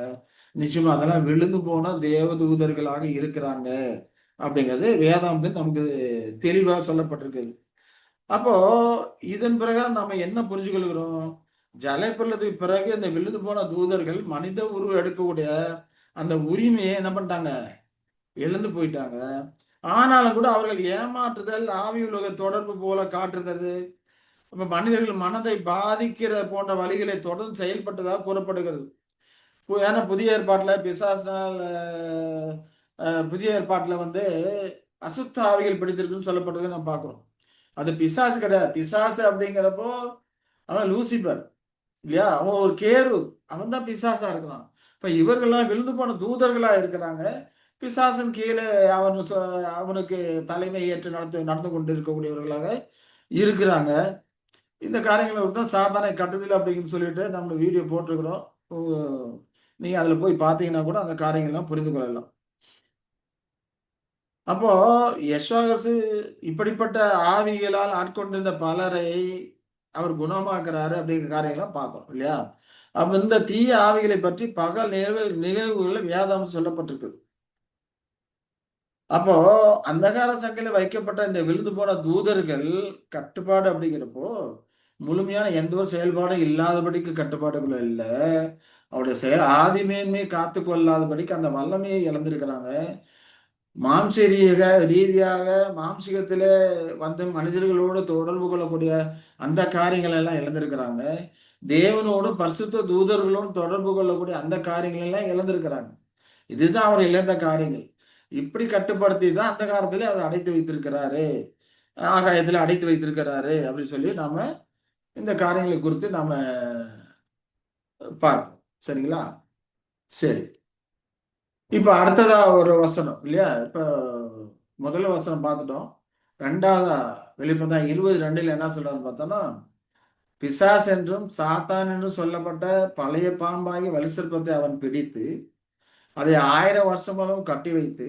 நிச்சயமா அதெல்லாம் விழுந்து போன தேவதூதர்களாக இருக்கிறாங்க அப்படிங்கிறது வேதாந்தம் நமக்கு தெளிவா சொல்லப்பட்டிருக்குது. அப்போ இதன் பிரகாரம் நாம என்ன புரிஞ்சு கொள்கிறோம்? ஜலப்பிரளயத்துக்கு பிறகு இந்த விழுந்து போன தூதர்கள் மனித உருவம் எடுக்கக்கூடிய அந்த உரிமையை என்ன பண்ணிட்டாங்க? எழுந்து போயிட்டாங்க. ஆனாலும் கூட அவர்கள் ஏமாற்றுதல், ஆவி உலக தொடர்பு போல காட்டுறது, இப்ப மனிதர்கள் மனதை பாதிக்கிற போன்ற வழிகளை தொடர்ந்து செயல்பட்டதாக கூறப்படுகிறது. ஏன்னா புதிய ஏற்பாட்டுல பிசாசினால் புதிய ஏற்பாட்டுல வந்து அசுத்த ஆவிகள் பிடித்திருக்குன்னு சொல்லப்பட்டதை நம்ம பார்க்கிறோம். அது பிசாசு கிடையாது. பிசாசு அப்படிங்கிறப்போ அவன் லூசிபர் இல்லையா? அவன் ஒரு கேரு, அவன் தான் பிசாசா இருக்கிறான். இப்ப இவர்கள்லாம் விழுந்து போன தூதர்களா இருக்கிறாங்க. பிசாசன் கீழே அவனுக்கு தலைமை ஏற்று நடந்து கொண்டு இருக்கக்கூடியவர்களாக இருக்கிறாங்க. இந்த காரியங்களை தான் சாத்தானை கட்டுதல் அப்படின்னு சொல்லிட்டு நம்ம வீடியோ போட்டிருக்கிறோம். நீங்க அதுல போய் பார்த்தீங்கன்னா கூட அந்த காரியங்கள்லாம் புரிந்து கொள்ளலாம். அப்போ யெஷுவா இப்படிப்பட்ட ஆவிகளால் ஆட்கொண்டிருந்த பலரை அவர் குணமாக்குறாரு அப்படிங்கிற காரியங்கள்லாம் பார்க்கணும் இல்லையா? அப்ப இந்த தீய ஆவிகளை பற்றி பகல் நிகழ்வுகள் வேதம் சொல்லப்பட்டிருக்குது. அப்போ அந்தகார சங்கில வைக்கப்பட்ட இந்த விழுந்து போன தூதர்கள் கட்டுப்பாடு அப்படிங்கிறப்போ முழுமையான எந்த ஒரு செயல்பாடும் இல்லாதபடிக்கு கட்டுப்பாடுகள் இல்லை. அவருடைய செயல் ஆதிமேன்மையை காத்து கொள்ளாதபடிக்கு அந்த வல்லமையை இழந்திருக்கிறாங்க. மாம்சீக ரீதியாக மாம்சீகத்திலே வந்து மனிதர்களோடு தொடர்பு கொள்ளக்கூடிய அந்த காரியங்கள் எல்லாம் இழந்திருக்கிறாங்க. தேவனோடு பரிசுத்த தூதர்களோடு தொடர்பு கொள்ளக்கூடிய அந்த காரியங்கள் எல்லாம் இழந்திருக்கிறாங்க. இதுதான் அவர் இழந்த காரியங்கள். இப்படி கட்டுப்படுத்தி தான் அந்த காலத்திலே அவர் அடைத்து வைத்திருக்கிறாரு, ஆகாயத்தில் அடைத்து வைத்திருக்கிறாரு அப்படின்னு சொல்லி நாம இந்த காரியங்களை குறித்து நாம பார்ப்போம். சரிங்களா? சரி. இப்ப அடுத்ததா ஒரு வசனம் இல்லையா? இப்ப முதல்ல வசனம் பார்த்துட்டோம். 2வதா வெளிப்படுத்தல் 20:2 என்ன சொல்றாருன்னு பார்த்தோம்னா, பிசாஸ் என்றும் சாத்தான் என்றும் சொல்லப்பட்ட பழைய பாம்பாகி வலுசற்பத்தை அவன் பிடித்து அதை 1000 வருஷங்களும் கட்டி வைத்து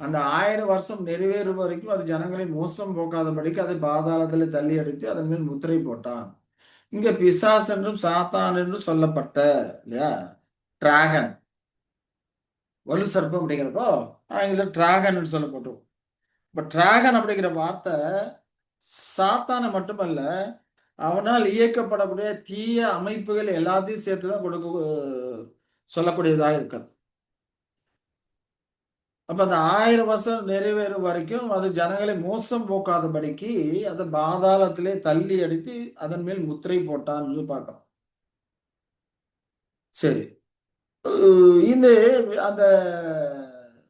அந்த 1000 வருஷம் நிறைவேறும் வரைக்கும் அது ஜனங்களை மோசம் போக்காதபடிக்கு அதை பாதாளத்தில் தள்ளி அடித்து அதன் மேல் முத்திரை போட்டான். இங்க பிசாஸ் என்றும் சாத்தான் என்றும் சொல்லப்பட்ட இல்லையா டிராகன், வலு சர்ப்பம் அப்படிங்கிறப்போ ஆங்கிலத்தில் டிராகன் சொல்லப்பட்டோம். இப்ப டிராகன் அப்படிங்கிற வார்த்தை சாத்தானை மட்டுமல்ல, அவனால் இயக்கப்படக்கூடிய தீய அமைப்புகள் எல்லாத்தையும் சேர்த்துதான் சொல்லக்கூடியதாக இருக்கிறது. அப்ப அந்த 1000 வருஷம் நிறைவேறும் வரைக்கும் அது ஜனங்களை மோசம் போக்காதபடிக்கு அதை பாதாளத்திலே தள்ளி அடித்து அதன் மேல் முத்திரை போட்டான்னு பார்க்கணும். சரி. இந்த அந்த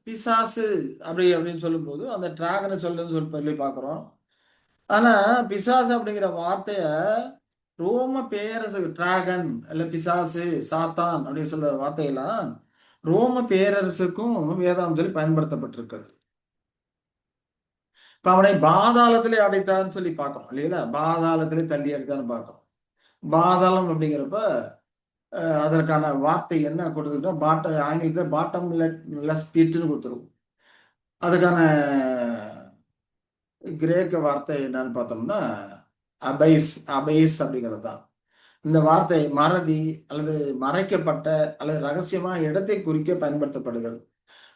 பிசாசு அப்படின்னு சொல்லும்போது அந்த டிராகனை சொல்லி பார்க்குறோம். ஆனா பிசாசு அப்படிங்கிற வார்த்தைய ரோம பேரரசு டிராகன் இல்ல பிசாசு சாத்தான் அப்படின்னு சொல்ற வார்த்தையெல்லாம் ரோம பேரரசுக்கும் வேதாந்தத்தில் பயன்படுத்தப்பட்டிருக்கிறது. இப்ப அவனை பாதாளத்திலே அடைத்தான்னு சொல்லி பார்க்கிறோம் இல்லைங்களா? பாதாளத்திலே தள்ளி அடைத்தான்னு பார்க்கிறோம். பாதாளம் அப்படிங்கிறப்ப அதற்கான வார்த்தை என்ன கொடுத்துருக்கோம் ஆங்கிலத்தில் பாட்டம் லெஸ் பிட்னு கொடுத்துருக்கும். அதுக்கான கிரேக்க வார்த்தை என்னன்னு பார்த்தோம்னா அபைஸ் அபைஸ் அப்படிங்கிறது தான். இந்த வார்த்தை மறதி அல்லது மறைக்கப்பட்ட அல்லது ரகசியமா இடத்தை குறிக்க பயன்படுத்தப்படுகிறது.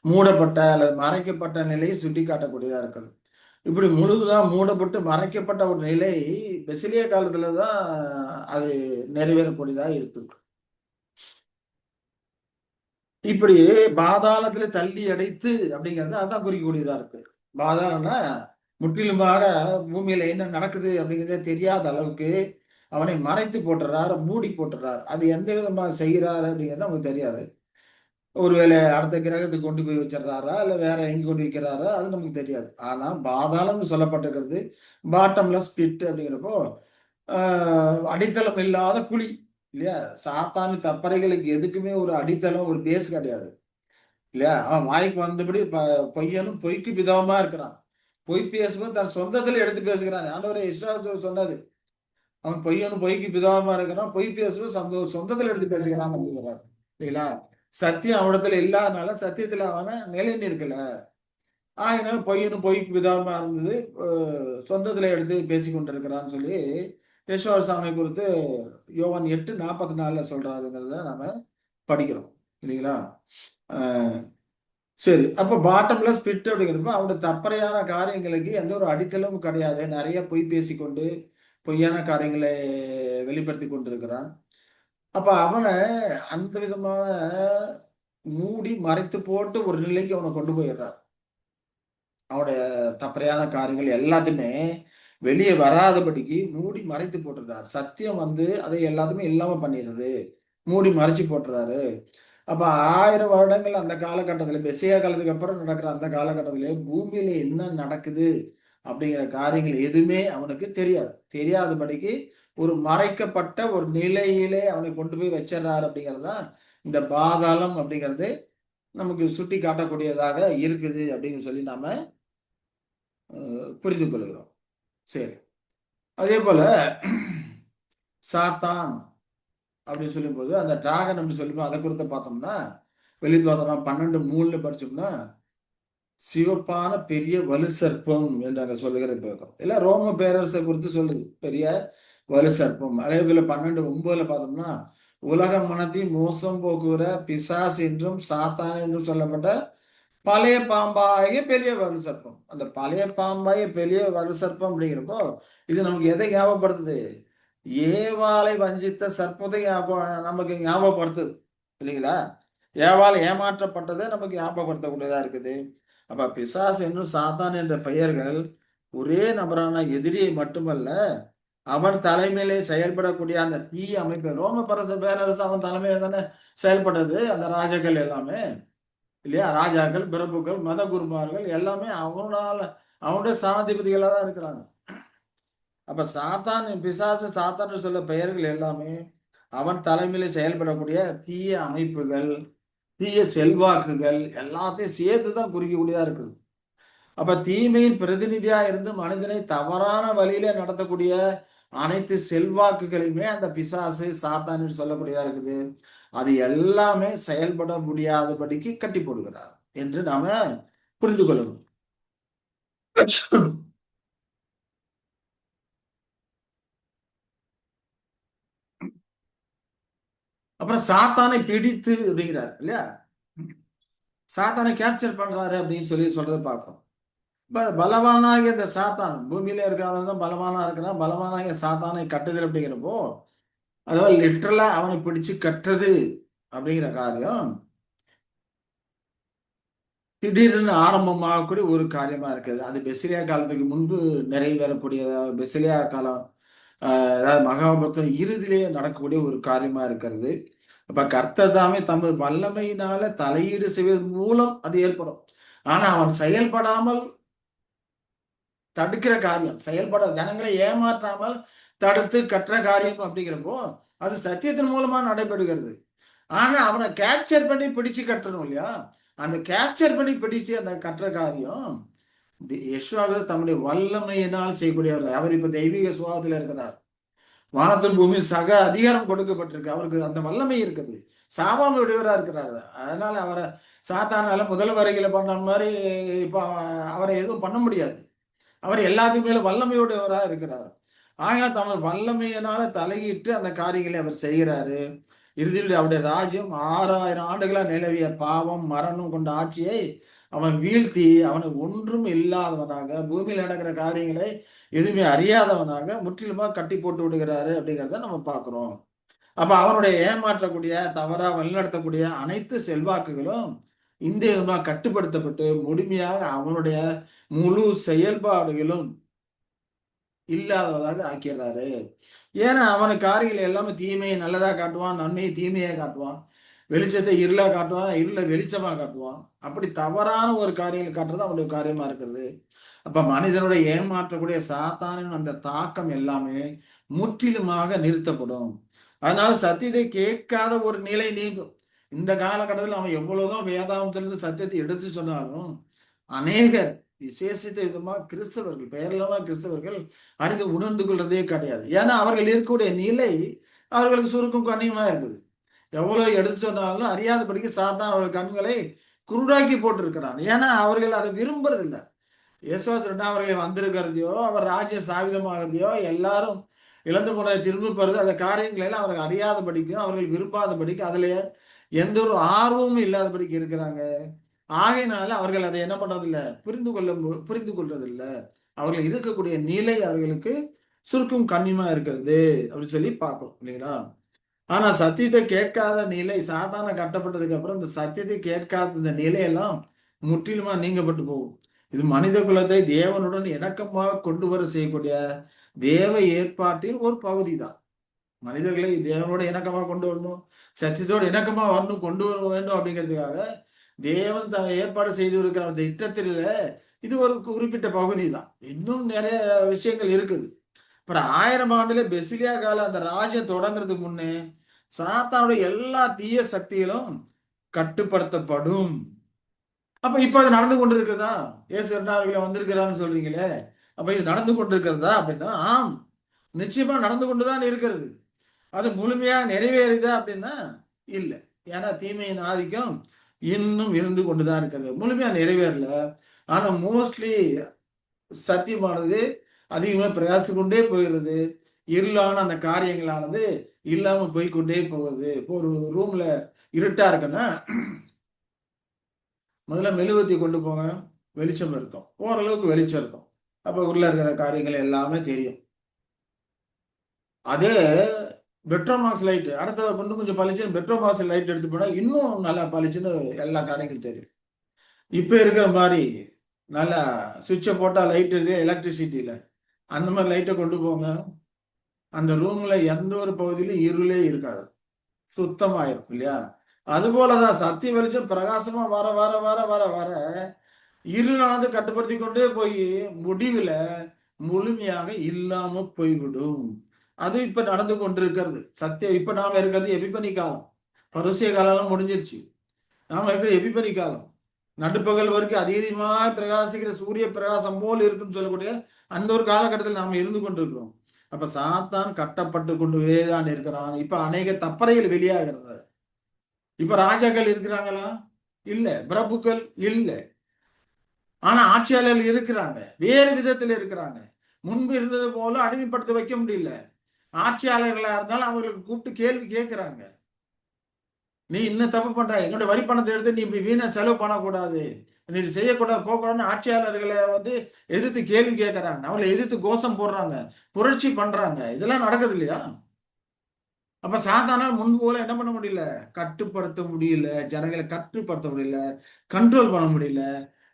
மூடப்பட்ட அல்லது மறைக்கப்பட்ட நிலையை சுட்டி காட்டக்கூடியதா இருக்கிறது. இப்படி முழுதா மூடப்பட்டு மறைக்கப்பட்ட ஒரு நிலை பெசிலிய காலத்துல தான் அது நிறைவேறக்கூடியதா இருக்குது. இப்படி பாதாளத்துல தள்ளி அடைத்து அப்படிங்கிறது அதான் குறிக்கக்கூடியதா இருக்கு. பாதாளம்னா முற்றிலுமாக பூமியில என்ன நடக்குது அப்படிங்கிறதே தெரியாத அளவுக்கு அவனை மறைத்து போட்டுறாரு, மூடி போட்டுறாரு. அது எந்த விதமா செய்கிறாரு அப்படிங்கிறது நமக்கு தெரியாது. ஒருவேளை அடுத்த கிரகத்துக்கு கொண்டு போய் வச்சிடறாரா இல்ல வேற எங்க கொண்டு வைக்கிறாரா அது நமக்கு தெரியாது. ஆனா பாதாளம்னு சொல்லப்பட்டிருக்கிறது பாட்டம்லெஸ் பிட் அப்படிங்கிறப்போ அடித்தளம் இல்லாத குழி இல்லையா? சாத்தானு தப்பறைகளுக்கு எதுக்குமே ஒரு அடித்தளம் ஒரு பேஸ் கிடையாது இல்லையா? அவன் வாய்க்கு வந்தபடி பொய்யனும் பொய்க்கு விதமா இருக்கிறான். பொய் பேசும்போது தன் சொந்தத்துல எடுத்து பேசுகிறான். ஆண்டவரே இஸ்ராயேல் சொன்னது அவன் பொய்யனும் பொய்க்கு பிதாவமா இருக்கிறான். பொய் பேசுவது சொந்தத்துல எடுத்து பேசுகிறான் அப்படிங்கிறார் இல்லைங்களா? சத்தியம் அவனிடத்துல இல்லாதனால சத்தியத்துல அவன நிலை நிற்கல. ஆகினால பொய்யனும் பொய்க்கு பிதாவமா இருந்தது சொந்தத்துல எடுத்து பேசி கொண்டிருக்கிறான்னு சொல்லி யெஷோவா சாமி குறித்து யோவான் 8:44 சொல்றாருங்கிறத நாம படிக்கிறோம் இல்லைங்களா? சரி. அப்ப பாட்டம்லெஸ் பிட் அப்படிங்கிறப்ப அவனுடைய தப்பறையான காரியங்களுக்கு எந்த ஒரு அடித்தளமும் கிடையாது. நிறைய பொய் பேசிக்கொண்டு பொய்யான காரியங்களை வெளிப்படுத்தி கொண்டிருக்கிறான். அப்ப அவனை அந்த விதமான மூடி மறைத்து போட்டு ஒரு நிலைக்கு அவனை கொண்டு போயிடுறார். அவனுடைய தப்பறையான காரியங்கள் எல்லாத்தையுமே வெளியே வராதபடிக்கு மூடி மறைத்து போட்டுறார். சத்தியம் வந்து அதை எல்லாத்தையுமே இல்லாம பண்ணிடுறது. மூடி மறைச்சு போட்டுறாரு. அப்ப 1000 வருடங்கள் அந்த காலகட்டத்துல மெசியா காலத்துக்கு அப்புறம் நடக்கிற அந்த காலகட்டத்திலே பூமியில என்ன நடக்குது அப்படிங்கிற காரியங்கள் எதுவுமே அவனுக்கு தெரியாது. தெரியாதபடிக்கு ஒரு மறைக்கப்பட்ட ஒரு நிலையிலே அவனை கொண்டு போய் வச்சிடறாரு அப்படிங்கிறது தான் இந்த பாதாளம் அப்படிங்கிறது நமக்கு சுட்டி காட்டக்கூடியதாக இருக்குது அப்படின்னு சொல்லி நாம புரிந்து கொள்கிறோம். சரி. அதே போல சாத்தான் அப்படின்னு சொல்லும்போது அந்த டிராகன் அப்படின்னு சொல்லும்போது அதை குறித்து பார்த்தோம்னா வெளிப்பார்த்தோம்னா 12:3 படிச்சோம்னா சிவப்பான பெரிய வலு சர்ப்பம் என்று அங்க சொல்லுகிறது பார்க்கிறோம். இல்ல ரோம பேரரசை குறித்து சொல்லுது பெரிய வலு சர்ப்பம். அதே போல 12:9 பார்த்தோம்னா உலக மனத்தையும் மோசம் போக்குகிற பிசாஸ் என்றும் சாத்தான் என்றும் சொல்லப்பட்ட பழைய பாம்பாகிய பெரிய வலு சர்ப்பம். அந்த பழைய பாம்பாகிய பெரிய வலு சர்ப்பம் அப்படிங்கிறப்போ இது நமக்கு எதை ஞாபகப்படுத்துது? ஏவாளை வஞ்சித்த சர்ப்பத்தை நமக்கு ஞாபகப்படுத்துது இல்லைங்களா? ஏவாள் ஏமாற்றப்பட்டதை நமக்கு ஞாபகப்படுத்தக்கூடியதா இருக்குது. அப்ப பிசாஸ் என்றும் சாத்தான் என்ற பெயர்கள் ஒரே நபரான எதிரியை மட்டுமல்ல அவன் தலைமையிலே செயல்படக்கூடிய அந்த தீய அமைப்பு ரோம பேரரசு அவன் தலைமையில தானே செயல்படுறது அந்த ராஜாக்கள் எல்லாமே இல்லையா? ராஜாக்கள் பிரபுக்கள் மத குருமார்கள் எல்லாமே அவனுடைய ஸ்தானாதிபதிகளா தான் இருக்கிறாங்க. அப்ப சாத்தான் பிசாசு சாத்தான் சொல்ல பெயர்கள் எல்லாமே அவன் தலைமையில செயல்படக்கூடிய தீய அமைப்புகள் தீய செல்வாக்குகள் எல்லாத்தையும் சேர்த்து தான் குறிக்கக்கூடியதா இருக்குது. அப்ப தீமையின் பிரதிநிதியா இருந்து மனிதனை தவறான வழியில நடத்தக்கூடிய அனைத்து செல்வாக்குகளையுமே அந்த பிசாசு சாத்தான் சொல்லக்கூடியதா இருக்குது. அது எல்லாமே செயல்பட முடியாதபடிக்கு கட்டி போடுகிறார் என்று நாம புரிந்து கொள்ளணும். அப்புறம் சாத்தானை பிடித்து அப்படிங்கிறார் இல்லையா? சாத்தானை கேப்சர் பண்றாரு அப்படின்னு சொல்றதை பார்க்கிறோம். பலவானாகிய இந்த சாத்தான் பூமியில இருக்கிறவன் தான் பலவானா இருக்கிறான். பலவானாகிய சாத்தானை கட்டுதல் அப்படிங்கிறப்போ அதாவது லிட்டரலா அவனை பிடிச்சு கட்டுறது அப்படிங்கிற காரியம் திடீர்னு ஆரம்பமாகக்கூடிய ஒரு காரியமா இருக்குது. அது பெசிலியா காலத்துக்கு முன்பு நிறைவேறக்கூடிய பெசிலியா காலம் அதாவது மகாபத்தம் இறுதியிலேயே நடக்கக்கூடிய ஒரு காரியமா இருக்கிறது. அப்ப கர்த்தர் தாமே தமது வல்லமையினால தலையீடு செய்வதன் மூலம் அது ஏற்படும். ஆனா அவன் செயல்படாமல் தடுக்கிற காரியம், செயல்பட ஜனங்களை ஏமாற்றாமல் தடுத்து கற்ற காரியம் அப்படிங்கிறப்போ அது சத்தியத்தின் மூலமா நடைபெறுகிறது. ஆனா அவனை கேப்சர் பண்ணி பிடிச்சு கட்டணும் இல்லையா? அந்த கேப்சர் பண்ணி பிடிச்சு அந்த கற்ற காரியம் யெஷுவா தம்முடைய வல்லமையினால் செய்யக்கூடியவர். அவர் இப்ப தெய்வீக சுபாவத்தில் இருக்கிறார். வானத்தில் பூமியில் சக அதிகாரம் கொடுக்கப்பட்டிருக்கு. அவருக்கு அந்த வல்லமை இருக்குது. சாவாம உடையவரா இருக்கிறாரு. அதனால அவரை சாத்தானால முதல் வரைகளை பண்ண மாதிரி இப்ப அவரை எதுவும் பண்ண முடியாது. அவர் எல்லாத்துக்கும் மேல வல்லமையுடையவரா இருக்கிறார். ஆக தமது வல்லமையினால தலையிட்டு அந்த காரியங்களை அவர் செய்கிறாரு. இறுதியில் அவருடைய ராஜ்யம் 6000 ஆண்டுகளா நிலவிய பாவம் மரணம் கொண்ட ஆட்சியை அவன் வீழ்த்தி அவனை ஒன்றும் இல்லாதவனாக, பூமியில் நடக்கிற காரியங்களை எதுவுமே அறியாதவனாக முற்றிலுமா கட்டி போட்டு விடுகிறாரு அப்படிங்கிறத நம்ம பார்க்கிறோம். அப்ப அவனுடைய ஏமாற்றக்கூடிய தவறா வழிநடத்தக்கூடிய அனைத்து செல்வாக்குகளும் இந்த விதமா கட்டுப்படுத்தப்பட்டு முழுமையாக அவனுடைய முழு செயல்பாடுகளும் இல்லாததாக ஆக்கிறாரு. ஏன்னா அவனுக்கு காரியங்கள் எல்லாமே தீமையை நல்லதா காட்டுவான், நன்மையை தீமையை காட்டுவான், வெளிச்சத்தை இருளா காட்டுவான், இருளை வெளிச்சமா காட்டுவான். அப்படி தவறான ஒரு காரியங்கள் காட்டுறது அவனுடைய காரியமா இருக்கிறது. அப்ப மனிதனுடைய ஏமாற்றக்கூடிய சாத்தானின் அந்த தாக்கம் எல்லாமே முற்றிலுமாக நிறுத்தப்படும். அதனால சத்தியத்தை கேட்காத ஒரு நிலை நீங்கும். இந்த காலகட்டத்தில் அவன் எவ்வளவுதான் வேதாந்தத்திலிருந்து சத்தியத்தை எடுத்து சொன்னாலும் அநேகர் விசேஷித்த விதமா கிறிஸ்தவர்கள், பெயர்லமா கிறிஸ்தவர்கள் அறிந்து உணர்ந்து கொள்றதே கிடையாது. ஏன்னா அவர்கள் இருக்கக்கூடிய நிலை அவர்களுக்கு சுருக்கும் கண்ணியமா இருக்குது. எவ்வளவு எடுத்து சொன்னாலும் அறியாதபடிக்கு சாத்தான் அவர்கள் கண்களை குருடாக்கி போட்டிருக்கிறான். ஏன்னா அவர்கள் அதை விரும்புறதில்லை. யேசுவாஸ் 2ஆம் வருகை வந்திருக்கிறதையோ அவர் ராஜ்யம் சாவிதமாகிறதையோ எல்லாரும் இழந்து போனதை திரும்ப பெறுது அந்த காரியங்களை எல்லாம் அவர்கள் அறியாதபடிக்கும் அவர்கள் விரும்பாதபடிக்கும் அதுல எந்த ஒரு ஆர்வமும் இல்லாதபடிக்கு இருக்கிறாங்க. ஆகையினால அவர்கள் அதை என்ன பண்றதில்ல, புரிந்து கொள்றதில்லை. அவர்கள் இருக்கக்கூடிய நிலை அவர்களுக்கு சுருக்கும் கண்ணியமா இருக்கிறது அப்படின்னு சொல்லி பார்க்கணும் இல்லைங்களா? ஆனா சத்தியத்தை கேட்காத நிலை சாதாரண கட்டப்பட்டதுக்கு அப்புறம் இந்த சத்தியத்தை கேட்காத இந்த நிலையெல்லாம் முற்றிலுமா நீங்கப்பட்டு போகும். இது மனித குலத்தை தேவனுடன் இணக்கமாக கொண்டு வர செய்யக்கூடிய தேவ ஏற்பாட்டின் ஒரு பகுதி தான். மனிதர்களை தேவனோட இணக்கமாக கொண்டு வரணும், சத்தியத்தோடு இணக்கமா வரணும், கொண்டு வர வேண்டும் அப்படிங்கிறதுக்காக தேவன் ஏற்பாடு செய்து இருக்கிற அந்த திட்டத்தில் இது ஒரு குறிப்பிட்ட பகுதி தான். இன்னும் நிறைய விஷயங்கள் இருக்குது. அப்புறம் 1000 ஆண்டுல பெசிலியா கால அந்த ராஜ்யம் தொடங்குறதுக்கு முன்னே சாத்தானுடைய எல்லா தீய சக்திகளும் கட்டுப்படுத்தப்படும். அப்ப இப்ப அது நடந்து கொண்டு இருக்குதா? இயேசு 2ஆம் வந்திருக்கிறான்னு சொல்றீங்களே, அப்ப இது நடந்து கொண்டிருக்கிறதா அப்படின்னா ஆம், நிச்சயமா நடந்து கொண்டுதான் இருக்கிறது. அது முழுமையா நிறைவேறுதா அப்படின்னா இல்லை. ஏன்னா தீமையின் ஆதிக்கம் இன்னும் இருந்து கொண்டுதான் இருக்கிறது, முழுமையா நிறைவேறல. ஆனா மோஸ்ட்லி சத்தியமானது அதிகமா பிரயாசித்து கொண்டே போகிறது. இருளான அந்த காரியங்களானது இல்லாம போய்கொண்டே போகுது. இப்போ ஒரு ரூம்ல இருட்டா இருக்குன்னா முதல்ல மெழுகுவர்த்தி கொண்டு போங்க, வெளிச்சம் இருக்கும், ஓரளவுக்கு வெளிச்சம் இருக்கும். அப்ப உள்ள இருக்கிற காரியங்கள் எல்லாமே தெரியும். அதே பெட்ரோமாக்ஸ் லைட் அடுத்த கொஞ்சம் பளிச்சுன்னு பெட்ரோமாக்ஸ் லைட் எடுத்து போனா இன்னும் நல்லா பளிச்சுன்னு எல்லா காரியங்களும் தெரியும். இப்ப இருக்கிற மாதிரி நல்லா சுவிட்சை போட்டா லைட் இருக்கு எலக்ட்ரிசிட்டியில, அந்த மாதிரி லைட்டை கொண்டு போங்க, அந்த ரூம்ல எந்த ஒரு பகுதியிலும் இருளே இருக்காது, சுத்தமாயிருக்கும் இல்லையா? அது போலதான் சத்திய வெளிச்சம் பிரகாசமா வர வர வர வர வர இருளானது கட்டுப்படுத்தி கொண்டே போய் முடிவுல முழுமையாக இல்லாம போய்விடும். அது இப்ப நடந்து கொண்டிருக்கிறது சத்தியம். இப்ப நாம இருக்கிறது எபிபனி காலம். பருசிய காலம் முடிஞ்சிருச்சு. நாம இருக்கிறது எபிபனி காலம். நடுப்பகல் வரைக்கும் அதிகமாக பிரகாசிக்கிற சூரிய பிரகாசம் போல் இருக்குன்னு சொல்லக்கூடிய அந்த ஒரு காலகட்டத்தில் நாம இருந்து கொண்டிருக்கிறோம். அப்ப சாத்தான் கட்டப்பட்டு கொண்டு தான் இருக்கிறான். இப்ப அநேக தப்பறைகள் வெளியாகிறது. இப்ப ராஜாக்கள் இருக்கிறாங்களா? இல்ல. பிரபுக்கள் இல்ல. ஆனா ஆட்சியாளர்கள் இருக்கிறாங்க, வேறு விதத்தில் இருக்கிறாங்க. முன்பு இருந்தது போல அடிமைப்படுத்த வைக்க முடியல. ஆட்சியாளர்களா இருந்தாலும் அவங்களுக்கு கூப்பிட்டு கேள்வி கேட்கிறாங்க. நீ இன்னும் தப்பு பண்ற, எங்களுடைய வரி பணத்தை எடுத்து நீ இப்படி வீணா செலவு பண்ணக்கூடாது, நீ செய்யக்கூடாது போகக்கூடாதுன்னு ஆட்சியாளர்களை எதிர்த்து கேள்வி கேட்கறாங்க. அவங்களை எதிர்த்து கோஷம் போடுறாங்க, புரட்சி பண்றாங்க. இதெல்லாம் நடக்குது இல்லையா? அப்ப சாத்தானால் முன்பு போல என்ன பண்ண முடியல, கட்டுப்படுத்த முடியல, ஜனங்களை கட்டுப்படுத்த முடியல, கண்ட்ரோல் பண்ண முடியல.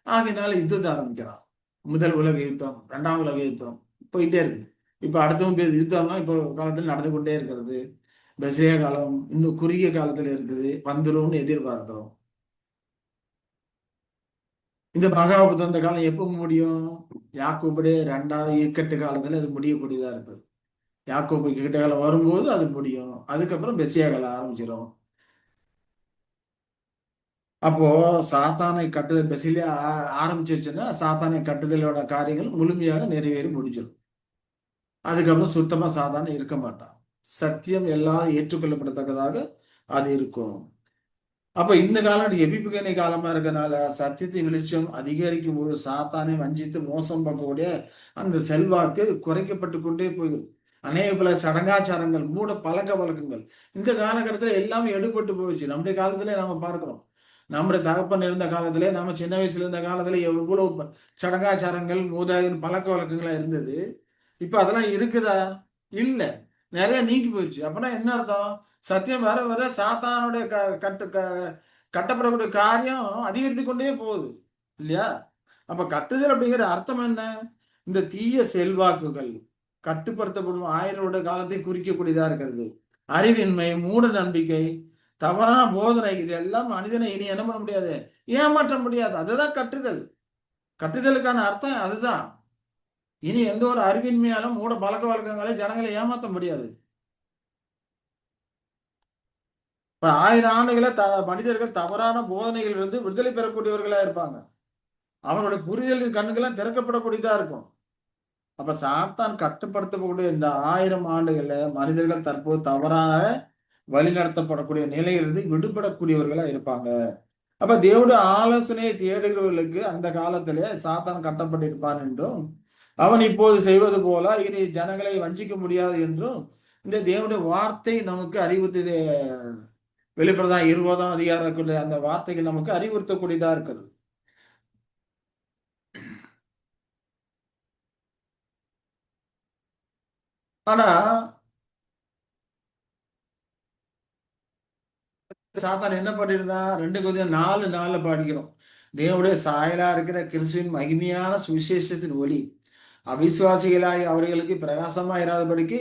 ஆகினால யுத்தத்தை ஆரம்பிக்கிறான். முதல் உலக யுத்தம், 2ஆம் உலக யுத்தம் போயிட்டே இருக்கு. இப்ப அடுத்தவங்க யுத்தம்லாம் இப்போ காலத்தில் நடந்து கொண்டே இருக்கிறது. பெசிலியா காலம் இன்னும் குறுகிய காலத்துல இருக்குது, வந்துரும்னு எதிர்பார்க்கிறோம். இந்த மகாபுத்தந்த காலம் எப்ப முடியும்? யாக்கோபுடைய 2வது இக்கட்டு காலத்துல அது முடியக்கூடியதா இருக்குது. யாக்கோபு இக்கட்டு காலம் வரும்போது அது முடியும். அதுக்கப்புறம் பெசியா காலம் ஆரம்பிச்சிடும். அப்போ சாத்தானை கட்டுதல் பெசிலியா ஆரம்பிச்சிருச்சுன்னா சாத்தானை கட்டுதலோட காரியங்கள் முழுமையாக நிறைவேறி முடிஞ்சிடும். அதுக்கப்புறம் சுத்தமா சாதாரண இருக்க மாட்டான். சத்தியம் எல்லாம் ஏற்றுக்கொள்ளப்படத்தக்கதாக அது இருக்கும். அப்ப இந்த காலம் எபிபகனை காலமா இருக்கனால சத்தியத்தை வெளிச்சம் அதிகரிக்கும் போது சாத்தானை வஞ்சித்து மோசம் பார்க்கக்கூடிய அந்த செல்வாக்கு குறைக்கப்பட்டு கொண்டே போகிறது. அநேக பல சடங்காச்சாரங்கள், மூட பழக்க வழக்கங்கள் இந்த காலகட்டத்தில் எல்லாமே எடுபட்டு போயிடுச்சு. நம்முடைய காலத்திலே நாம பார்க்கிறோம். நம்முடைய தகப்பன் இருந்த காலத்திலே, நாம சின்ன வயசுல இருந்த காலத்துல எவ்வளவு சடங்காச்சாரங்கள், மூதாதையின் பழக்க வழக்கங்களா இருந்தது. இப்ப அதெல்லாம் இருக்குதா? இல்ல. நிறைய நீங்கி போயிடுச்சு. அப்பனா என்ன அர்த்தம்? சத்தியம் வர வர சாத்தானுடைய கட்டப்படக்கூடிய காரியம் அதிகரித்து கொண்டே போகுது இல்லையா? அப்ப கட்டுதல் அப்படிங்கிற அர்த்தம் என்ன? இந்த தீய செல்வாக்குகள் கட்டுப்படுத்தப்படும் 1000 வருட காலத்தை குறிக்கக்கூடியதா இருக்கிறது. அறிவின்மை, மூட நம்பிக்கை, தவறான போதனை, இது எல்லாம் மனிதனை இனி என்ன பண்ண முடியாது, ஏமாற்ற முடியாது. அதுதான் கட்டுதல். கட்டுதலுக்கான அர்த்தம் அதுதான். இனி எந்த ஒரு அறிவின்மையாலும் மூட பழக்க வழக்கங்களை ஜனங்களை ஏமாற்ற முடியாது. இப்ப 1000 ஆண்டுகளை மனிதர்கள் தவறான போதனைகளிலிருந்து விடுதலை பெறக்கூடியவர்களா இருப்பாங்க. அவர்களுடைய புரிதலின் கண்ணுக்கெல்லாம் திறக்கப்படக்கூடியதா இருக்கும். அப்ப சாத்தான் கட்டுப்படுத்தக்கூடிய இந்த 1000 ஆண்டுகள்ல மனிதர்கள் தற்போது தவறாக வழிநடத்தப்படக்கூடிய நிலையிலிருந்து விடுபடக்கூடியவர்களா இருப்பாங்க. அப்ப தேவனுடைய ஆலோசனையை தேடுகிறவர்களுக்கு அந்த காலத்திலே சாத்தான் கட்டப்பட்டிருப்பான் என்றும், அவன் இப்போது செய்வது போல இனி ஜனங்களை வஞ்சிக்க முடியாது என்றும் இந்த தேவனுடைய வார்த்தை நமக்கு அறிவுறுத்தது. வெளிப்படைதான் 20ஆம் அதிகாரத்துக்குள்ள அந்த வார்த்தைகள் நமக்கு அறிவுறுத்தக்கூடியதா இருக்கிறது. ஆனா சாத்தான் என்ன பண்ணியிருந்தான்? 2 கொரிந்தியர் 4:4 படிக்கிறோம். தேவனுடைய சாயலா இருக்கிற கிறிஸ்துவின் மகிமையான சுவிசேஷத்தின் ஒளி அவிசுவாசிகளாகி அவர்களுக்கு பிரகாசமா இராதபடிக்கு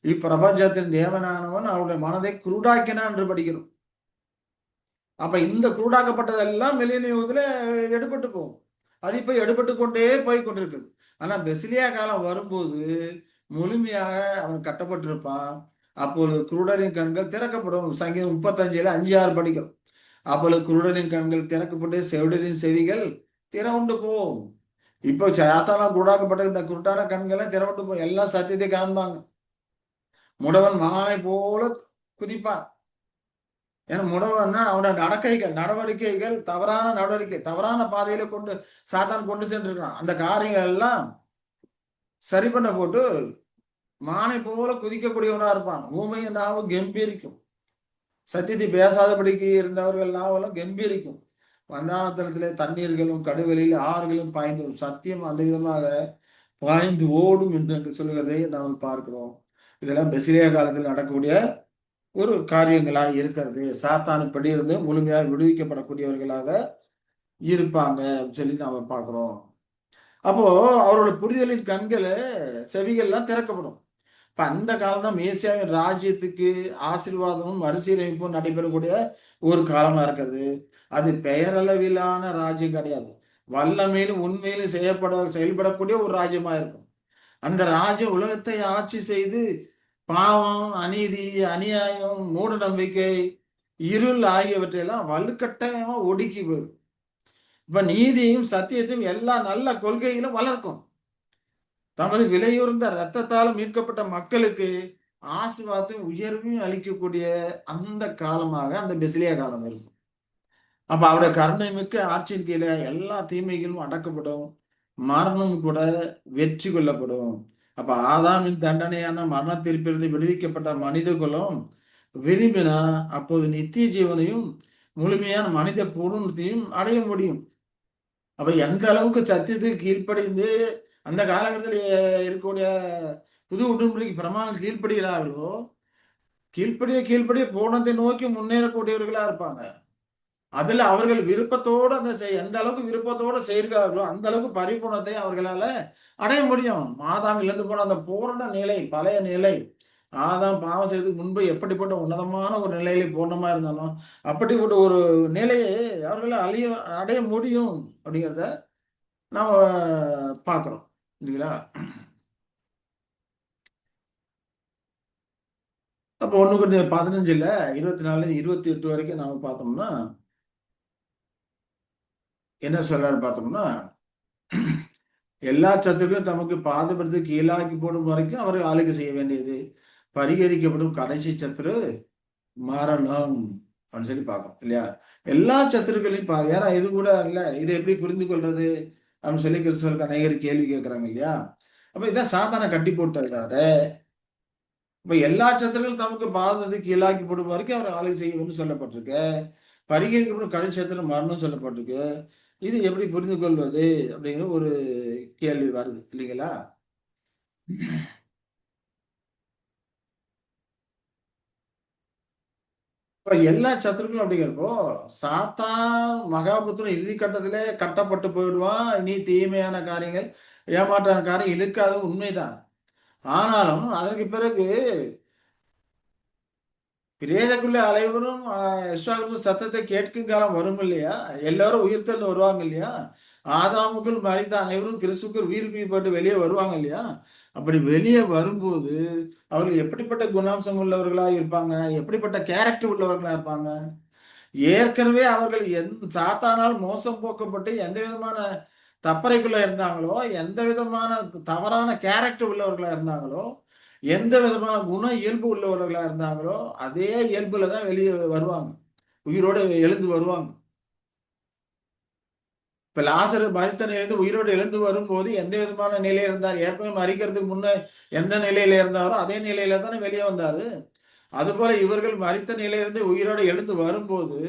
இப்பிரபஞ்சத்தின் தேவனானவன் அவருடைய மனதை குருடாக்கினான் என்று படிக்கிறோம். அப்ப இந்த குருடாக்கப்பட்டதெல்லாம் மில்லேனிய யுகத்துல எடுபட்டு போகும். அது இப்ப எடுபட்டு கொண்டே போய் கொண்டிருக்குது. ஆனா பெசிலியா காலம் வரும்போது முழுமையாக அவன் கட்டப்பட்டிருப்பான். அப்பொழுது குருடரின் கண்கள் திறக்கப்படும். சங்கீதம் 35 5 6 படிக்கிறோம். அப்பொழுது குருடரின் கண்கள் திறக்கப்பட்டு செவிடரின் செவிகள் திறவுண்டு போகும். இப்போ சாத்தானால் குருடாக்கப்பட்ட இந்த குருட்டான கண்களை திறவுண்டு போகும். எல்லாம் சத்தியத்தை காண்பாங்க. முடவன் மகானை போல குதிப்பான். ஏன்னா முடவன்னா அவனோட நடவடிக்கைகள் தவறான நடவடிக்கை, தவறான பாதையில கொண்டு சாத்தான் கொண்டு சென்றிருக்கான். அந்த காரியங்கள் எல்லாம் சரி பண்ண போட்டு மானை போல குதிக்கக்கூடியவனா இருப்பான். ஊமையின் நாவும் கம்பீரிக்கும். சத்தியத்தை பேசாதபடிக்கு இருந்தவர்கள் நாவெல்லாம் கம்பீரிக்கும். வந்தானத்தலத்திலே தண்ணீர்களும் கடுவெளியில் ஆறுகளும் பாய்ந்து சத்தியம் அந்த விதமாக பாய்ந்து ஓடும் என்று சொல்லுகிறதை நாம் பார்க்கிறோம். இதெல்லாம் பெசிலியா காலத்தில் நடக்கக்கூடிய ஒரு காரியங்களாக இருக்கிறது. சாத்தானுப்படி இருந்து முழுமையாக விடுவிக்கப்படக்கூடியவர்களாக இருப்பாங்க சொல்லி நாம பார்க்கிறோம். அப்போ அவரோட புரிதலின் கண்களை செவிகள்லாம் திறக்கப்படும். இப்ப அந்த காலம் தான் மேசியாவின் ராஜ்யத்துக்கு ஆசீர்வாதமும் மறுசீரமைப்பும் நடைபெறக்கூடிய ஒரு காலமா இருக்கிறது. அது பெயரளவிலான ராஜ்யம் கிடையாது. வல்லமையிலும் உண்மையிலும் செயல்படக்கூடிய ஒரு ராஜ்யமா இருக்கும். அந்த ராஜ்யம் உலகத்தை ஆட்சி செய்து பாவம், அநீதி, அநியாயம், மூட நம்பிக்கை, இருள் ஆகியவற்றையெல்லாம் வலுக்கட்டாயமா ஒடுக்கி போயிடும். இப்ப நீதியும் சத்தியத்தையும் எல்லா நல்ல கொள்கைகளும் வளர்க்கும். தமது விலையுறந்த இரத்தத்தால் மீட்கப்பட்ட மக்களுக்கு ஆசீர்வாதத்தையும் உயர்வையும் அளிக்கக்கூடிய அந்த காலமாக அந்த பெசிலியா காலம் இருக்கும். அப்ப அவருடைய கருணை மிக்க ஆட்சியின் கீழே எல்லா தீமைகளும் அடக்கப்படும். மரணம் கூட வெற்றி கொள்ளப்படும். அப்ப ஆதாமின் தண்டனையான மரணத்திற்பிலிருந்து விடுவிக்கப்பட்ட மனித குலம் விரும்பினா அப்போது நித்திய ஜீவனையும் முழுமையான மனித பூர்ணத்தையும் அடைய முடியும். அப்ப எந்த அளவுக்கு சத்தியத்துக்கு கீழ்ப்படிந்து அந்த காலகட்டத்தில் இருக்கக்கூடிய புது உடன்படிக்கை பிரமாணம் கீழ்ப்படுகிறார்களோ, கீழ்ப்படிய பூரணத்தை நோக்கி முன்னேறக்கூடியவர்களா இருப்பாங்க. அதுல அவர்கள் விருப்பத்தோடு எந்த அளவுக்கு விருப்பத்தோடு செய்கிறார்களோ அந்த அளவுக்கு பரிபூர்ணத்தை அவர்களால அடைய முடியும். மாதாம் இழந்து போன அந்த பூரண நிலை, பழைய நிலை ஆதாம் பாவம் செய்யறதுக்கு முன்பு எப்படிப்பட்ட உன்னதமான ஒரு நிலையில பூர்ணமா இருந்தானோ அப்படிப்பட்ட ஒரு நிலையை அவர்களால் அடைய முடியும் அப்படிங்கிறத நாம பார்க்கிறோம் இல்லைங்களா? அப்போ 1 Corinthians 15 24-28 வரைக்கும் நாம பார்த்தோம்னா என்ன சொல்றாரு பார்த்தோம்னா, எல்லா சத்துருக்களும் தமக்கு பாதப்படுத்தி கீழாக்கி போடும் வரைக்கும் அவர் ஆளுகை செய்ய வேண்டியது. பரிகரிக்கப்படும் கடைசி சத்துரு மரணம் அப்படின்னு சொல்லி பார்க்கணும் இல்லையா? எல்லா சத்துருக்களையும் ஏன்னா இது கூட இல்ல, இதை எப்படி புரிந்து கொள்றது அப்படின்னு சொல்லி கிறிஸ்தவர்களுக்கு அநேகர் கேள்வி கேட்கறாங்க இல்லையா? அப்ப இதான் சாத்தானை கட்டி போட்டுறாரு. இப்ப எல்லா சத்துருக்களும் தமக்கு பாதத்தை கீழாக்கி போடும் வரைக்கும் அவர் ஆளுகை செய்யணும்னு சொல்லப்பட்டிருக்கு. பரிகரிக்கப்படும் கடைசி சத்துரு மரணம் சொல்லப்பட்டிருக்கு. இது எப்படி புரிந்து கொள்வது அப்படிங்கிற ஒரு கேள்வி வருது இல்லைங்களா? இப்ப எல்லா சத்துருக்களும் அப்படிங்கிறப்போ சாத்தான் மகாபுத்திரன் இறுதி கட்டத்திலே கட்டப்பட்டு போயிடுவான். நீ தீமையான காரியங்கள் ஏமாற்றான காரியம் இழுக்காத உண்மைதான். ஆனாலும் அதற்கு பிறகு பிரேதக்குள்ள அனைவரும் விஸ்வாசத்தின் சத்தத்தை கேட்கும் காலம் வரும் இல்லையா? எல்லாரும் உயிர்த்தெழுந்து வருவாங்க இல்லையா? ஆதாமுக்குள் மரித்த அனைவரும் கிறிஸ்துவுக்குள் உயிர்ப்பிக்கப்பட்டு வெளியே வருவாங்க இல்லையா? அப்படி வெளியே வரும்போது அவர்கள் எப்படிப்பட்ட குணாம்சம் உள்ளவர்களா இருப்பாங்க? எப்படிப்பட்ட கேரக்டர் உள்ளவர்களா இருப்பாங்க? ஏற்கனவே அவர்கள் சாத்தானால் மோசம் போக்கப்பட்டு எந்த விதமான தப்பறைக்குள்ள இருந்தாங்களோ, எந்த விதமான தவறான கேரக்டர் உள்ளவர்களா இருந்தாங்களோ, எந்த விதமான குண இயல்பு உள்ளவர்களா இருந்தாங்களோ, அதே இயல்புல தான் வெளியே வருவாங்க. உயிரோட எழுந்து வருவாங்க. இப்ப லாசரு மரித்த நிலையிலிருந்து உயிரோடு எழுந்து வரும்போது எந்த விதமான நிலையில இருந்தார்? ஏற்கனவே மரிக்கிறதுக்கு முன்ன எந்த நிலையில இருந்தாரோ அதே நிலையில தானே வெளியே வந்தாரு. அதுபோல இவர்கள் மரித்த நிலையிலிருந்து உயிரோடு எழுந்து வரும்போது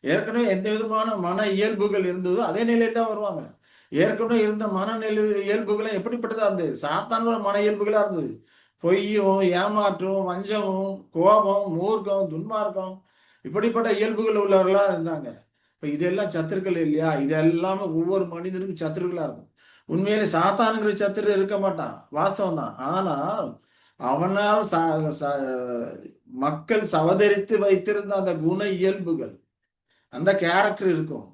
ஏற்கனவே எந்த விதமான மன இயல்புகள் இருந்ததோ அதே நிலையில தான் வருவாங்க. ஏற்கனவே இருந்த மனநிலை இயல்புகளும் எப்படிப்பட்டதா இருந்தது? சாத்தான மன இயல்புகளா இருந்தது. பொய்யும், ஏமாற்றும், வஞ்சமும், கோபம், மூர்க்கம், துன்மார்க்கம் இப்படிப்பட்ட இயல்புகள் உள்ளவர்களா இருந்தாங்க. இப்ப இதெல்லாம் சத்துருக்கள் இல்லையா? இதெல்லாமே ஒவ்வொரு மனிதனுக்கும் சத்துருக்களா இருக்கும். உண்மையிலே சாத்தானுங்கிற சத்துரு இருக்க மாட்டான். வாஸ்தவம் தான். ஆனால் அவனால் மக்கள் சவதரித்து வைத்திருந்த அந்த குண இயல்புகள், அந்த கேரக்டர் இருக்கும்.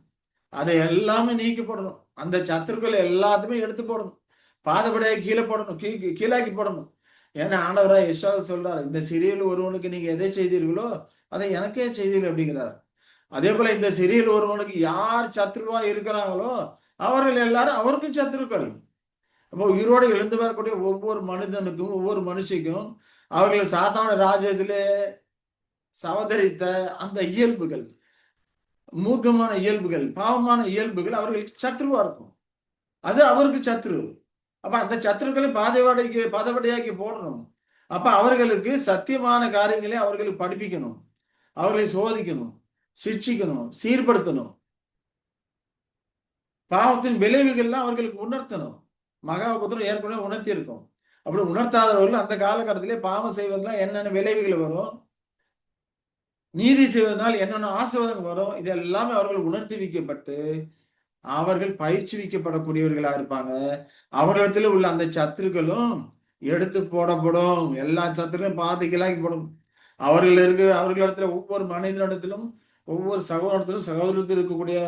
அதை எல்லாமே நீக்கப்படணும். அந்த சத்துருக்கள் எல்லாத்தையுமே எடுத்து போடணும். பாதபடியாக கீழே போடணும். கீழாக்கி போடணும். ஏன்னா ஆண்டவராய் எஸ்ஆ சொல்றாரு, இந்த சிறியில் ஒருவனுக்கு நீங்க எதை செய்தீர்களோ அதை எனக்கே செய்தீர்கள் அப்படிங்கிறார். அதே போல இந்த சிறியில் ஒருவனுக்கு யார் சத்ருவா இருக்கிறாங்களோ அவர்கள் எல்லாரும் அவருக்கும் சத்துருக்கள். அப்போ உயிரோடு எழுந்து வரக்கூடிய ஒவ்வொரு மனிதனுக்கும் ஒவ்வொரு மனுஷிக்கும் அவர்கள் சாத்தான ராஜ்யத்திலே சவதரித்த அந்த இயல்புகள், மூர்க்கமான இயல்புகள், பாவமான இயல்புகள் அவர்களுக்கு சத்ருவா இருக்கும். அது அவருக்கு சத்ரு. அப்ப அந்த சத்துருக்களை பாதபடியாக்கி போடணும். அப்ப அவர்களுக்கு சத்தியமான காரியங்களை அவர்களுக்கு படிப்பிக்கணும். அவர்களை சோதிக்கணும், சிக்ஷிக்கணும், சீர்படுத்தணும். பாவத்தின் விளைவுகள்லாம் அவர்களுக்கு உணர்த்தணும். மகாபுத்திரம் ஏற்கனவே உணர்த்தி இருக்கும். அப்படி உணர்த்தாதவர்கள் அந்த காலகட்டத்திலே பாவம் செய்வதெல்லாம் என்னென்ன விளைவுகள் வரும், நீதி செய்வதனால் என்னென்ன ஆசீர்வாதங்கள் வரும், இது எல்லாமே அவர்கள் உணர்த்தி வைக்கப்பட்டு அவர்கள் பயிற்சிவிக்கப்படக்கூடியவர்களா இருப்பாங்க. அவர்களிடத்துல உள்ள அந்த சத்துருக்களும் எடுத்து போடப்படும். எல்லா சத்துருக்கும் பாதிக்கலாக்கி போடும். அவர்களிடத்துல ஒவ்வொரு மனிதனிடத்திலும் ஒவ்வொரு சகோதரத்திலும் இருக்கக்கூடிய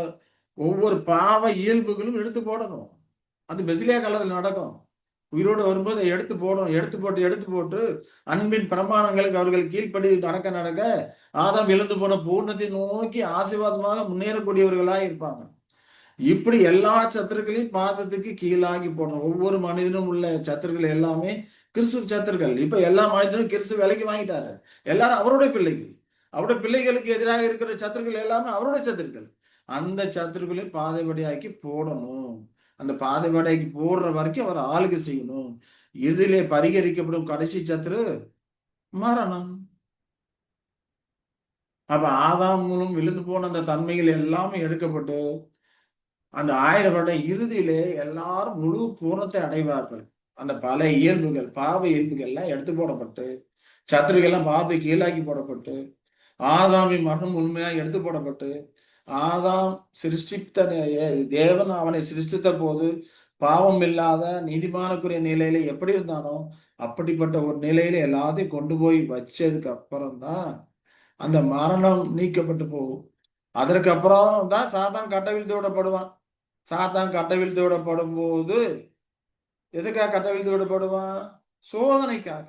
ஒவ்வொரு பாவ இயல்புகளும் எடுத்து போடணும். அது பெசிலியா காலத்தில் நடக்கும். உயிரோடு வரும்போது எடுத்து போடணும். எடுத்து போட்டு அன்பின் பிரமாணங்களுக்கு அவர்கள் கீழ்ப்படி நடக்க ஆதாம் எழுந்து போன பூர்ணத்தை நோக்கி ஆசீர்வாதமாக முன்னேறக்கூடியவர்களா இருப்பாங்க. இப்படி எல்லா சத்துருக்களையும் பாதத்துக்கு கீழாகி போடணும். ஒவ்வொரு மனிதனும் உள்ள சத்துருக்கள் எல்லாமே கிறிஸ்துவ சத்துருக்கள். இப்ப எல்லா மனிதனும் கிறிஸ்து விலைக்கு வாங்கிட்டாரு. எல்லாரும் அவருடைய பிள்ளைகள். அவருடைய பிள்ளைகளுக்கு எதிராக இருக்கிற சத்துருக்கள் எல்லாமே அவருடைய சத்துருக்கள். அந்த சத்துருக்களையும் பாதைபடியாக்கி போடணும். அந்த பாதைபடியாக்கி போடுற வரைக்கும் அவர் ஆளுகை செய்யணும். இதிலே பரிகரிக்கப்படும் கடைசி சத்துரு மரணம். அப்ப ஆதாம் மூலம் விழுந்து போன அந்த தன்மைகள் எல்லாமே எடுக்கப்பட்டு அந்த 1000 வருட இறுதியிலே எல்லாரும் முழு பூர்ணத்தை அடைவார்கள். அந்த பல இயல்புகள், பாவ இயல்புகள் எல்லாம் எடுத்து போடப்பட்டு, சத்துருக்கெல்லாம் பாவத்தை கீழாக்கி போடப்பட்டு, ஆதாமின் மரணம் உண்மையா எடுத்து போடப்பட்டு, ஆதாம் சிருஷ்டித்த தேவன் அவனை சிருஷ்டித்த போது பாவம் இல்லாத நீதிமானுக்குரிய நிலையில எப்படி இருந்தானோ அப்படிப்பட்ட ஒரு நிலையில எல்லாத்தையும் கொண்டு போய் வச்சதுக்கு அப்புறம் தான் அந்த மரணம் நீக்கப்பட்டு போகும். அதற்கு அப்புறம் தான் சாத்தான் கட்டவிழ்த்து விடப்படுவான். சாத்தான் கட்டவிழ்த்து விடப்படும் போது எதுக்காக கட்டவிழ்த்து விடப்படுவான்? சோதனைக்காக.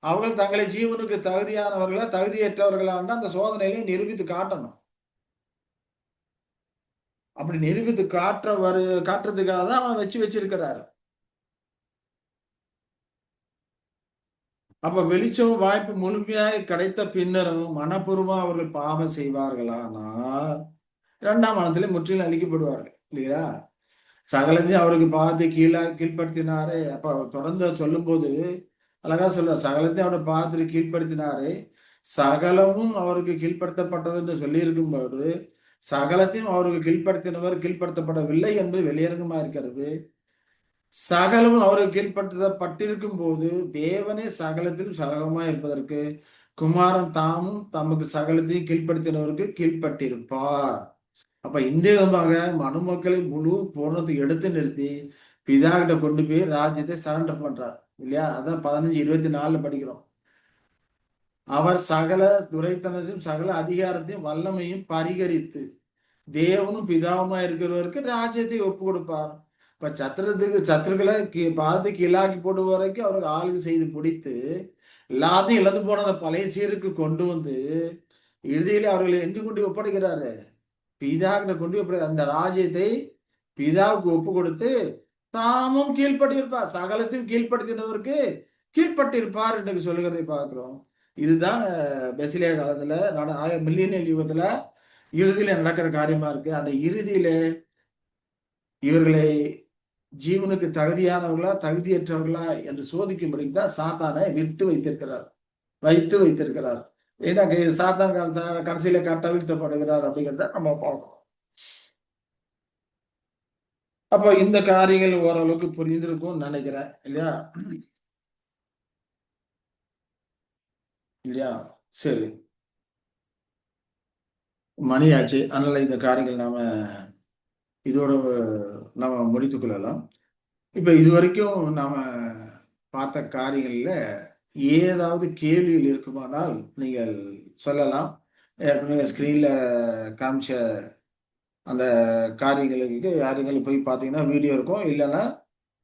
அவர்கள் தங்களை ஜீவனுக்கு தகுதியானவர்களா தகுதியற்றவர்களான்னு அந்த சோதனையிலே நிரூபித்து காட்டணும். அப்படி நிரூபித்து காட்டுறதுக்காக தான் அவன் வச்சிருக்கிறாரு. அப்ப வெளிச்சம் வாய்ப்பு முழுமையாக கிடைத்த பின்னரும் மனப்பூர்வமா அவர்கள் பாவம் செய்வார்களானால் 2ஆம் மரணத்திலே முற்றிலும் அழிக்கப்படுவார்கள் இல்லையா? சகலத்தையும் அவருக்கு பார்த்து கீழ்ப்படுத்தினாரே. அப்ப தொடர்ந்து சொல்லும் போது அழகா சொல்ல, சகலத்தையும் அவரை பார்த்துட்டு கீழ்ப்படுத்தினாரே, சகலமும் அவருக்கு கீழ்ப்படுத்தப்பட்டது என்று சொல்லி இருக்கும்போது சகலத்தையும் அவருக்கு கீழ்ப்படுத்தினவர் கீழ்ப்படுத்தப்படவில்லை என்று வெளியரங்கமா இருக்கிறது. சகலமும் அவருக்கு கீழ்ப்படுத்தப்பட்டிருக்கும் போது தேவனே சகலத்திலும் சகலமா இருப்பதற்கு குமாரன் தாமும் தமக்கு சகலத்தையும் கீழ்ப்படுத்தினவருக்கு கீழ்ப்பட்டிருப்பார். அப்ப இந்த விதமாக மனுமக்களை முழு பூரணத்தை எடுத்து நிறுத்தி பிதா கிட்ட கொண்டு போய் ராஜ்யத்தை சரண்டர் பண்றார் இல்லையா? அதான் 15:24 படிக்கிறோம். அவர் சகல துரைத்தனத்தையும் சகல அதிகாரத்தையும் வல்லமையும் பரிகரித்து தேவனும் பிதாவுமா இருக்கிறவருக்கு ராஜ்யத்தை ஒப்பு கொடுப்பார். இப்ப சத்துருக்களை பார்த்து கீழாக்கி போடு வரைக்கும் அவருக்கு ஆளுகை செய்து பிடித்து எல்லாத்தையும் இழந்து போன அந்த பழைய சீருக்கு கொண்டு வந்து இறுதியில அவர்களை எங்கு கொண்டு ஒப்படைக்கிறாரு? பிதா கிட்ட கொண்டு ஒப்படை அந்த ராஜ்யத்தை பிதாவுக்கு ஒப்பு கொடுத்து தாமும் கீழ்பட்டிருப்பார். சகலத்தையும் கீழ்படுத்தினவருக்கு கீழ்பட்டிருப்பார் என்று சொல்லுகிறதை பார்க்கிறோம். இதுதான் பெசிலியா காலத்துல மில்லியனியல் யுகத்துல இறுதியில நடக்கிற காரியமா இருக்கு. அந்த இறுதியில இவர்களை ஜீவனுக்கு தகுதியானவர்களா தகுதியற்றவர்களா என்று சோதிக்கும்படிக்கு தான் சாத்தானை வைத்து வைத்திருக்கிறார். ஏன்னா சாத்தான் கடைசியில கட்டவிழ்த்தப்படுகிறார் அப்படிங்கிறத நம்ம பார்க்கணும். அப்போ இந்த காரியங்கள் ஓரளவுக்கு புரிந்திருக்கும் நினைக்கிறேன் இல்லையா? இல்லையா? சரி, மணியாச்சு. அதனால இந்த காரியங்கள் இதோட நாம முடித்துக் கொள்ளலாம். இப்ப இதுவரைக்கும் நாம பார்த்த காரியங்கள்ல ஏதாவது கேள்விகள் இருக்குமானால் நீங்கள் சொல்லலாம். ஏற்கனவே ஸ்கிரீன்ல காமிச்ச அந்த காரியங்களுக்கு போய் பார்த்தீங்கன்னா வீடியோ இருக்கும். இல்லைன்னா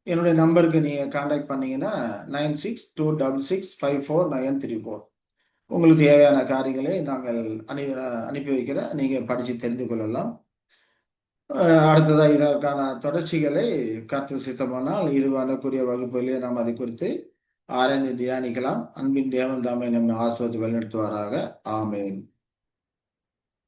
என்னுடைய நம்பருக்கு நீங்க கான்டாக்ட் பண்ணீங்கன்னா 9626654934 உங்களுக்கு தேவையான காரியங்களை நாங்கள் அனுப்பி வைக்கிறேன். நீங்க படிச்சு தெரிந்து கொள்ளலாம். அடுத்ததா இதற்கான தொடர்ச்சிகளை கர்த்தர் சித்தமானால் இருவானக்குரிய வகுப்புகளிலே நாம் அதை குறித்து ஆராய்ந்து தியானிக்கலாம். அன்பின் தேவன் தாமே நம்மை ஆசீர்வதித்து வழிநடத்துவாராக. ஆமென்.